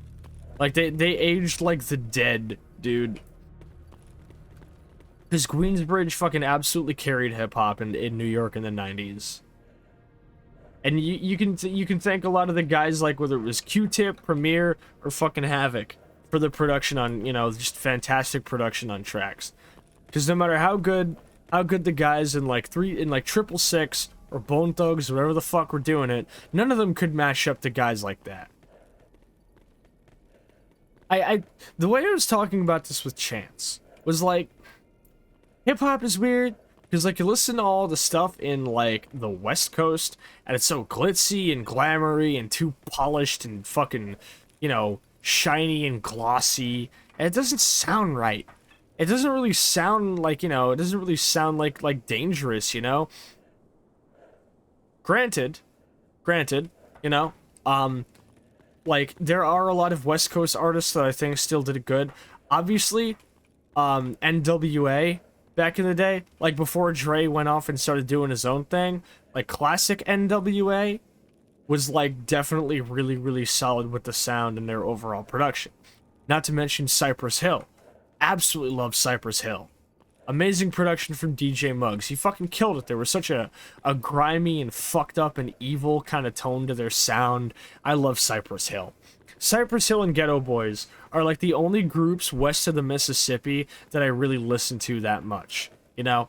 Like, they aged like the dead, dude. Because Queensbridge fucking absolutely carried hip-hop in New York in the 90s. And you can thank a lot of the guys, like, whether it was Q-Tip, Premier, or fucking Havoc, for the production on, you know, just fantastic production on tracks. Because no matter how good the guys in, like, 666, or Bone Thugs, or whatever the fuck were doing it, none of them could match up to guys like that. The way I was talking about this with Chance was like, hip-hop is weird, Because, like, you listen to all the stuff in, like, the West Coast, and it's so glitzy and glamoury and too polished and fucking, you know, shiny and glossy, and it doesn't sound right. It doesn't really sound like, you know, it doesn't really sound like dangerous, you know? Granted, you know, like, there are a lot of West Coast artists that I think still did it good. Obviously, NWA back in the day, like before Dre went off and started doing his own thing, like classic NWA was like definitely really, really solid with the sound and their overall production. Not to mention Cypress Hill. Absolutely love Cypress Hill. Amazing production from DJ Muggs. He fucking killed it. There was such a grimy and fucked up and evil kind of tone to their sound. I love Cypress Hill. Cypress Hill and Ghetto Boys are like the only groups west of the Mississippi that I really listen to that much. You know?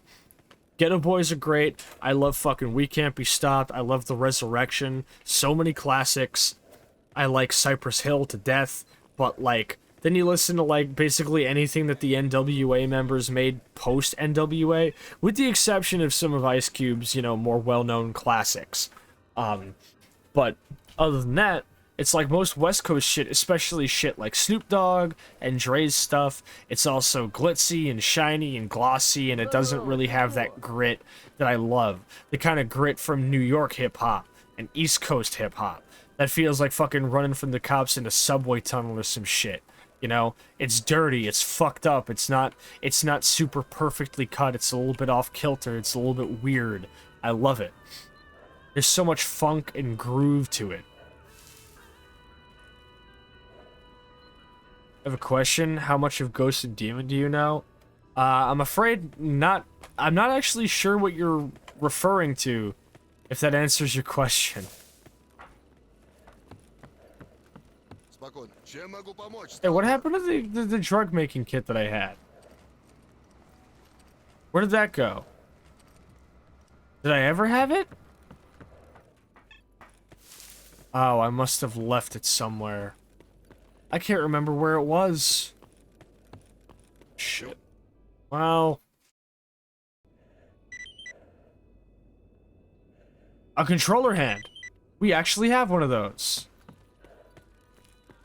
Ghetto Boys are great. I love fucking We Can't Be Stopped. I love The Resurrection. So many classics. I like Cypress Hill to death. But like, then you listen to like basically anything that the NWA members made post NWA, with the exception of some of Ice Cube's, you know, more well-known classics. But other than that, it's like most West Coast shit, especially shit like Snoop Dogg and Dre's stuff. It's also glitzy and shiny and glossy, and it doesn't really have that grit that I love. The kind of grit from New York hip-hop and East Coast hip-hop that feels like fucking running from the cops in a subway tunnel or some shit. You know, it's dirty, it's fucked up, it's not super perfectly cut, it's a little bit off kilter, it's a little bit weird. I love it. There's so much funk and groove to it. I have a question. How much of Ghost and Demon do you know? I'm afraid not. I'm not actually sure what you're referring to, if that answers your question. Hey, what happened to the drug making kit that I had? Where did that go? Did I ever have it? Oh, I must have left it somewhere. I can't remember where it was. Shit. Well. A controller hand. We actually have one of those.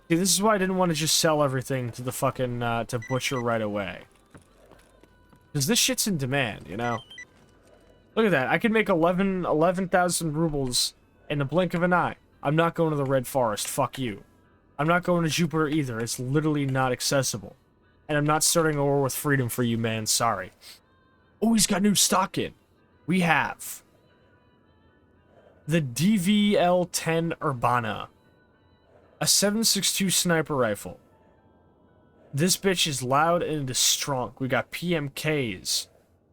See, this is why I didn't want to just sell everything to the fucking, to Butcher right away. Because this shit's in demand, you know? Look at that. I can make 11,000 rubles in the blink of an eye. I'm not going to the Red Forest. Fuck you. I'm not going to Jupiter either. It's literally not accessible. And I'm not starting a war with freedom for you, man. Sorry. Oh, he's got new stock in. We have the DVL-10 Urbana. A 7.62 sniper rifle. This bitch is loud and it is strong. We got PMKs.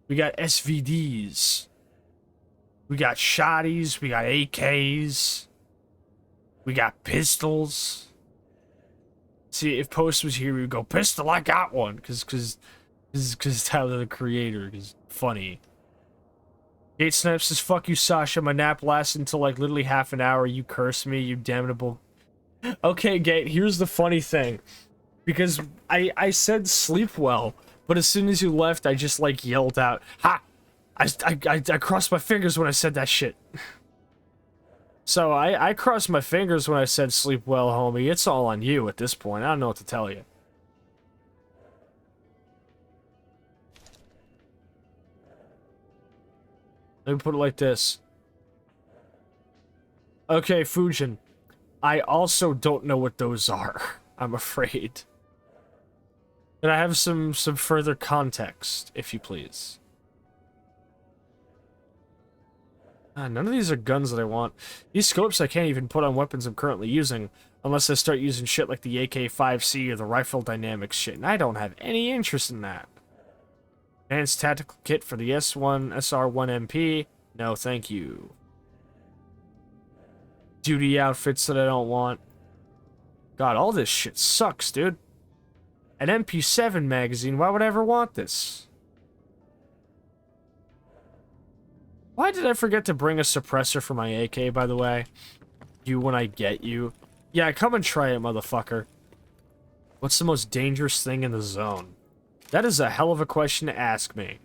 We got SVDs. We got shotties. We got AKs. We got pistols. See, if Post was here, we would go, pistol, I got one. Because Tyler, the creator, is funny. Gate Snipes says, fuck you, Sasha. My nap lasted until like literally half an hour. You curse me, you damnable. Okay, Gate, here's the funny thing. Because I said sleep well, but as soon as you left, I just like yelled out, ha! I crossed my fingers when I said that shit. So I crossed my fingers when I said sleep well, homie. It's all on you at this point. I don't know what to tell you. Let me put it like this. Okay, Fujin. I also don't know what those are, I'm afraid. But I have some further context, if you please. None of these are guns that I want. These scopes I can't even put on weapons I'm currently using, unless I start using shit like the AK-5C or the Rifle Dynamics shit, and I don't have any interest in that. Advanced Tactical Kit for the S1, SR1MP. No, thank you. Duty outfits that I don't want. God, all this shit sucks, dude. An MP7 magazine, why would I ever want this? Why did I forget to bring a suppressor for my AK, by the way? You when I get you. Yeah, come and try it, motherfucker. What's the most dangerous thing in the zone? That is a hell of a question to ask me.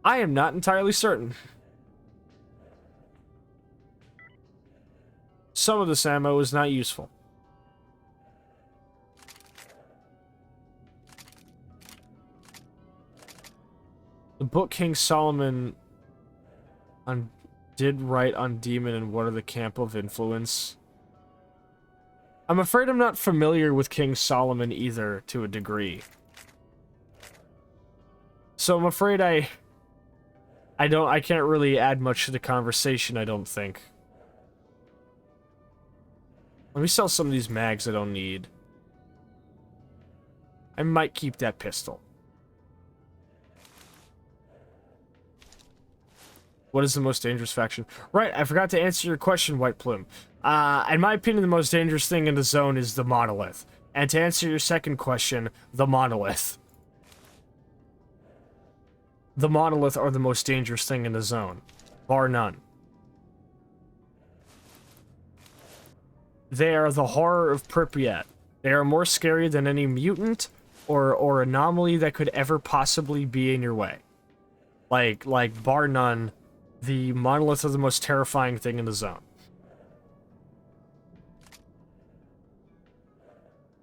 I am not entirely certain. Some of this ammo is not useful. The book King Solomon did write on Demon and What Are the Camp of Influence. I'm afraid I'm not familiar with King Solomon either, to a degree. So I'm afraid I can't really add much to the conversation, I don't think. Let me sell some of these mags I don't need. I might keep that pistol. What is the most dangerous faction? Right, I forgot to answer your question, White Plume. In my opinion, the most dangerous thing in the zone is the monolith. And to answer your second question, the monolith. The monolith are the most dangerous thing in the zone. Bar none. They are the horror of Pripyat. They are more scary than any mutant or anomaly that could ever possibly be in your way. Like bar none, the monoliths are the most terrifying thing in the zone.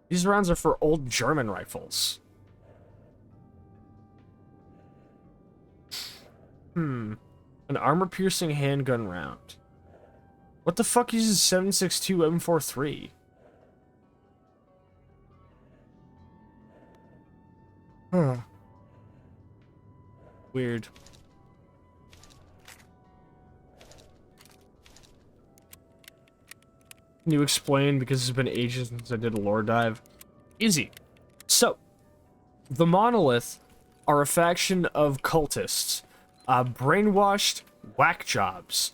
These rounds are for old German rifles. An armor-piercing handgun round. What the fuck uses 7.62 M43? Huh. Weird. Can you explain, because it's been ages since I did a lore dive? Easy. So, the Monolith are a faction of cultists, brainwashed whack jobs,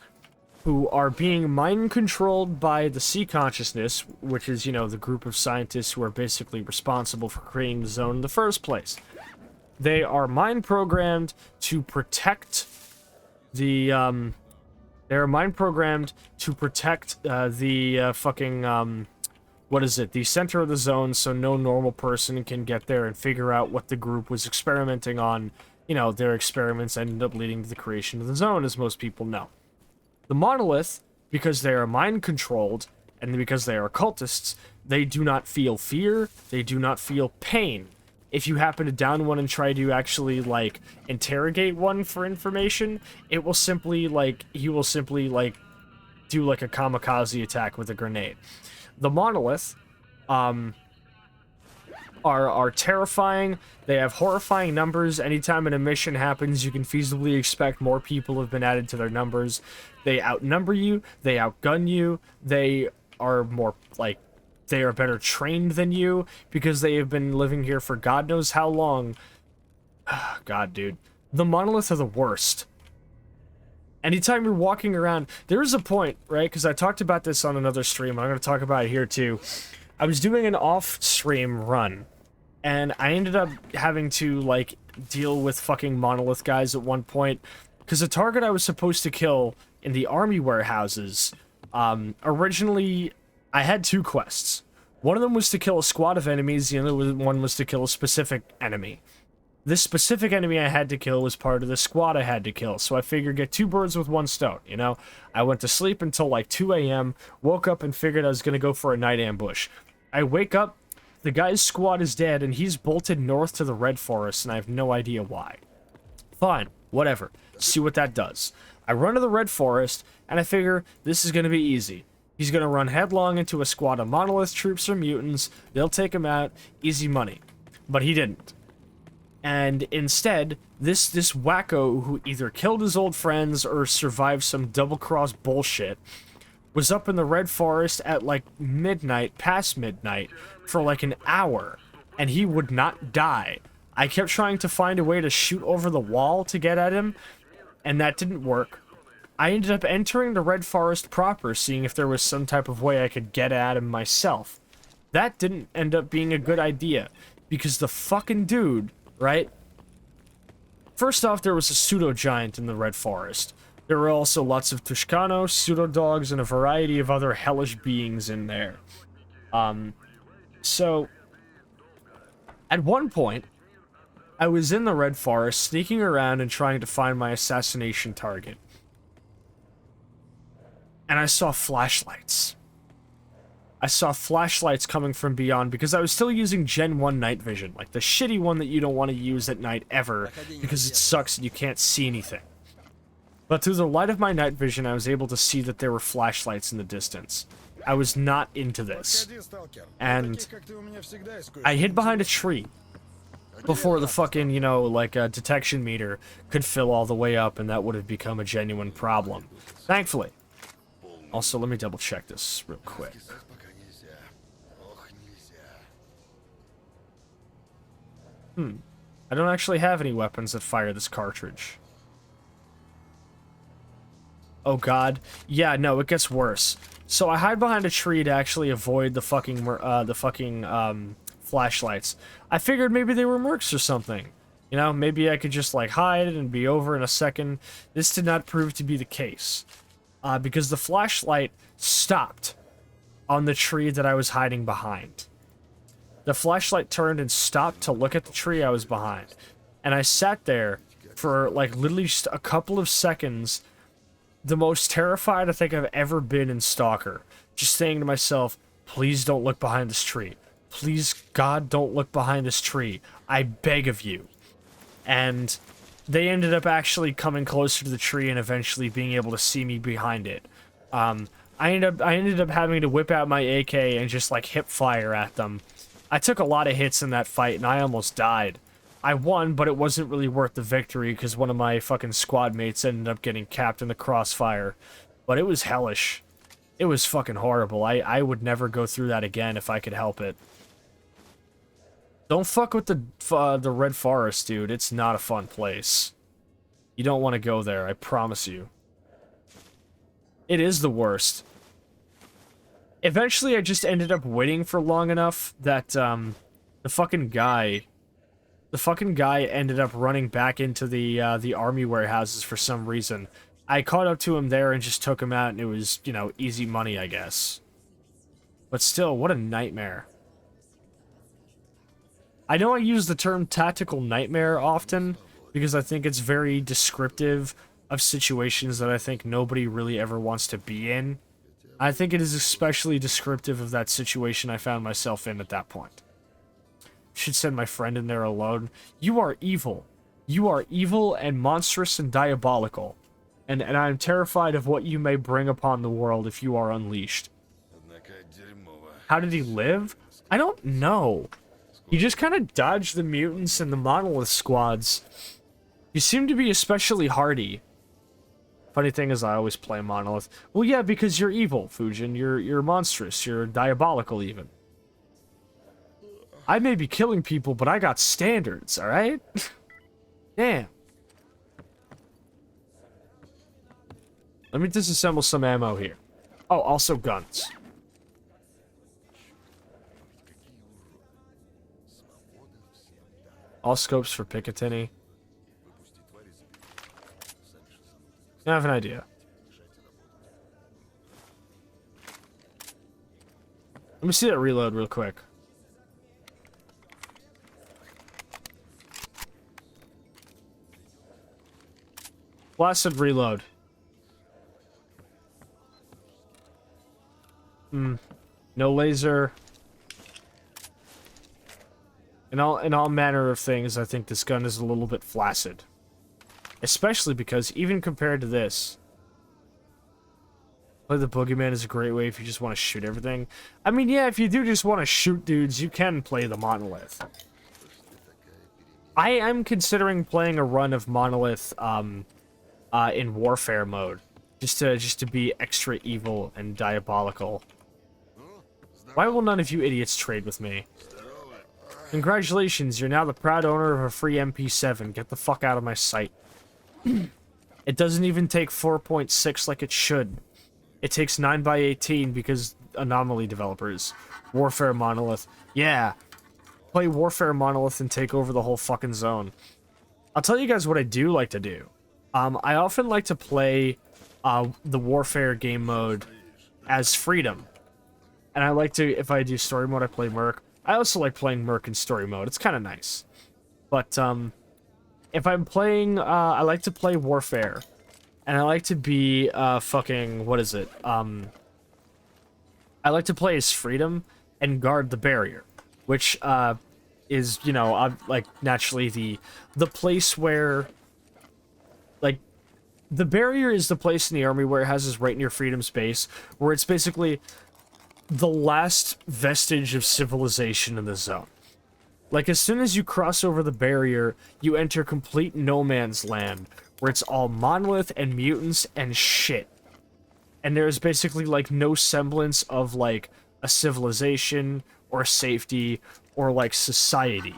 who are being mind-controlled by the Sea Consciousness, which is, you know, the group of scientists who are basically responsible for creating the zone in the first place. They are mind-programmed to protect the, they're mind-programmed to protect, the center of the zone, so no normal person can get there and figure out what the group was experimenting on. You know, their experiments ended up leading to the creation of the zone, as most people know. The Monolith, because they are mind-controlled, and because they are cultists, they do not feel fear, they do not feel pain. If you happen to down one and try to actually, like, interrogate one for information, it will simply, like, he will simply, like, do, like, a kamikaze attack with a grenade. The Monolith, are terrifying. They have horrifying numbers. Anytime an emission happens, you can feasibly expect more people have been added to their numbers. They outnumber you. They outgun you. They are more, like, they are better trained than you because they have been living here for God knows how long. God, dude. The Monoliths are the worst. Anytime you're walking around, there is a point, right? Because I talked about this on another stream. I'm going to talk about it here, too. I was doing an off-stream run, and I ended up having to, like, deal with fucking Monolith guys at one point, because the target I was supposed to kill in the army warehouses, originally, I had two quests. One of them was to kill a squad of enemies, the other one was to kill a specific enemy. This specific enemy I had to kill was part of the squad I had to kill, so I figured get two birds with one stone, you know? I went to sleep until like 2 a.m., woke up and figured I was gonna go for a night ambush. I wake up, the guy's squad is dead, and he's bolted north to the Red Forest, and I have no idea why. Fine, whatever. See what that does. I run to the Red Forest, and I figure this is gonna be easy. He's gonna run headlong into a squad of Monolith troops or mutants, they'll take him out, easy money. But he didn't. And instead, this wacko who either killed his old friends or survived some double-cross bullshit was up in the Red Forest at like midnight, past midnight, for like an hour, and he would not die. I kept trying to find a way to shoot over the wall to get at him, and that didn't work. I ended up entering the Red Forest proper, seeing if there was some type of way I could get at him myself. That didn't end up being a good idea, because the fucking dude, right? First off, there was a pseudo-giant in the Red Forest. There were also lots of Tushkano, pseudo-dogs, and a variety of other hellish beings in there. So, at one point, I was in the Red Forest, sneaking around and trying to find my assassination target. And I saw flashlights. I saw flashlights coming from beyond because I was still using Gen 1 night vision, like the shitty one that you don't want to use at night ever because it sucks and you can't see anything. But through the light of my night vision, I was able to see that there were flashlights in the distance. I was not into this. And I hid behind a tree before the fucking, you know, like a detection meter could fill all the way up, and that would have become a genuine problem. Thankfully. Also, let me double check this real quick. I don't actually have any weapons that fire this cartridge. Oh god. Yeah, no, it gets worse. So I hide behind a tree to actually avoid the fucking flashlights. I figured maybe they were mercs or something. You know, maybe I could just, like, hide and be over in a second. This did not prove to be the case. Because the flashlight stopped on the tree that I was hiding behind. The flashlight turned and stopped to look at the tree I was behind. And I sat there for, like, literally just a couple of seconds, the most terrified I think I've ever been in Stalker. Just saying to myself, please don't look behind this tree. Please, God, don't look behind this tree. I beg of you. And they ended up actually coming closer to the tree and eventually being able to see me behind it. I ended up having to whip out my AK and just, like, hip fire at them. I took a lot of hits in that fight and I almost died. I won, but it wasn't really worth the victory because one of my fucking squad mates ended up getting capped in the crossfire. But it was hellish. It was fucking horrible. I would never go through that again if I could help it. Don't fuck with the Red Forest, dude. It's not a fun place. You don't want to go there, I promise you. It is the worst. Eventually, I just ended up waiting for long enough that, the fucking guy ended up running back into the army warehouses for some reason. I caught up to him there and just took him out, and it was, you know, easy money, I guess. But still, what a nightmare. I know I use the term tactical nightmare often, because I think it's very descriptive of situations that I think nobody really ever wants to be in. I think it is especially descriptive of that situation I found myself in at that point. Should send my friend in there alone. You are evil. You are evil and monstrous and diabolical. And I'm terrified of what you may bring upon the world if you are unleashed. How did he live? I don't know. He just kind of dodged the mutants and the monolith squads. You seem to be especially hardy. Funny thing is, I always play monolith. Well, yeah, because you're evil, Fujin. You're monstrous. You're diabolical, even. I may be killing people, but I got standards, alright? Damn. Let me disassemble some ammo here. Oh, also guns. All scopes for Picatinny. I have an idea. Let me see that reload real quick. Blasted reload. No laser. In all manner of things, I think this gun is a little bit flaccid. Especially because, even compared to this, Play the Boogeyman is a great way if you just want to shoot everything. I mean, yeah, if you do just want to shoot dudes, you can play the Monolith. I am considering playing a run of Monolith in Warfare mode, just to be extra evil and diabolical. Why will none of you idiots trade with me? Congratulations, you're now the proud owner of a free MP7. Get the fuck out of my sight. It doesn't even take 4.6 like it should. It takes 9x18 because anomaly developers. Warfare Monolith. Yeah. Play Warfare Monolith and take over the whole fucking zone. I'll tell you guys what I do like to do. I often like to play the Warfare game mode as Freedom. And I like to, if I do story mode, I play Merc. I also like playing Merc in story mode. It's kind of nice. But if I'm playing, I like to play Warfare, and I like to be fucking what is it? I like to play as Freedom and guard the barrier, which is, you know, like naturally the place where, like, the barrier is the place in the army where it has this right near Freedom's base, where it's basically the last vestige of civilization in the zone. Like, as soon as you cross over the barrier, you enter complete no man's land, where it's all monolith and mutants and shit. And there's basically, like, no semblance of, like, a civilization, or safety, or, like, society.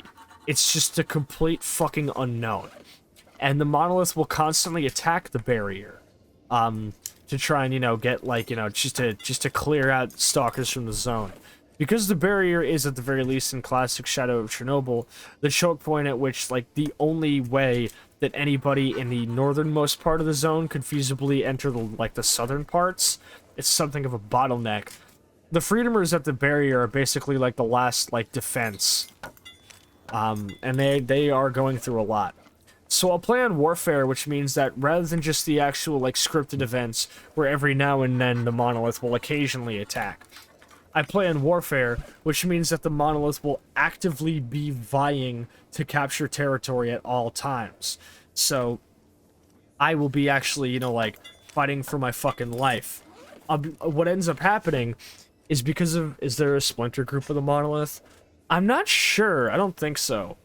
It's just a complete fucking unknown. And the monolith will constantly attack the barrier, to try and, you know, get, like, you know, just to clear out stalkers from the zone. Because the barrier is, at the very least, in classic Shadow of Chernobyl, the choke point at which, like, the only way that anybody in the northernmost part of the zone could feasibly enter the, like, the southern parts, it's something of a bottleneck. The Freedomers at the barrier are basically, like, the last, like, defense. And they are going through a lot. So I'll play on Warfare, which means that rather than just the actual, like, scripted events, where every now and then the monolith will occasionally attack, I play on Warfare, which means that the monolith will actively be vying to capture territory at all times. So I will be actually, you know, like, fighting for my fucking life. What ends up happening is because of... Is there a splinter group of the monolith? I'm not sure. I don't think so.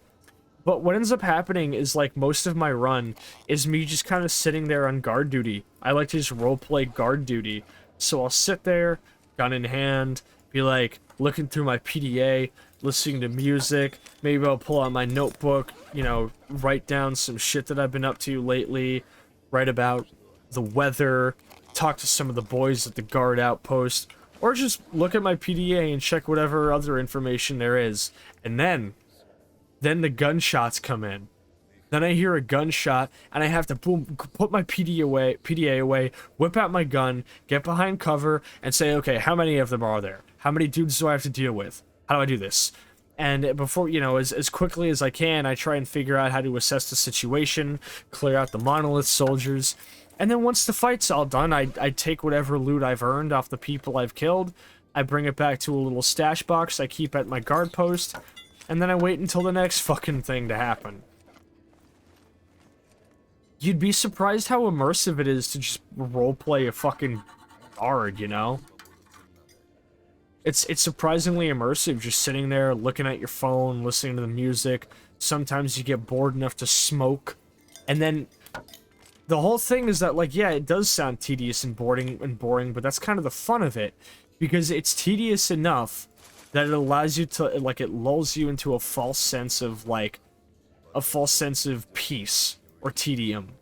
But what ends up happening is, like, most of my run is me just kind of sitting there on guard duty. I like to just roleplay guard duty. So I'll sit there, gun in hand, be like looking through my PDA, listening to music. Maybe I'll pull out my notebook, you know, write down some shit that I've been up to lately, write about the weather, talk to some of the boys at the guard outpost, or just look at my PDA and check whatever other information there is. And then the gunshots come in. Then I hear a gunshot, and I have to boom, put my PDA away, whip out my gun, get behind cover, and say, okay, how many of them are there? How many dudes do I have to deal with? How do I do this? And before, you know, as quickly as I can, I try and figure out how to assess the situation, clear out the monolith soldiers, and then once the fight's all done, I take whatever loot I've earned off the people I've killed, I bring it back to a little stash box I keep at my guard post, and then I wait until the next fucking thing to happen. You'd be surprised how immersive it is to just roleplay a fucking guard, you know? It's surprisingly immersive, just sitting there, looking at your phone, listening to the music. Sometimes you get bored enough to smoke. And then, the whole thing is that, like, yeah, it does sound tedious and boring, but that's kind of the fun of it. Because it's tedious enough that it allows you to, like, it lulls you into a false sense of, like, a false sense of peace. Or tedium.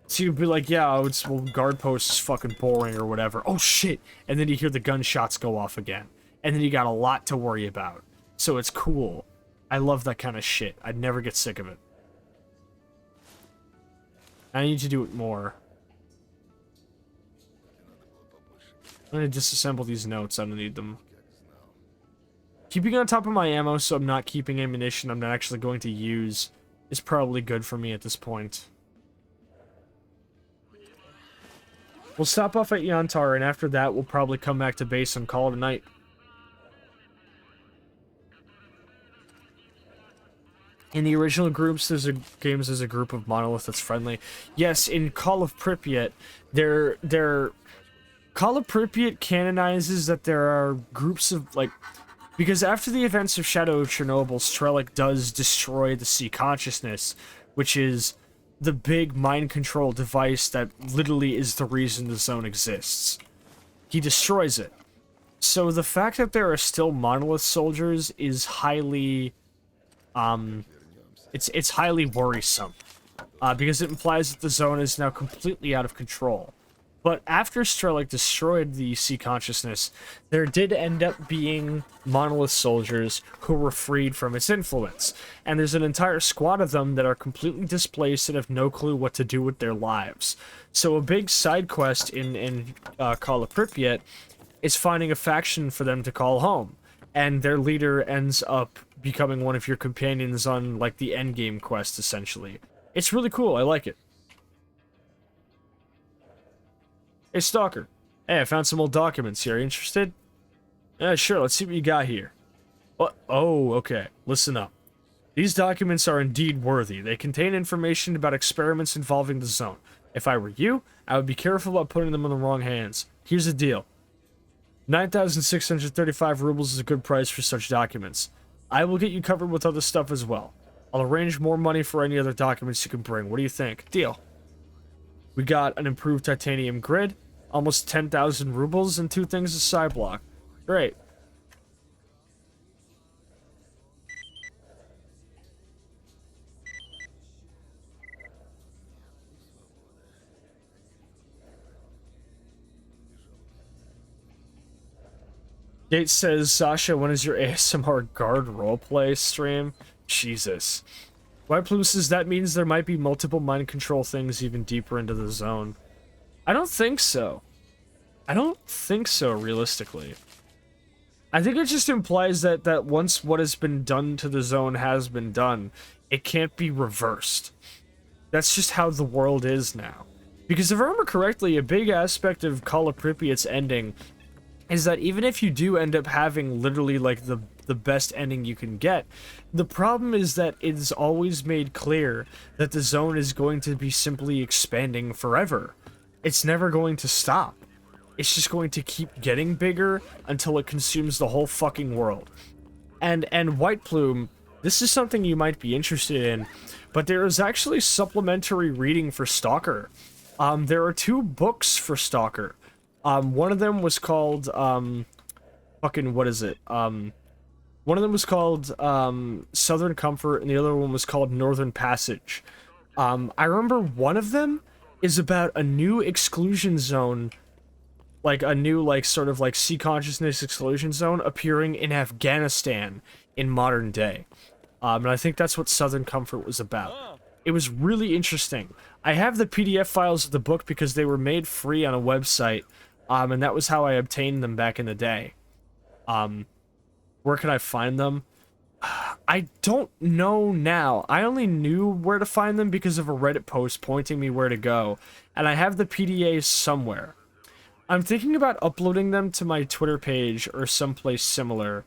So you'd be like, yeah, well, guard post is fucking boring or whatever. Oh shit! And then you hear the gunshots go off again. And then you got a lot to worry about. So it's cool. I love that kind of shit. I'd never get sick of it. I need to do it more. I'm gonna disassemble these notes. I don't need them. Keeping on top of my ammo so I'm not keeping ammunition I'm not actually going to use is probably good for me at this point. We'll stop off at Yantar, and after that, we'll probably come back to base and call it a night. In the original games, there's a group of Monolith that's friendly. Yes, in Call of Pripyat, Call of Pripyat canonizes that there are groups of, like... Because after the events of Shadow of Chernobyl, Strelok does destroy the sea consciousness, which is the big mind control device that literally is the reason the zone exists. He destroys it. So the fact that there are still Monolith soldiers is highly, it's highly worrisome, because it implies that the zone is now completely out of control. But after Strelok destroyed the sea consciousness, there did end up being Monolith soldiers who were freed from its influence. And there's an entire squad of them that are completely displaced and have no clue what to do with their lives. So a big side quest in Call of Pripyat is finding a faction for them to call home. And their leader ends up becoming one of your companions on, like, the endgame quest, essentially. It's really cool, I like it. Hey, Stalker. Hey, I found some old documents here. Are you interested? Yeah, sure, let's see what you got here. What? Oh, okay. Listen up. These documents are indeed worthy. They contain information about experiments involving the zone. If I were you, I would be careful about putting them in the wrong hands. Here's the deal. 9,635 rubles is a good price for such documents. I will get you covered with other stuff as well. I'll arrange more money for any other documents you can bring. What do you think? Deal. We got an improved titanium grid, almost 10,000 rubles, and 2 things of side block. Great. Gate says, Sasha, when is your ASMR guard roleplay stream? Jesus. White Plume says that means there might be multiple mind control things even deeper into the zone. I don't think so. I don't think so, realistically. I think it just implies that once what has been done to the zone has been done, it can't be reversed. That's just how the world is now. Because if I remember correctly, a big aspect of Call of Pripyat's ending is that even if you do end up having literally like the best ending you can get, the problem is that it's always made clear that the zone is going to be simply expanding forever. It's never going to stop. It's just going to keep getting bigger until it consumes the whole fucking world. And White Plume, this is something you might be interested in, but there is actually supplementary reading for Stalker. There are 2 books for Stalker. One of them was called, fucking, what is it? One of them was called, Southern Comfort, and the other one was called Northern Passage. I remember one of them is about a new exclusion zone, like a new, like, sort of, like, sea consciousness exclusion zone appearing in Afghanistan in modern day. And I think that's what Southern Comfort was about. It was really interesting. I have the PDF files of the book because they were made free on a website, and that was how I obtained them back in the day. Where can I find them? I don't know now. I only knew where to find them because of a Reddit post pointing me where to go, and I have the PDAs somewhere. I'm thinking about uploading them to my Twitter page or someplace similar.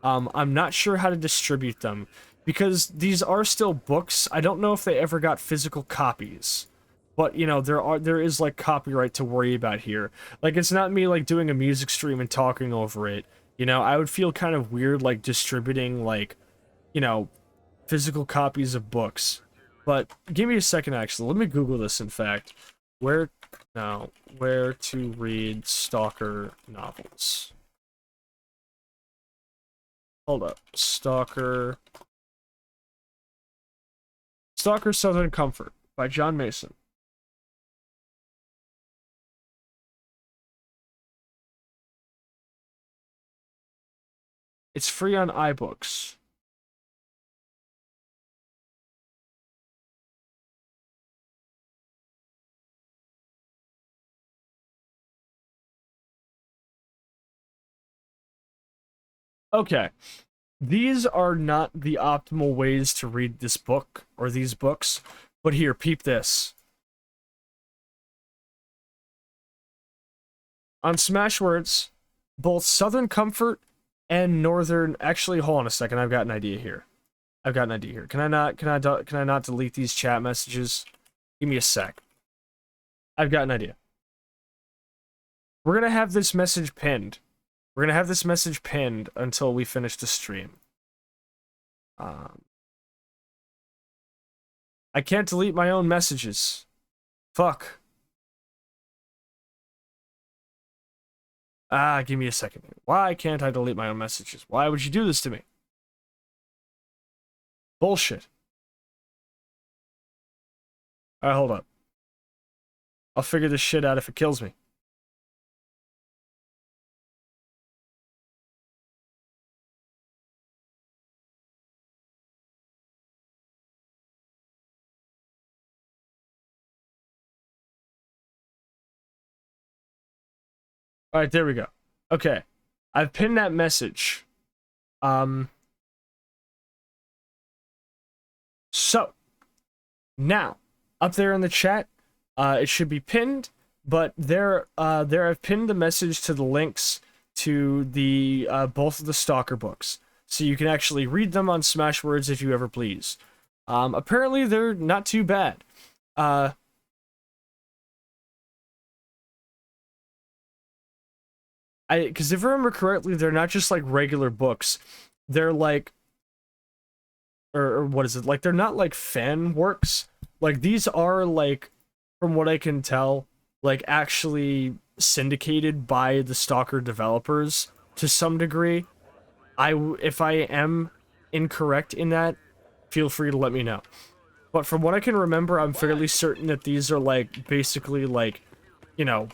I'm not sure how to distribute them, because these are still books. I don't know if they ever got physical copies. But, you know, there is, like, copyright to worry about here. Like, it's not me, like, doing a music stream and talking over it. You know, I would feel kind of weird, like, distributing, like, you know, physical copies of books. But, give me a second, actually. Let me Google this, in fact. Where to read Stalker novels. Hold up. Stalker Southern Comfort by John Mason. It's free on iBooks. Okay. These are not the optimal ways to read this book, or these books, but here, peep this. On Smashwords, both Southern Comfort and Northern... Actually, hold on a second, I've got an idea here. Can I not delete these chat messages? Give me a sec. I've got an idea. We're gonna have this message pinned. We're gonna have this message pinned until we finish the stream. I can't delete my own messages. Fuck. Give me a second. Why can't I delete my own messages? Why would you do this to me? Bullshit. Alright, hold up. I'll figure this shit out if it kills me. Alright, there we go. Okay. I've pinned that message. So, now, up there in the chat, it should be pinned, but there I've pinned the message to the links to the both of the Stalker books, so you can actually read them on Smashwords if you ever please. Apparently they're not too bad. Because if I remember correctly, they're not just like regular books. They're like, or what is it? Like, they're not like fan works. Like, these are like, from what I can tell, like actually syndicated by the Stalker developers to some degree. If I am incorrect in that, feel free to let me know. But from what I can remember, I'm fairly certain that these are like basically like, you know,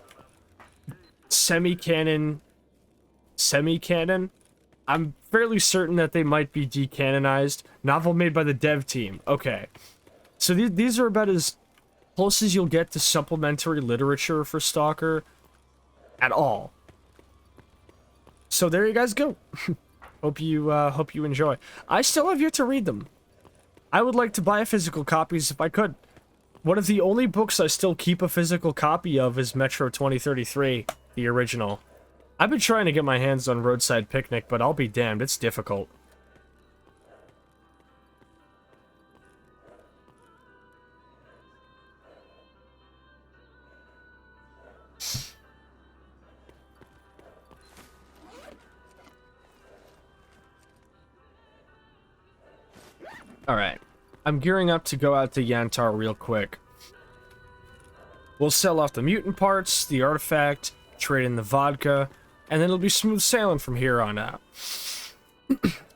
semi-canon. I'm fairly certain that they might be decanonized. Novel made by the dev team. Okay. So these are about as close as you'll get to supplementary literature for Stalker at all. So there you guys go. Hope you enjoy. I still have yet to read them. I would like to buy physical copies if I could. One of the only books I still keep a physical copy of is Metro 2033, the original. I've been trying to get my hands on Roadside Picnic, but I'll be damned, it's difficult. Alright. I'm gearing up to go out to Yantar real quick. We'll sell off the mutant parts, the artifact, trade in the vodka, and then it'll be smooth sailing from here on out.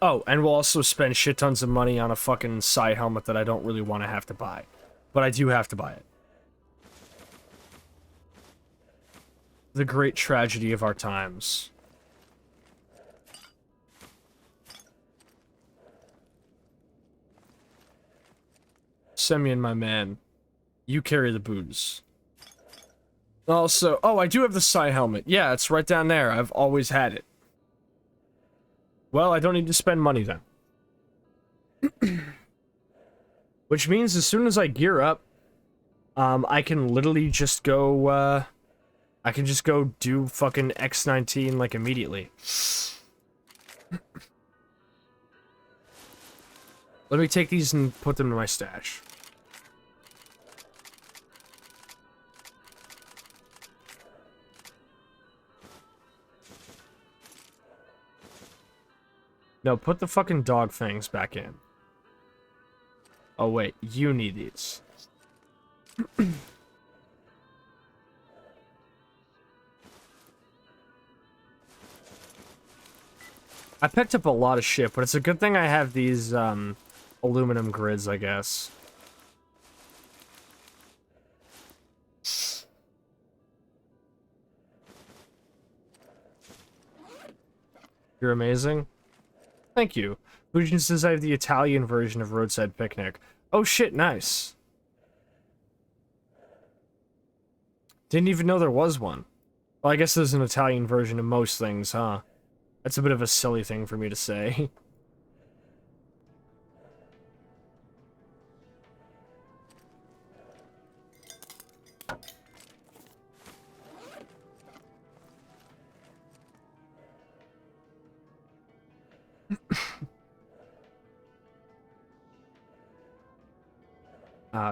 Oh, and we'll also spend shit tons of money on a fucking Psi helmet that I don't really want to have to buy. But I do have to buy it. The great tragedy of our times. Semyon, my man. You carry the booze. Also, oh, I do have the Psi helmet. Yeah, it's right down there. I've always had it. Well, I don't need to spend money then. Which means as soon as I gear up, I can literally just go, I can just go do fucking X19, like, immediately. Let me take these and put them in my stash. No, put the fucking dog fangs back in. Oh wait, you need these. I picked up a lot of shit, but it's a good thing I have these, aluminum grids, I guess. You're amazing. Thank you. Fujin says I have the Italian version of Roadside Picnic. Oh shit, nice. Didn't even know there was one. Well, I guess there's an Italian version of most things, huh? That's a bit of a silly thing for me to say.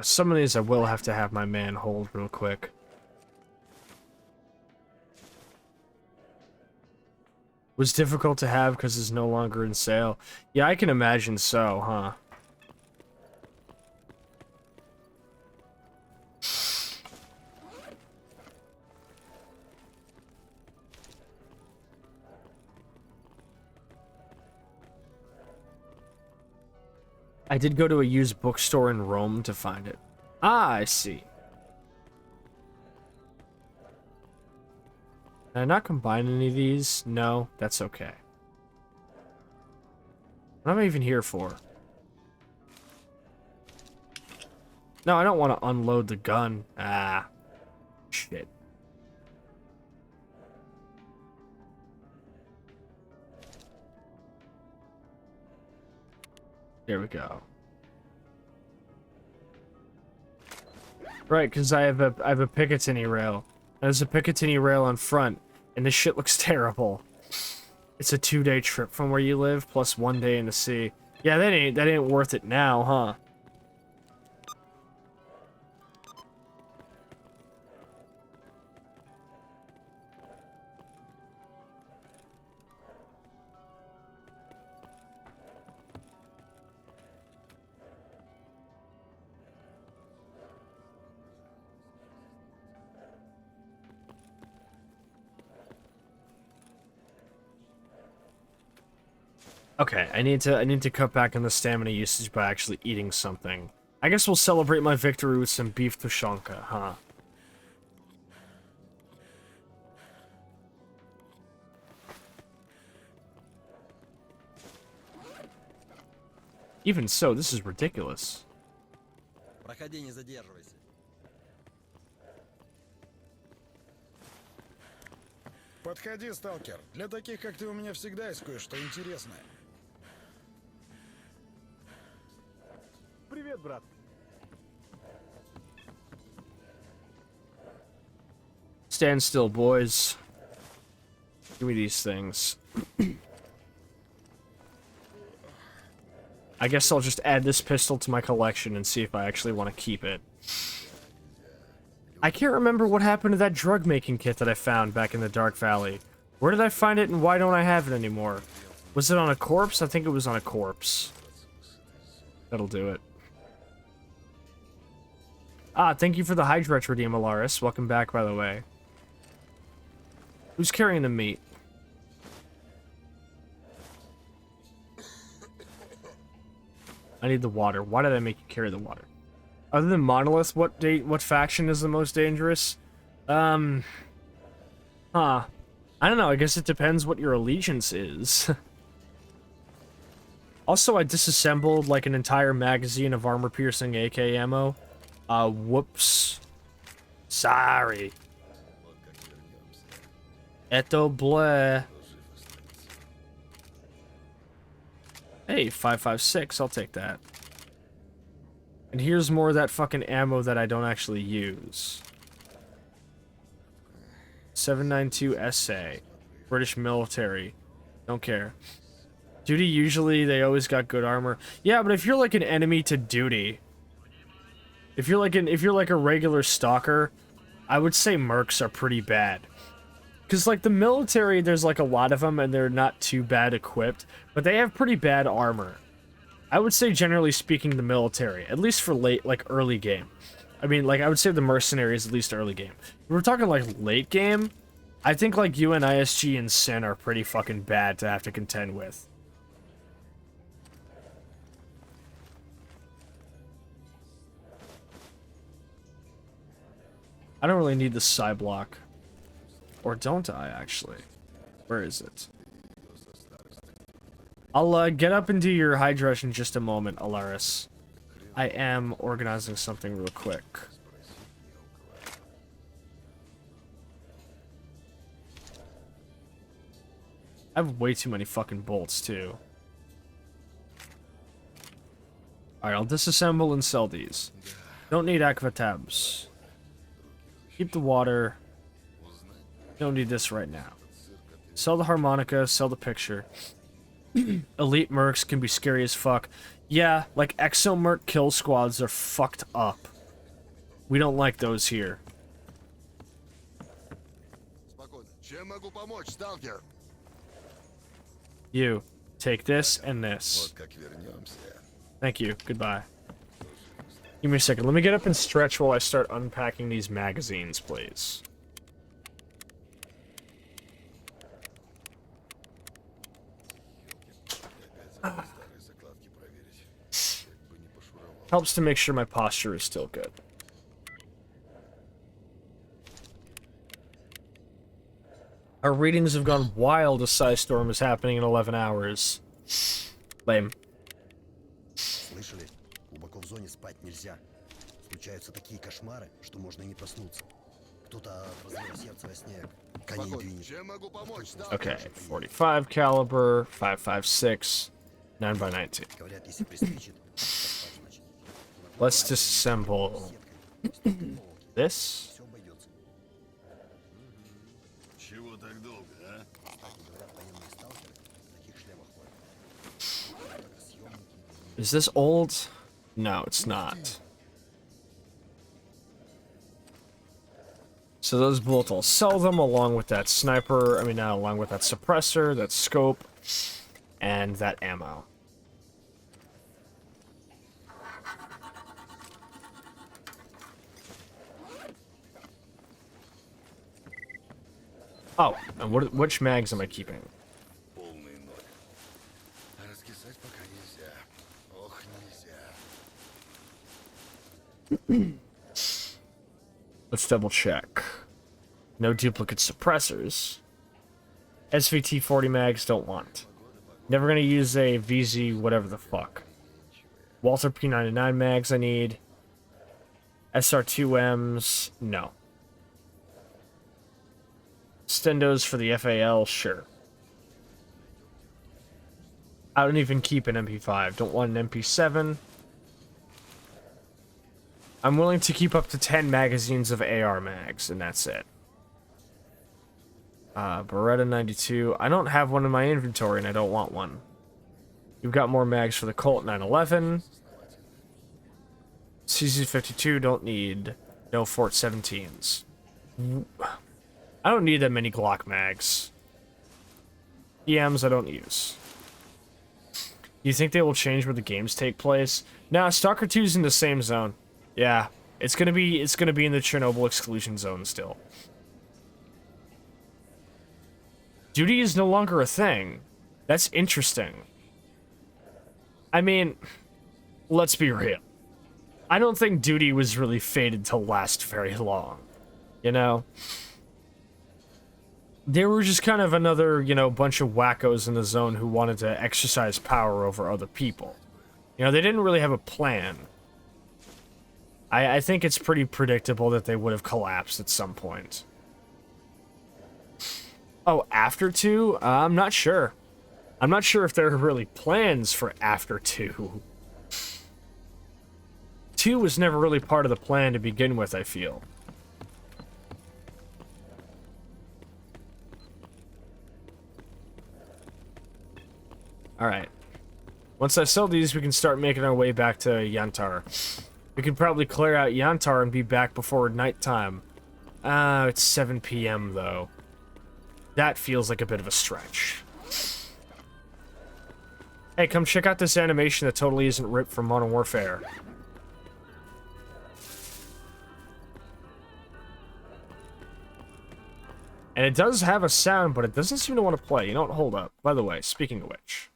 Some of these I will have to have my man hold real quick. Was difficult to have because it's no longer in sale. Yeah, I can imagine so, huh? I did go to a used bookstore in Rome to find it. Ah, I see. Can I not combine any of these? No, that's okay. What am I even here for? No, I don't want to unload the gun. Ah. Shit. There we go. Right, because I have a Picatinny rail. There's a Picatinny rail on front, and this shit looks terrible. It's a 2-day trip from where you live, plus 1 day in the sea. Yeah, that ain't worth it now, huh? Okay, I need to cut back on the stamina usage by actually eating something. I guess we'll celebrate my victory with some beef tushonka, huh? Even so, this is ridiculous. Проходи, не задерживайся. Подходи, сталкер. Для таких, как ты, у меня всегда есть кое-что интересное. Привет, брат. Stand still, boys. Give me these things. I guess I'll just add this pistol to my collection and see if I actually want to keep it. I can't remember what happened to that drug-making kit that I found back in the Dark Valley. Where did I find it and why don't I have it anymore? Was it on a corpse? I think it was on a corpse. That'll do it. Ah, thank you for the Hydret redeem, Alaris. Welcome back, by the way. Who's carrying the meat? I need the water. Why did I make you carry the water? Other than Monolith, what faction is the most dangerous? Huh. I don't know. I guess it depends what your allegiance is. Also, I disassembled like an entire magazine of armor-piercing AK ammo. Whoops. Sorry. Eto bleh. Hey, 5.56, I'll take that. And here's more of that fucking ammo that I don't actually use. 7.92 SA. British military. Don't care. Duty, usually, they always got good armor. Yeah, but if you're like an enemy to duty... If you're like a regular stalker, I would say mercs are pretty bad. Because, like, the military, there's, like, a lot of them, and they're not too bad equipped, but they have pretty bad armor. I would say, generally speaking, the military, at least for early game. I mean, like, I would say the mercenaries, at least early game. If we're talking, like, late game, I think, like, UNISG and Sin are pretty fucking bad to have to contend with. I don't really need the psi block. Or don't I, actually? Where is it? I'll get up and do your hydration in just a moment, Alaris. I am organizing something real quick. I have way too many fucking bolts, too. Alright, I'll disassemble and sell these. Don't need aqua tabs. Keep the water. Don't need this right now. Sell the harmonica, sell the picture. Elite mercs can be scary as fuck. Yeah, like exo merc kill squads are fucked up. We don't like those here. You, take this and this. Thank you, goodbye. Give me a second, let me get up and stretch while I start unpacking these magazines, please. Helps to make sure my posture is still good. Our readings have gone wild. A Psy Storm is happening in 11 hours. Lame. Слышали? Глубоко в зоне спать нельзя. Случаются такие кошмары, что можно и не проснуться. Кто-то от разрыва сердца во сне коней двинет. Okay, 45 caliber, 5.56, 9x19. Говорят, если приспичит, поспать, значит. Let's disassemble This? Все обойдется. Чего так долго, а? Кстати, говорят, военные сталкеры в таких шлемах ходят. Съемники. Is this old? No, it's not. So those bullets, I'll sell them along with that sniper, along with that suppressor, that scope, and that ammo. Oh, and which mags am I keeping? Полный ноль. А раскисать пока нельзя. Ох, нельзя. Let's double check. No duplicate suppressors. SVT 40 mags, don't want. Never gonna use a VZ whatever the fuck. Walther P99 mags I need. SR2Ms, no. Stendos for the FAL, sure. I don't even keep an MP5. Don't want an MP7. I'm willing to keep up to 10 magazines of AR mags, and that's it. Beretta 92. I don't have one in my inventory, and I don't want one. You've got more mags for the Colt 911. CZ52, don't need. No Fort 17s. I don't need that many Glock mags. EMs I don't use. You think they will change where the games take place? Nah, Stalker 2's in the same zone. Yeah, it's gonna be in the Chernobyl exclusion zone still. Duty is no longer a thing. That's interesting. I mean, let's be real. I don't think duty was really fated to last very long. You know? They were just kind of another, bunch of wackos in the zone who wanted to exercise power over other people. They didn't really have a plan. I think it's pretty predictable that they would have collapsed at some point. Oh, after 2? I'm not sure. I'm not sure if there are really plans for after 2. 2 was never really part of the plan to begin with, I feel. Alright. Once I sell these, we can start making our way back to Yantar. We could probably clear out Yantar and be back before nighttime. It's 7 p.m. though. That feels like a bit of a stretch. Hey, come check out this animation that totally isn't ripped from Modern Warfare. And it does have a sound, but it doesn't seem to want to play. You know what? Hold up. By the way, speaking of which.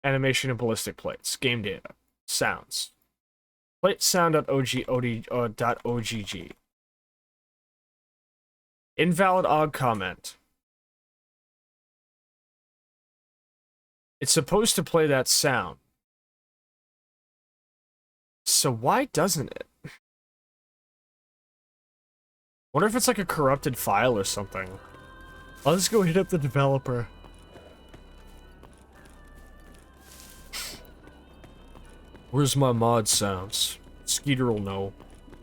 Animation and ballistic plates. Game data. Sounds. Plate sound.ogg. Invalid OGG comment. It's supposed to play that sound. So why doesn't it? Wonder if it's like a corrupted file or something. I'll just go hit up the developer. Where's my mod sounds? Skeeter will know.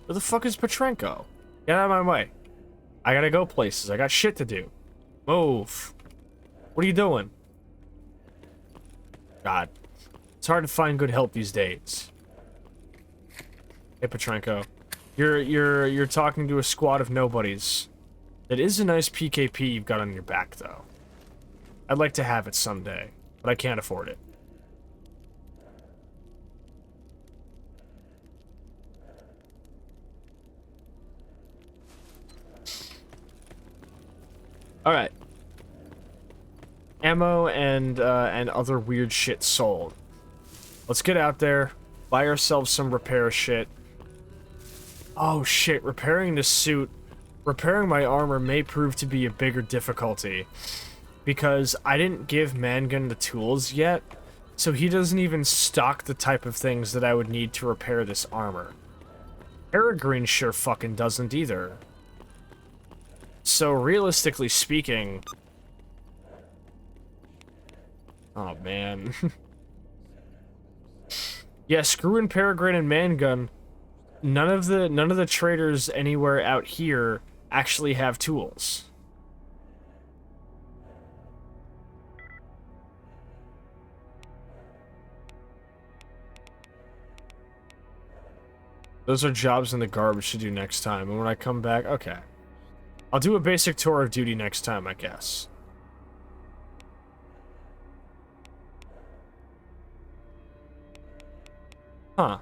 Where the fuck is Petrenko? Get out of my way. I gotta go places. I got shit to do. Move. What are you doing? God. It's hard to find good help these days. Hey, Petrenko. You're talking to a squad of nobodies. It is a nice PKP you've got on your back, though. I'd like to have it someday, but I can't afford it. Alright. Ammo and other weird shit sold. Let's get out there, buy ourselves some repair shit. Oh shit, repairing the suit, repairing my armor may prove to be a bigger difficulty. Because I didn't give Mangun the tools yet, so he doesn't even stock the type of things that I would need to repair this armor. Peregrine sure fucking doesn't either. So realistically speaking... Oh man. Yeah, screw in Peregrine and Mangun. None of the traders anywhere out here actually have tools. Those are jobs in the garbage to do next time. And when I come back, okay. I'll do a basic tour of duty next time, I guess. Huh.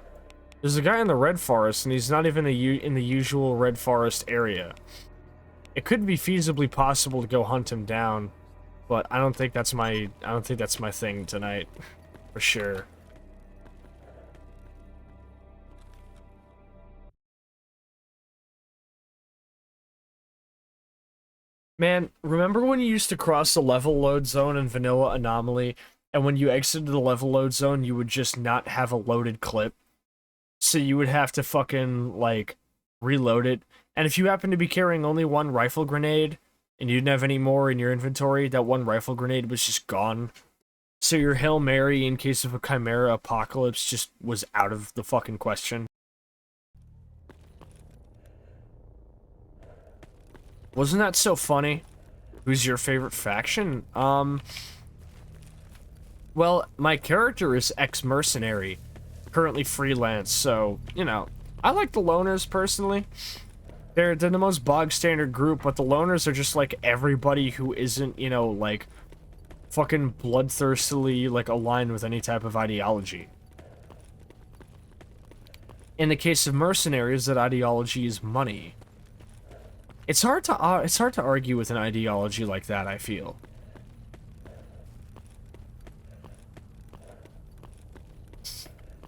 There's a guy in the Red Forest, and he's not even in the usual Red Forest area. It could be feasibly possible to go hunt him down, but I don't think that's my thing tonight, for sure. Man, remember when you used to cross the level load zone in Vanilla Anomaly, and when you exited the level load zone, you would just not have a loaded clip? So you would have to fucking, like, reload it. And if you happen to be carrying only one rifle grenade, and you didn't have any more in your inventory, that one rifle grenade was just gone. So your Hail Mary in case of a Chimera apocalypse just was out of the fucking question. Wasn't that so funny? Who's your favorite faction? Well, my character is ex-mercenary, currently freelance, so, you know, I like the loners, personally. They're the most bog-standard group, but the loners are just, like, everybody who isn't, you know, like, fucking bloodthirstily, like, aligned with any type of ideology. In the case of mercenaries, that ideology is money. It's hard to argue with an ideology like that, I feel.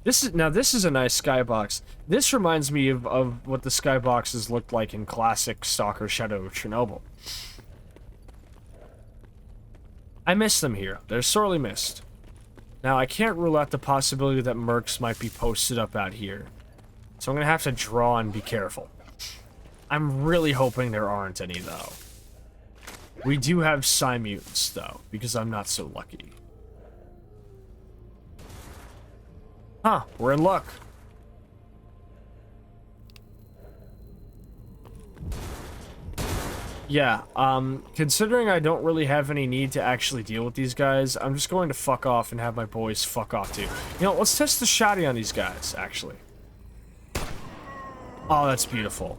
This is a nice skybox. This reminds me of what the skyboxes looked like in classic Stalker Shadow of Chernobyl. I miss them here. They're sorely missed. Now, I can't rule out the possibility that mercs might be posted up out here. So I'm gonna have to draw and be careful. I'm really hoping there aren't any, though. We do have Psi mutants, though, because I'm not so lucky. Huh, we're in luck. Yeah, considering I don't really have any need to actually deal with these guys, I'm just going to fuck off and have my boys fuck off too. You know, let's test the shotty on these guys, actually. Oh, that's beautiful.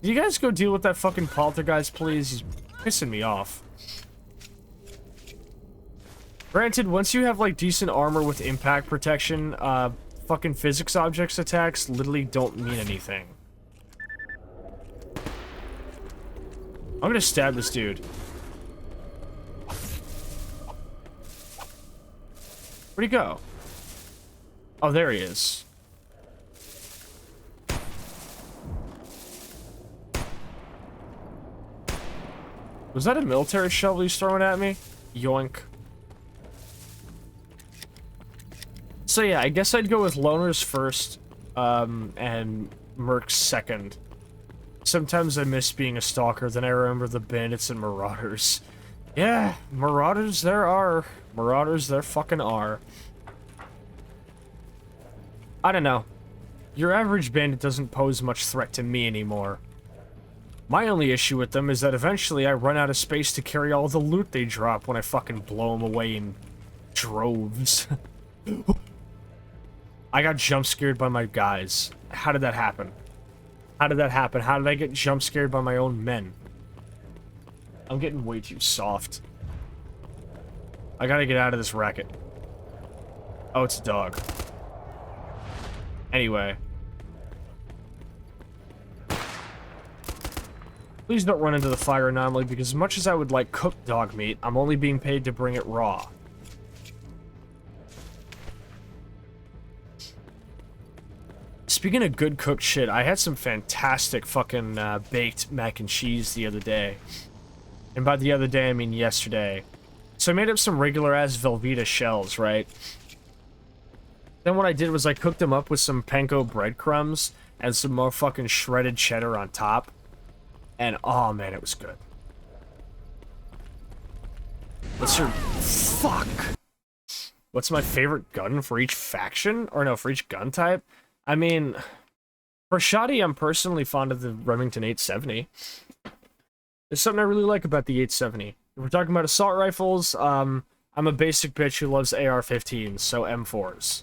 You guys go deal with that fucking poltergeist, please? He's pissing me off. Granted, once you have, like, decent armor with impact protection, fucking physics objects attacks literally don't mean anything. I'm gonna stab this dude. Where'd he go? Oh, there he is. Was that a military shovel he's throwing at me? Yoink. So yeah, I guess I'd go with loners first, and mercs second. Sometimes I miss being a stalker, then I remember the bandits and marauders. Yeah, marauders there are. Marauders there fucking are. I don't know. Your average bandit doesn't pose much threat to me anymore. My only issue with them is that eventually I run out of space to carry all the loot they drop when I fucking blow them away in droves. I got jump scared by my guys. How did that happen? How did that happen? How did I get jump scared by my own men? I'm getting way too soft. I gotta get out of this racket. Oh, it's a dog. Anyway. Please don't run into the fire anomaly, because as much as I would like cooked dog meat, I'm only being paid to bring it raw. Speaking of good cooked shit, I had some fantastic fucking baked mac and cheese the other day. And by the other day, I mean yesterday. So I made up some regular-ass Velveeta shells, right? Then what I did was I cooked them up with some panko breadcrumbs and some more fucking shredded cheddar on top. And, oh man, it was good. What's your... Fuck! What's my favorite gun for each faction? Or no, for each gun type? I mean, for shotty, I'm personally fond of the Remington 870. There's something I really like about the 870. If we're talking about assault rifles, I'm a basic bitch who loves AR-15s, so M4s.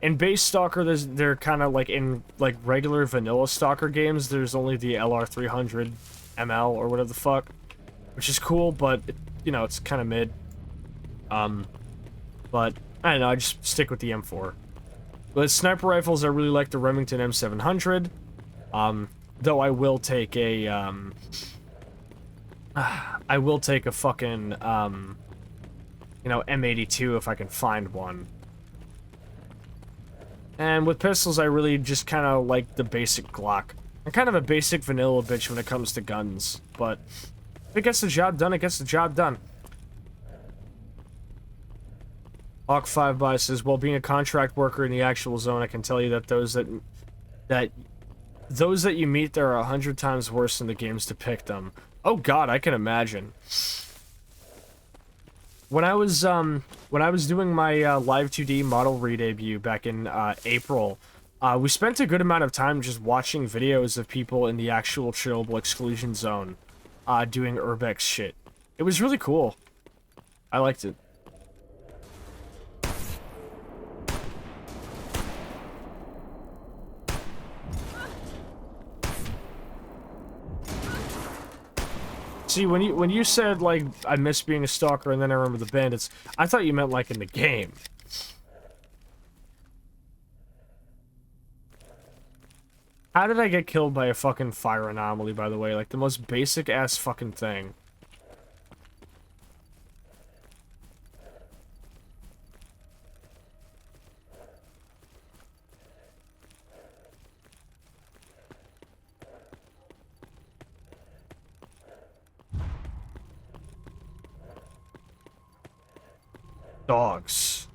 In base Stalker, they're kind of like in like regular vanilla Stalker games, there's only the LR300 ML or whatever the fuck, which is cool, but you know, it's kind of mid. But I don't know, I just stick with the M4. But sniper rifles, I really like the Remington M700. Though I will take a fucking you know, M82 if I can find one. And with pistols, I really just kind of like the basic Glock. I'm kind of a basic vanilla bitch when it comes to guns, but if it gets the job done, it gets the job done. Hawk5by says, while being a contract worker in the actual zone, I can tell you that those that you meet there are 100 times worse than the games depict them. Oh god, I can imagine. When I was doing my live 2D model re-debut back in April, we spent a good amount of time just watching videos of people in the actual Chernobyl exclusion zone doing urbex shit. It was really cool. I liked it. See, when you said, like, I miss being a stalker and then I remember the bandits, I thought you meant, like, in the game. How did I get killed by a fucking fire anomaly, by the way? Like, the most basic-ass fucking thing. Dogs.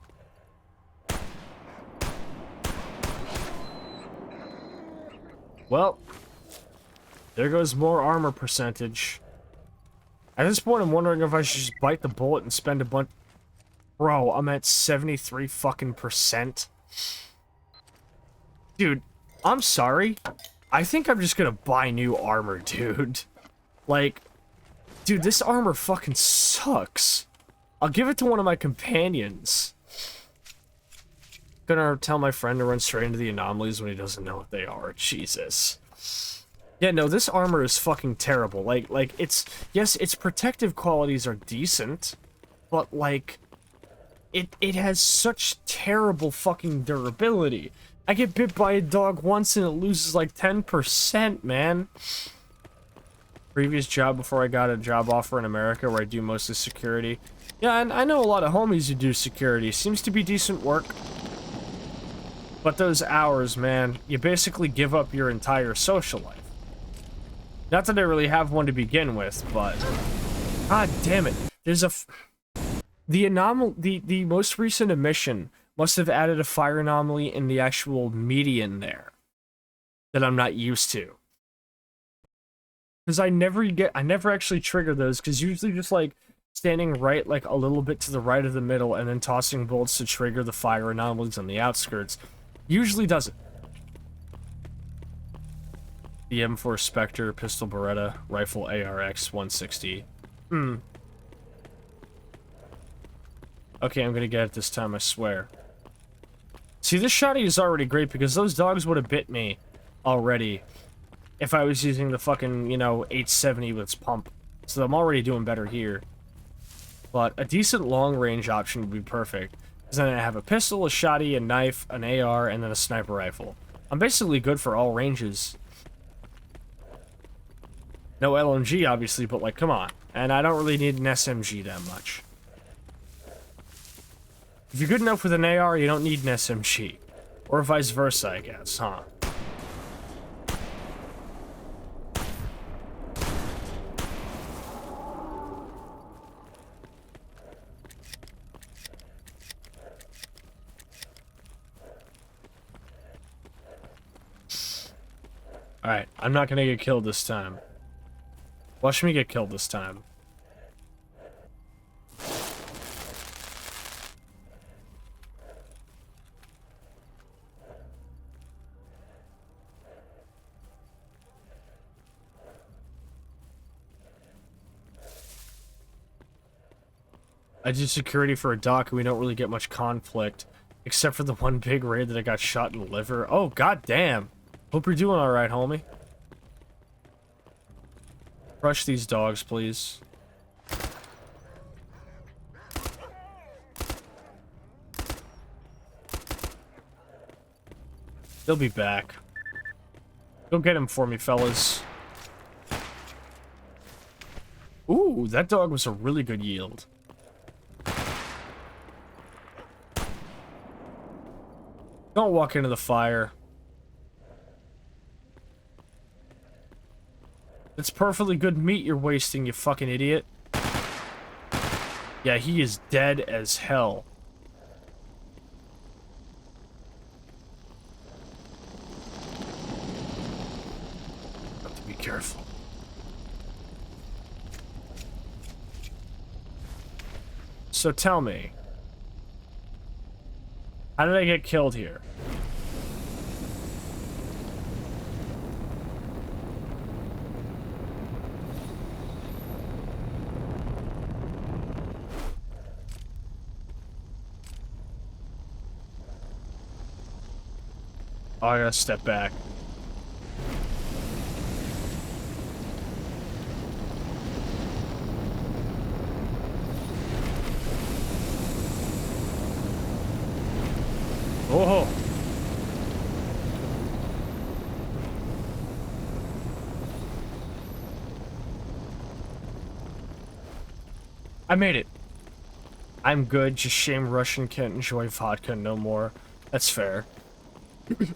Well, there goes more armor percentage. At this point, I'm wondering if I should just bite the bullet and spend a bunch. Bro, I'm at 73 fucking %. Dude, I'm sorry. I think I'm just gonna buy new armor, dude. Like, dude, this armor fucking sucks. I'll give it to one of my companions. Gonna tell my friend to run straight into the anomalies when he doesn't know what they are. Jesus. Yeah, no, this armor is fucking terrible. Like, it's... Yes, its protective qualities are decent, but, like... It has such terrible fucking durability. I get bit by a dog once and it loses, like, 10%, man. Previous job before I got a job offer in America where I do mostly security. Yeah, and I know a lot of homies who do security. Seems to be decent work. But those hours, man, you basically give up your entire social life. Not that I really have one to begin with, but... God damn it. There's a... The most recent emission must have added a fire anomaly in the actual median there. That I'm not used to. Because I never actually trigger those, because usually just, like... standing right, like, a little bit to the right of the middle, and then tossing bolts to trigger the fire anomalies on the outskirts. Usually does it. The M4 Spectre, Pistol Beretta, Rifle ARX 160. Okay, I'm gonna get it this time, I swear. See, this shotty is already great, because those dogs would have bit me already if I was using the fucking, you know, 870 with its pump. So I'm already doing better here. But a decent long-range option would be perfect. Because then I have a pistol, a shotty, a knife, an AR, and then a sniper rifle. I'm basically good for all ranges. No LMG, obviously, but, like, come on. And I don't really need an SMG that much. If you're good enough with an AR, you don't need an SMG. Or vice versa, I guess, huh? Alright, I'm not gonna get killed this time. Watch me get killed this time. I do security for a dock, and we don't really get much conflict. Except for the one big raid that I got shot in the liver. Oh, goddamn. Hope you're doing alright, homie. Brush these dogs, please. They'll be back. Go get him for me, fellas. Ooh, that dog was a really good yield. Don't walk into the fire. It's perfectly good meat you're wasting, you fucking idiot. Yeah, he is dead as hell. Have to be careful. So tell me, how did I get killed here? Oh, I gotta step back. Oh. I made it. I'm good, just shame Russian can't enjoy vodka no more. That's fair.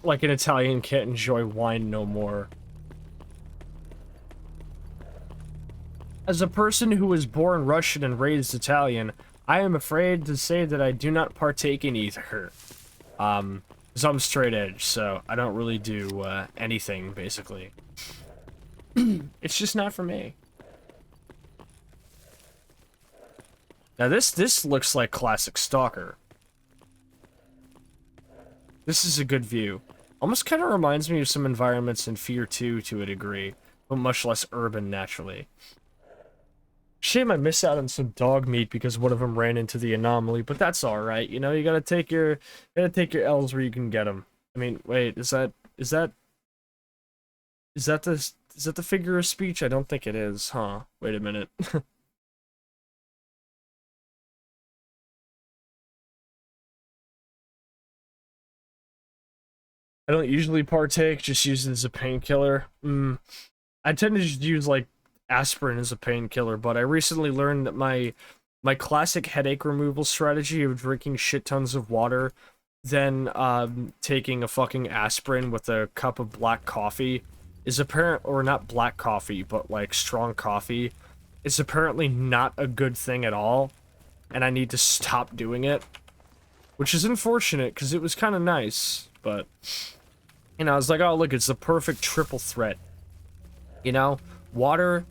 Like an Italian can't enjoy wine no more. As a person who was born Russian and raised Italian, I am afraid to say that I do not partake in either. 'Cause I'm straight edge, so I don't really do anything, basically. It's just not for me. Now this looks like classic Stalker. This is a good view. Almost kind of reminds me of some environments in Fear 2 to a degree, but much less urban naturally. Shame I missed out on some dog meat because one of them ran into the anomaly, but that's all right. You know, you gotta take your L's where you can get them. I mean, wait, is that the figure of speech? I don't think it is, huh? Wait a minute. I don't usually partake, just use it as a painkiller. I tend to just use, like, aspirin as a painkiller, but I recently learned that my classic headache removal strategy of drinking shit tons of water, then taking a fucking aspirin with a cup of black coffee is apparent, or not black coffee, but like strong coffee, is apparently not a good thing at all, and I need to stop doing it, which is unfortunate because it was kind of nice, but you know, I was like, oh look, it's the perfect triple threat, you know, water.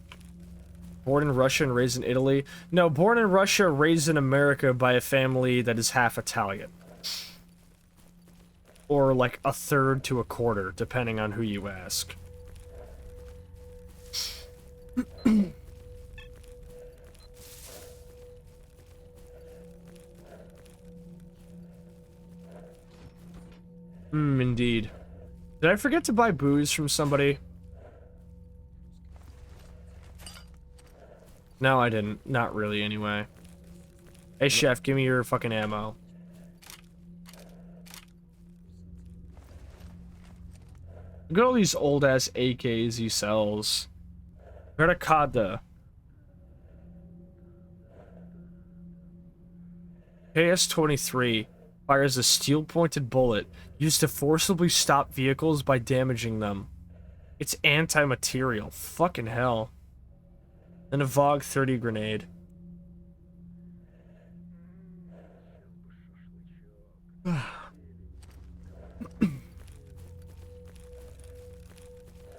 Born in Russia and raised in Italy. No, born in Russia, raised in America by a family that is half Italian. Or like a third to a quarter, depending on who you ask. Indeed. Did I forget to buy booze from somebody? No, I didn't. Not really, anyway. Hey, chef, give me your fucking ammo. Look at all these old-ass AKs he sells. Veracada. KS-23 fires a steel-pointed bullet used to forcibly stop vehicles by damaging them. It's anti-material. Fucking hell. And a VOG 30 grenade.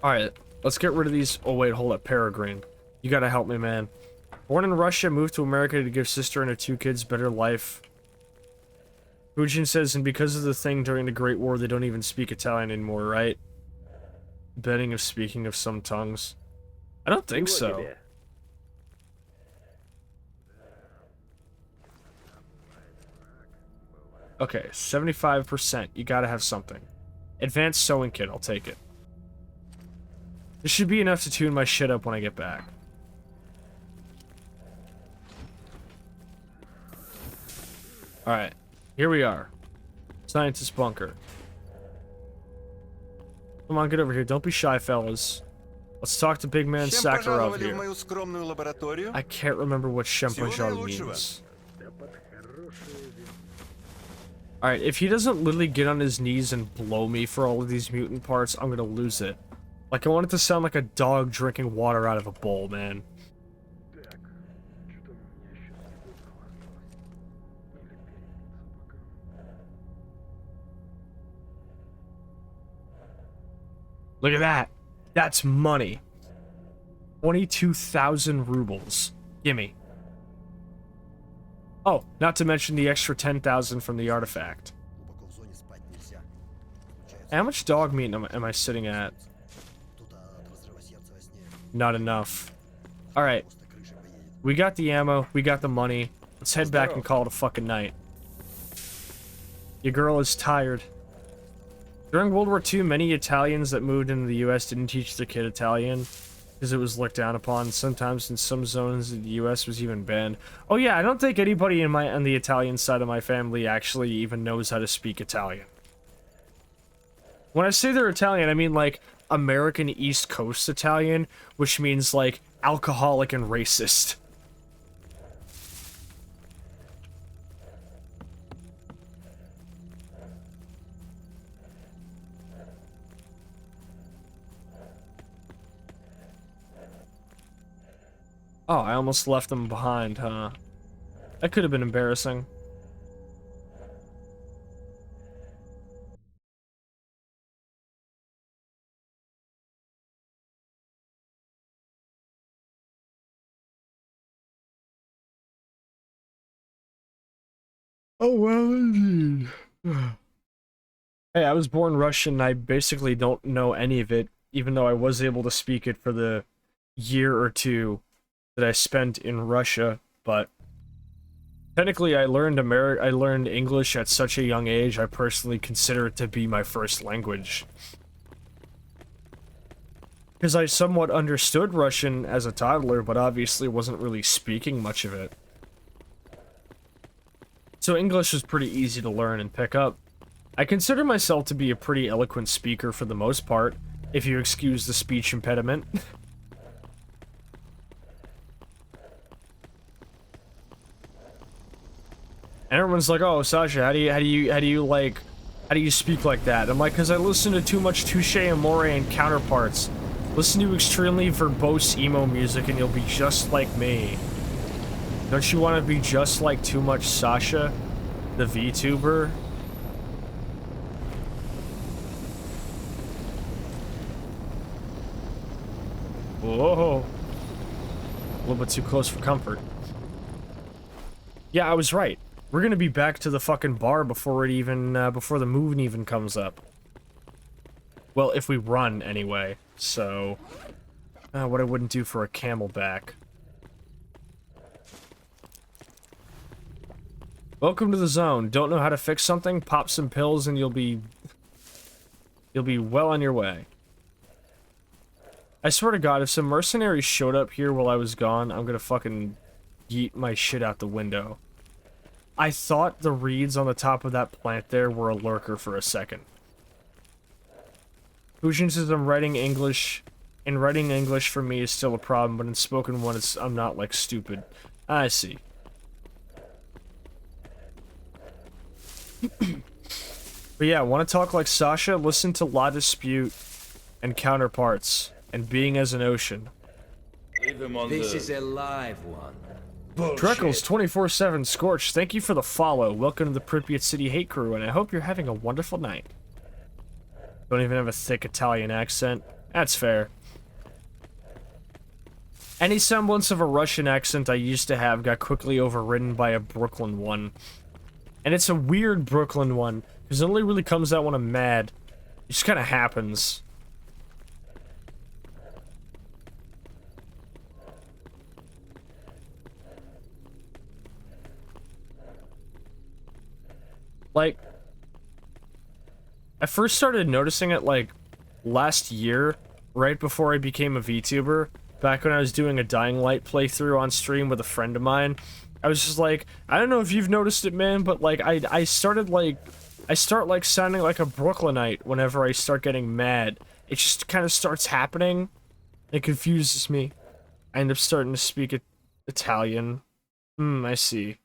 Alright, let's get rid of these. Oh wait, hold up, Peregrine. You gotta help me, man. Born in Russia, moved to America to give sister and her 2 kids better life. Fujin says, and because of the thing during the Great War, they don't even speak Italian anymore, right? Betting of speaking of some tongues. I don't think so. Okay, 75%. You gotta have something. Advanced sewing kit, I'll take it. This should be enough to tune my shit up when I get back. Alright, here we are. Scientist bunker. Come on, get over here. Don't be shy, fellas. Let's talk to big man Чем Sakharov пожаловали в here. мою скромную лабораторию? I can't remember what Всего Shempanjali наилучшего. means. Alright, if he doesn't literally get on his knees and blow me for all of these mutant parts, I'm gonna lose it. Like, I want it to sound like a dog drinking water out of a bowl, man. Look at that. That's money. 22,000 rubles. Gimme. Oh, not to mention the extra 10,000 from the artifact. Глубоко в зоне спать нельзя. Случаются How much dog meat am I sitting at? кто-то от разрыва сердца во сне. Not enough. Alright, Просто крышей поедет. we got the ammo, we got the money. Let's head back and call it a fucking night. Your girl is tired. During World War II, many Italians that moved into the US didn't teach their kid Italian because it was looked down upon. Sometimes in some zones the US was even banned. Oh yeah, I don't think anybody on the Italian side of my family actually even knows how to speak Italian. When I say they're Italian, I mean like American East Coast Italian, which means like alcoholic and racist. Oh, I almost left them behind, huh? That could have been embarrassing. Oh, well, indeed. Hey, I was born Russian. I basically don't know any of it, even though I was able to speak it for the year or two that I spent in Russia, but technically I learned English at such a young age, I personally consider it to be my first language. Because I somewhat understood Russian as a toddler, but obviously wasn't really speaking much of it. So English was pretty easy to learn and pick up. I consider myself to be a pretty eloquent speaker for the most part, if you excuse the speech impediment. And everyone's like, "Oh, Sasha, how do you speak like that?" I'm like, "Cause I listen to too much Touche Amore and Counterparts. Listen to extremely verbose emo music and you'll be just like me. Don't you want to be just like Too Much Sasha, the VTuber?" Whoa. A little bit too close for comfort. Yeah, I was right. We're gonna be back to the fucking bar before it even, before the moon even comes up. Well, if we run, anyway. So, what I wouldn't do for a camelback. Welcome to the zone. Don't know how to fix something? Pop some pills and you'll be well on your way. I swear to God, if some mercenaries showed up here while I was gone, I'm gonna fucking yeet my shit out the window. I thought the reeds on the top of that plant there were a lurker for a second. Fusion says I'm writing English, and writing English for me is still a problem, but in spoken one, I'm not, like, stupid. I see. But yeah, want to talk like Sasha? Listen to La Dispute and Counterparts, and Being as an Ocean. This is a live one. Dreckles 24/7 Scorch, thank you for the follow. Welcome to the Pripyat City Hate Crew, and I hope you're having a wonderful night. Don't even have a thick Italian accent. That's fair. Any semblance of a Russian accent I used to have got quickly overridden by a Brooklyn one. And it's a weird Brooklyn one, because it only really comes out when I'm mad. It just kind of happens. Like, I first started noticing it, like, last year, right before I became a VTuber, back when I was doing a Dying Light playthrough on stream with a friend of mine. I was just like, I don't know if you've noticed it, man, but, like, I start, like, sounding like a Brooklynite whenever I start getting mad. It just kind of starts happening. It confuses me. I end up starting to speak Italian. I see.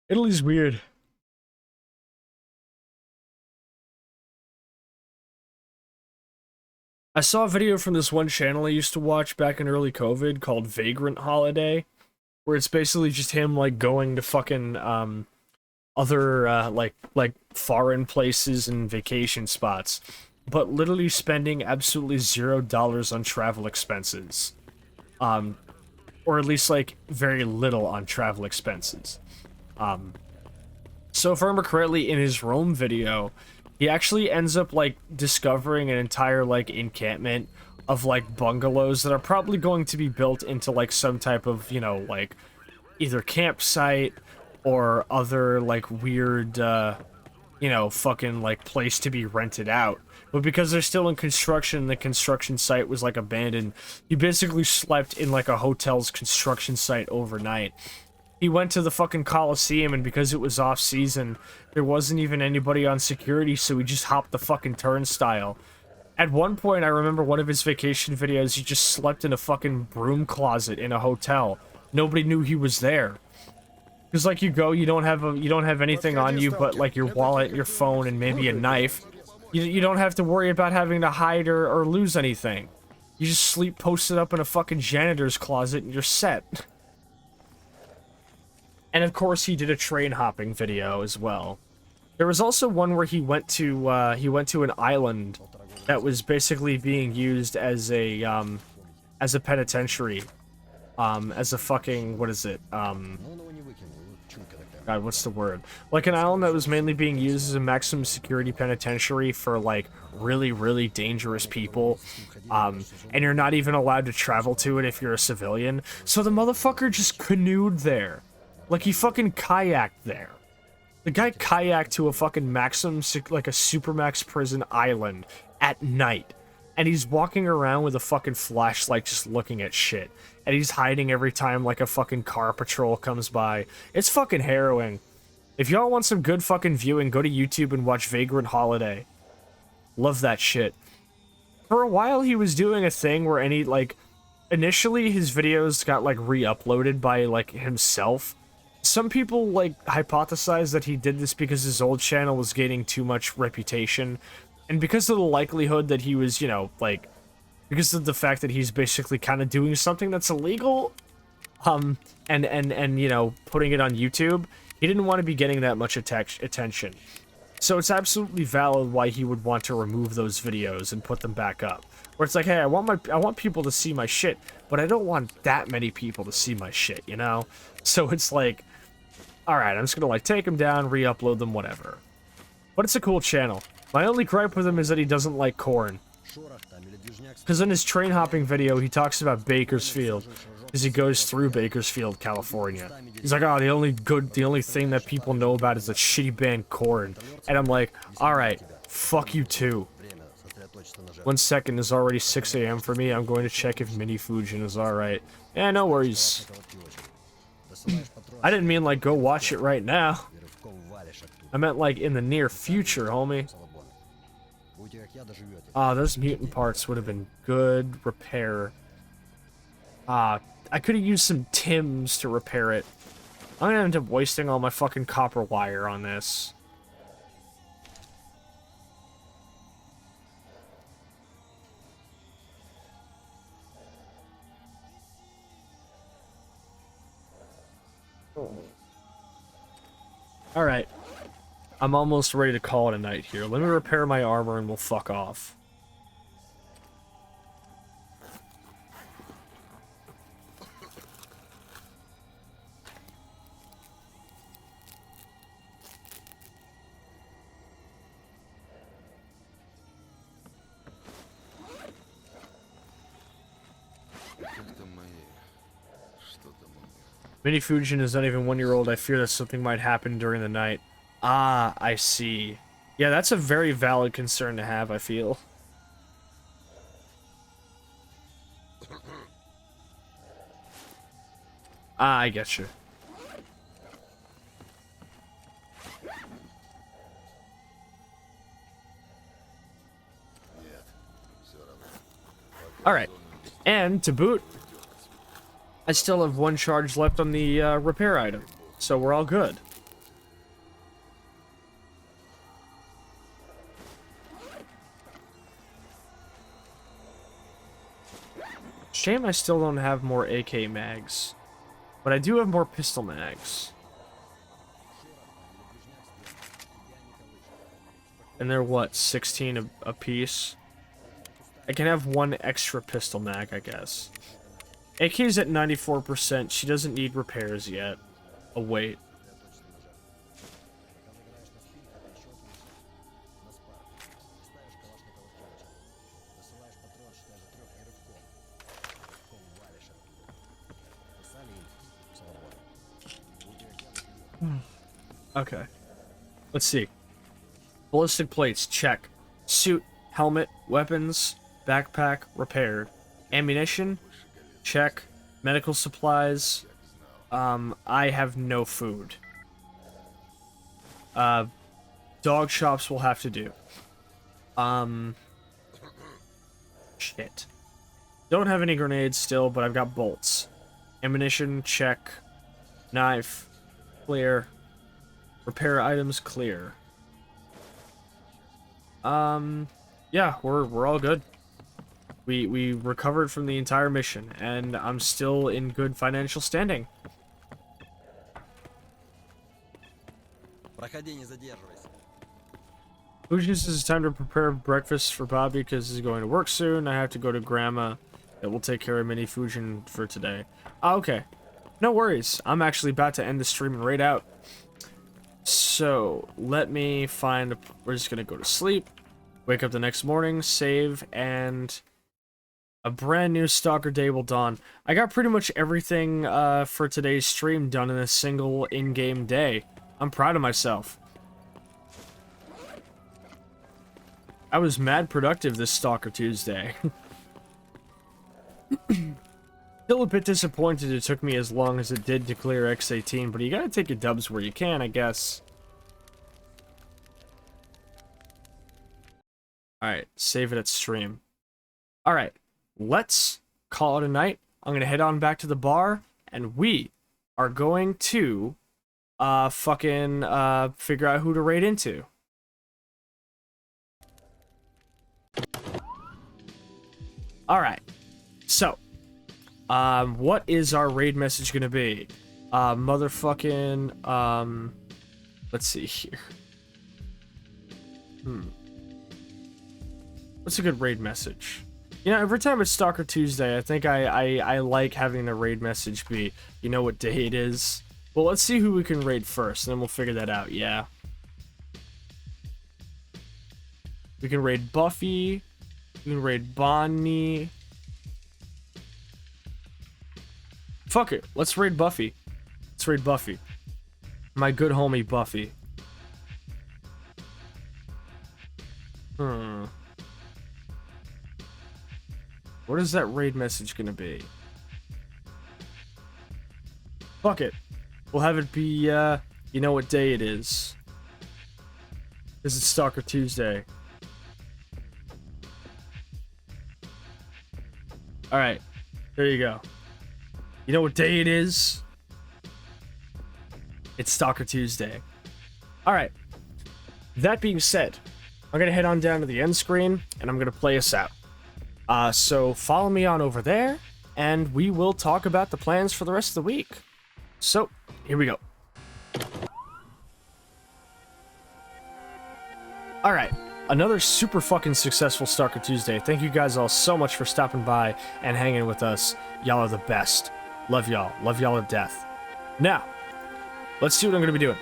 Italy's weird. I saw a video from this one channel I used to watch back in early COVID called Vagrant Holiday, where it's basically just him, like, going to fucking, other, like foreign places and vacation spots, but literally spending absolutely $0 on travel expenses. Or at least, like, very little on travel expenses. So if I remember correctly, in his Rome video, he actually ends up, like, discovering an entire, like, encampment of, like, bungalows that are probably going to be built into, like, some type of, you know, like, either campsite or other, like, weird, you know, fucking, like, place to be rented out. But because they're still in construction, the construction site was, like, abandoned. He basically slept in, like, a hotel's construction site overnight. He went to the fucking Coliseum, and because it was off-season, there wasn't even anybody on security, so he just hopped the fucking turnstile. At one point, I remember one of his vacation videos, he just slept in a fucking broom closet in a hotel. Nobody knew he was there. Because, like, you go, you don't have anything on you but, like, your wallet, your phone, and maybe a knife. You don't have to worry about having to hide or lose anything. You just sleep posted up in a fucking janitor's closet and you're set. And of course, he did a train hopping video as well. There was also one where he went to an island that was basically being used as a penitentiary, as a fucking, what is it, God, what's the word? Like an island that was mainly being used as a maximum security penitentiary for, like, really, really dangerous people. And you're not even allowed to travel to it if you're a civilian. So the motherfucker just canoed there. Like, he fucking kayaked there. The guy kayaked to a fucking maximum, like a supermax prison island at night. And he's walking around with a fucking flashlight just looking at shit. And he's hiding every time, like, a fucking car patrol comes by. It's fucking harrowing. If y'all want some good fucking viewing, go to YouTube and watch Vagrant Holiday. Love that shit. For a while, he was doing a thing where initially his videos got, like, re-uploaded by, like, himself. Some people, like, hypothesize that he did this because his old channel was gaining too much reputation. And because of the likelihood that he was, you know, like, because of the fact that he's basically kind of doing something that's illegal, and, you know, putting it on YouTube, he didn't want to be getting that much attention. So it's absolutely valid why he would want to remove those videos and put them back up. Where it's like, hey, I want people to see my shit, but I don't want that many people to see my shit, you know? So it's like, alright, I'm just gonna, like, take them down, re-upload them, whatever. But it's a cool channel. My only gripe with him is that he doesn't like corn. Because in his train hopping video, he talks about Bakersfield. Because he goes through Bakersfield, California. He's like, oh, the only thing that people know about is the shitty band Korn. And I'm like, alright, fuck you too. 1 second, is already 6 AM for me. I'm going to check if Mini Fujin is alright. Yeah, no worries. I didn't mean, like, go watch it right now. I meant, like, in the near future, homie. Those mutant parts would have been good repair. I could have used some Tims to repair it. I'm gonna end up wasting all my fucking copper wire on this. Alright. I'm almost ready to call it a night here. Let me repair my armor and we'll fuck off. Mini Fujin is not even 1 year old. I fear that something might happen during the night. Ah, I see. Yeah, that's a very valid concern to have, I feel. Ah, I get you. Alright. And, to boot, I still have 1 charge left on the repair item. So we're all good. Shame I still don't have more AK mags. But I do have more pistol mags. And they're what, 16 a piece? I can have 1 extra pistol mag, I guess. AK's at 94%. She doesn't need repairs yet. Oh, wait. Okay. Let's see. Ballistic plates, check. Suit, helmet, weapons, backpack, repaired. Ammunition, check. Medical supplies. I have no food. Dog shops will have to do. Shit. Don't have any grenades still, but I've got bolts. Ammunition, check. Knife, clear. Repair items, clear. Yeah, we're all good. We recovered from the entire mission, and I'm still in good financial standing. Fujin says it's time to prepare breakfast for Bobby because he's going to work soon. I have to go to Grandma. That will take care of Mini Fujin for today. Oh, okay. No worries. I'm actually about to end the stream and raid out. So, let me find... We're just going to go to sleep. Wake up the next morning, save, and... a brand new Stalker day will dawn. I got pretty much everything for today's stream done in a single in-game day. I'm proud of myself. I was mad productive this Stalker Tuesday. Still a bit disappointed it took me as long as it did to clear X18, but you gotta take your dubs where you can, I guess. Alright, save it at stream. Alright, let's call it a night. I'm gonna head on back to the bar, and we are going to, figure out who to raid into. Alright, so, what is our raid message gonna be? Motherfucking, let's see here. What's a good raid message? You know, every time it's Stalker Tuesday, I think I like having the raid message be, you know what day it is? Well, let's see who we can raid first, and then we'll figure that out, yeah. We can raid Buffy. We can raid Bonnie. Fuck it, let's raid Buffy. Let's raid Buffy. My good homie Buffy. What is that raid message gonna be? Fuck it. We'll have it be, you know what day it is. This is Stalker Tuesday. Alright. There you go. You know what day it is? It's Stalker Tuesday. Alright. That being said, I'm gonna head on down to the end screen, and I'm gonna play us out. So follow me on over there, and we will talk about the plans for the rest of the week. So, here we go. Alright, another super fucking successful Stalker Tuesday. Thank you guys all so much for stopping by and hanging with us. Y'all are the best. Love y'all. Love y'all to death. Now, let's see what I'm going to be doing.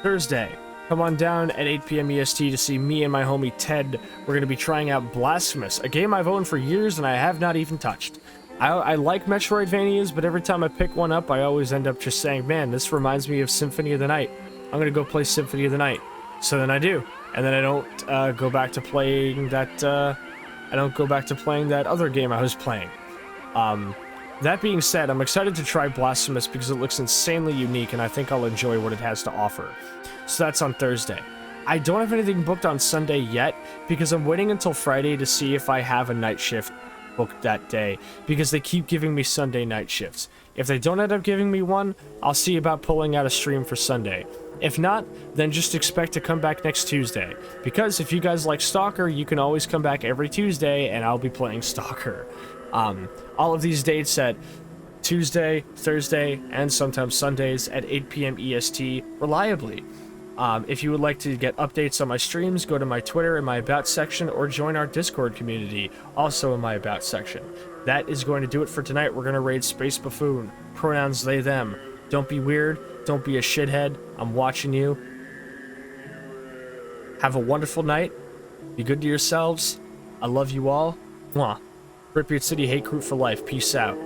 Thursday. Come on down at 8 p.m. EST to see me and my homie Ted. We're going to be trying out Blasphemous, a game I've owned for years and I have not even touched. I like Metroidvanias, but every time I pick one up, I always end up just saying, man, this reminds me of Symphony of the Night. I'm gonna go play Symphony of the Night. So then I do. And then I don't go back to playing that, I don't go back to playing that other game I was playing. That being said, I'm excited to try Blasphemous because it looks insanely unique and I think I'll enjoy what it has to offer. So that's on Thursday. I don't have anything booked on Sunday yet because I'm waiting until Friday to see if I have a night shift booked that day because they keep giving me Sunday night shifts. If they don't end up giving me one, I'll see about pulling out a stream for Sunday. If not, then just expect to come back next Tuesday. Because if you guys like Stalker, you can always come back every Tuesday and I'll be playing Stalker. All of these dates at Tuesday, Thursday, and sometimes Sundays at 8 p.m. EST reliably. If you would like to get updates on my streams, go to my Twitter in my About section or join our Discord community, also in my About section. That is going to do it for tonight. We're going to raid Space Buffoon. Pronouns they, them. Don't be weird. Don't be a shithead. I'm watching you. Have a wonderful night. Be good to yourselves. I love you all. Mwah. Ripbeard City Hate Crew for life. Peace out.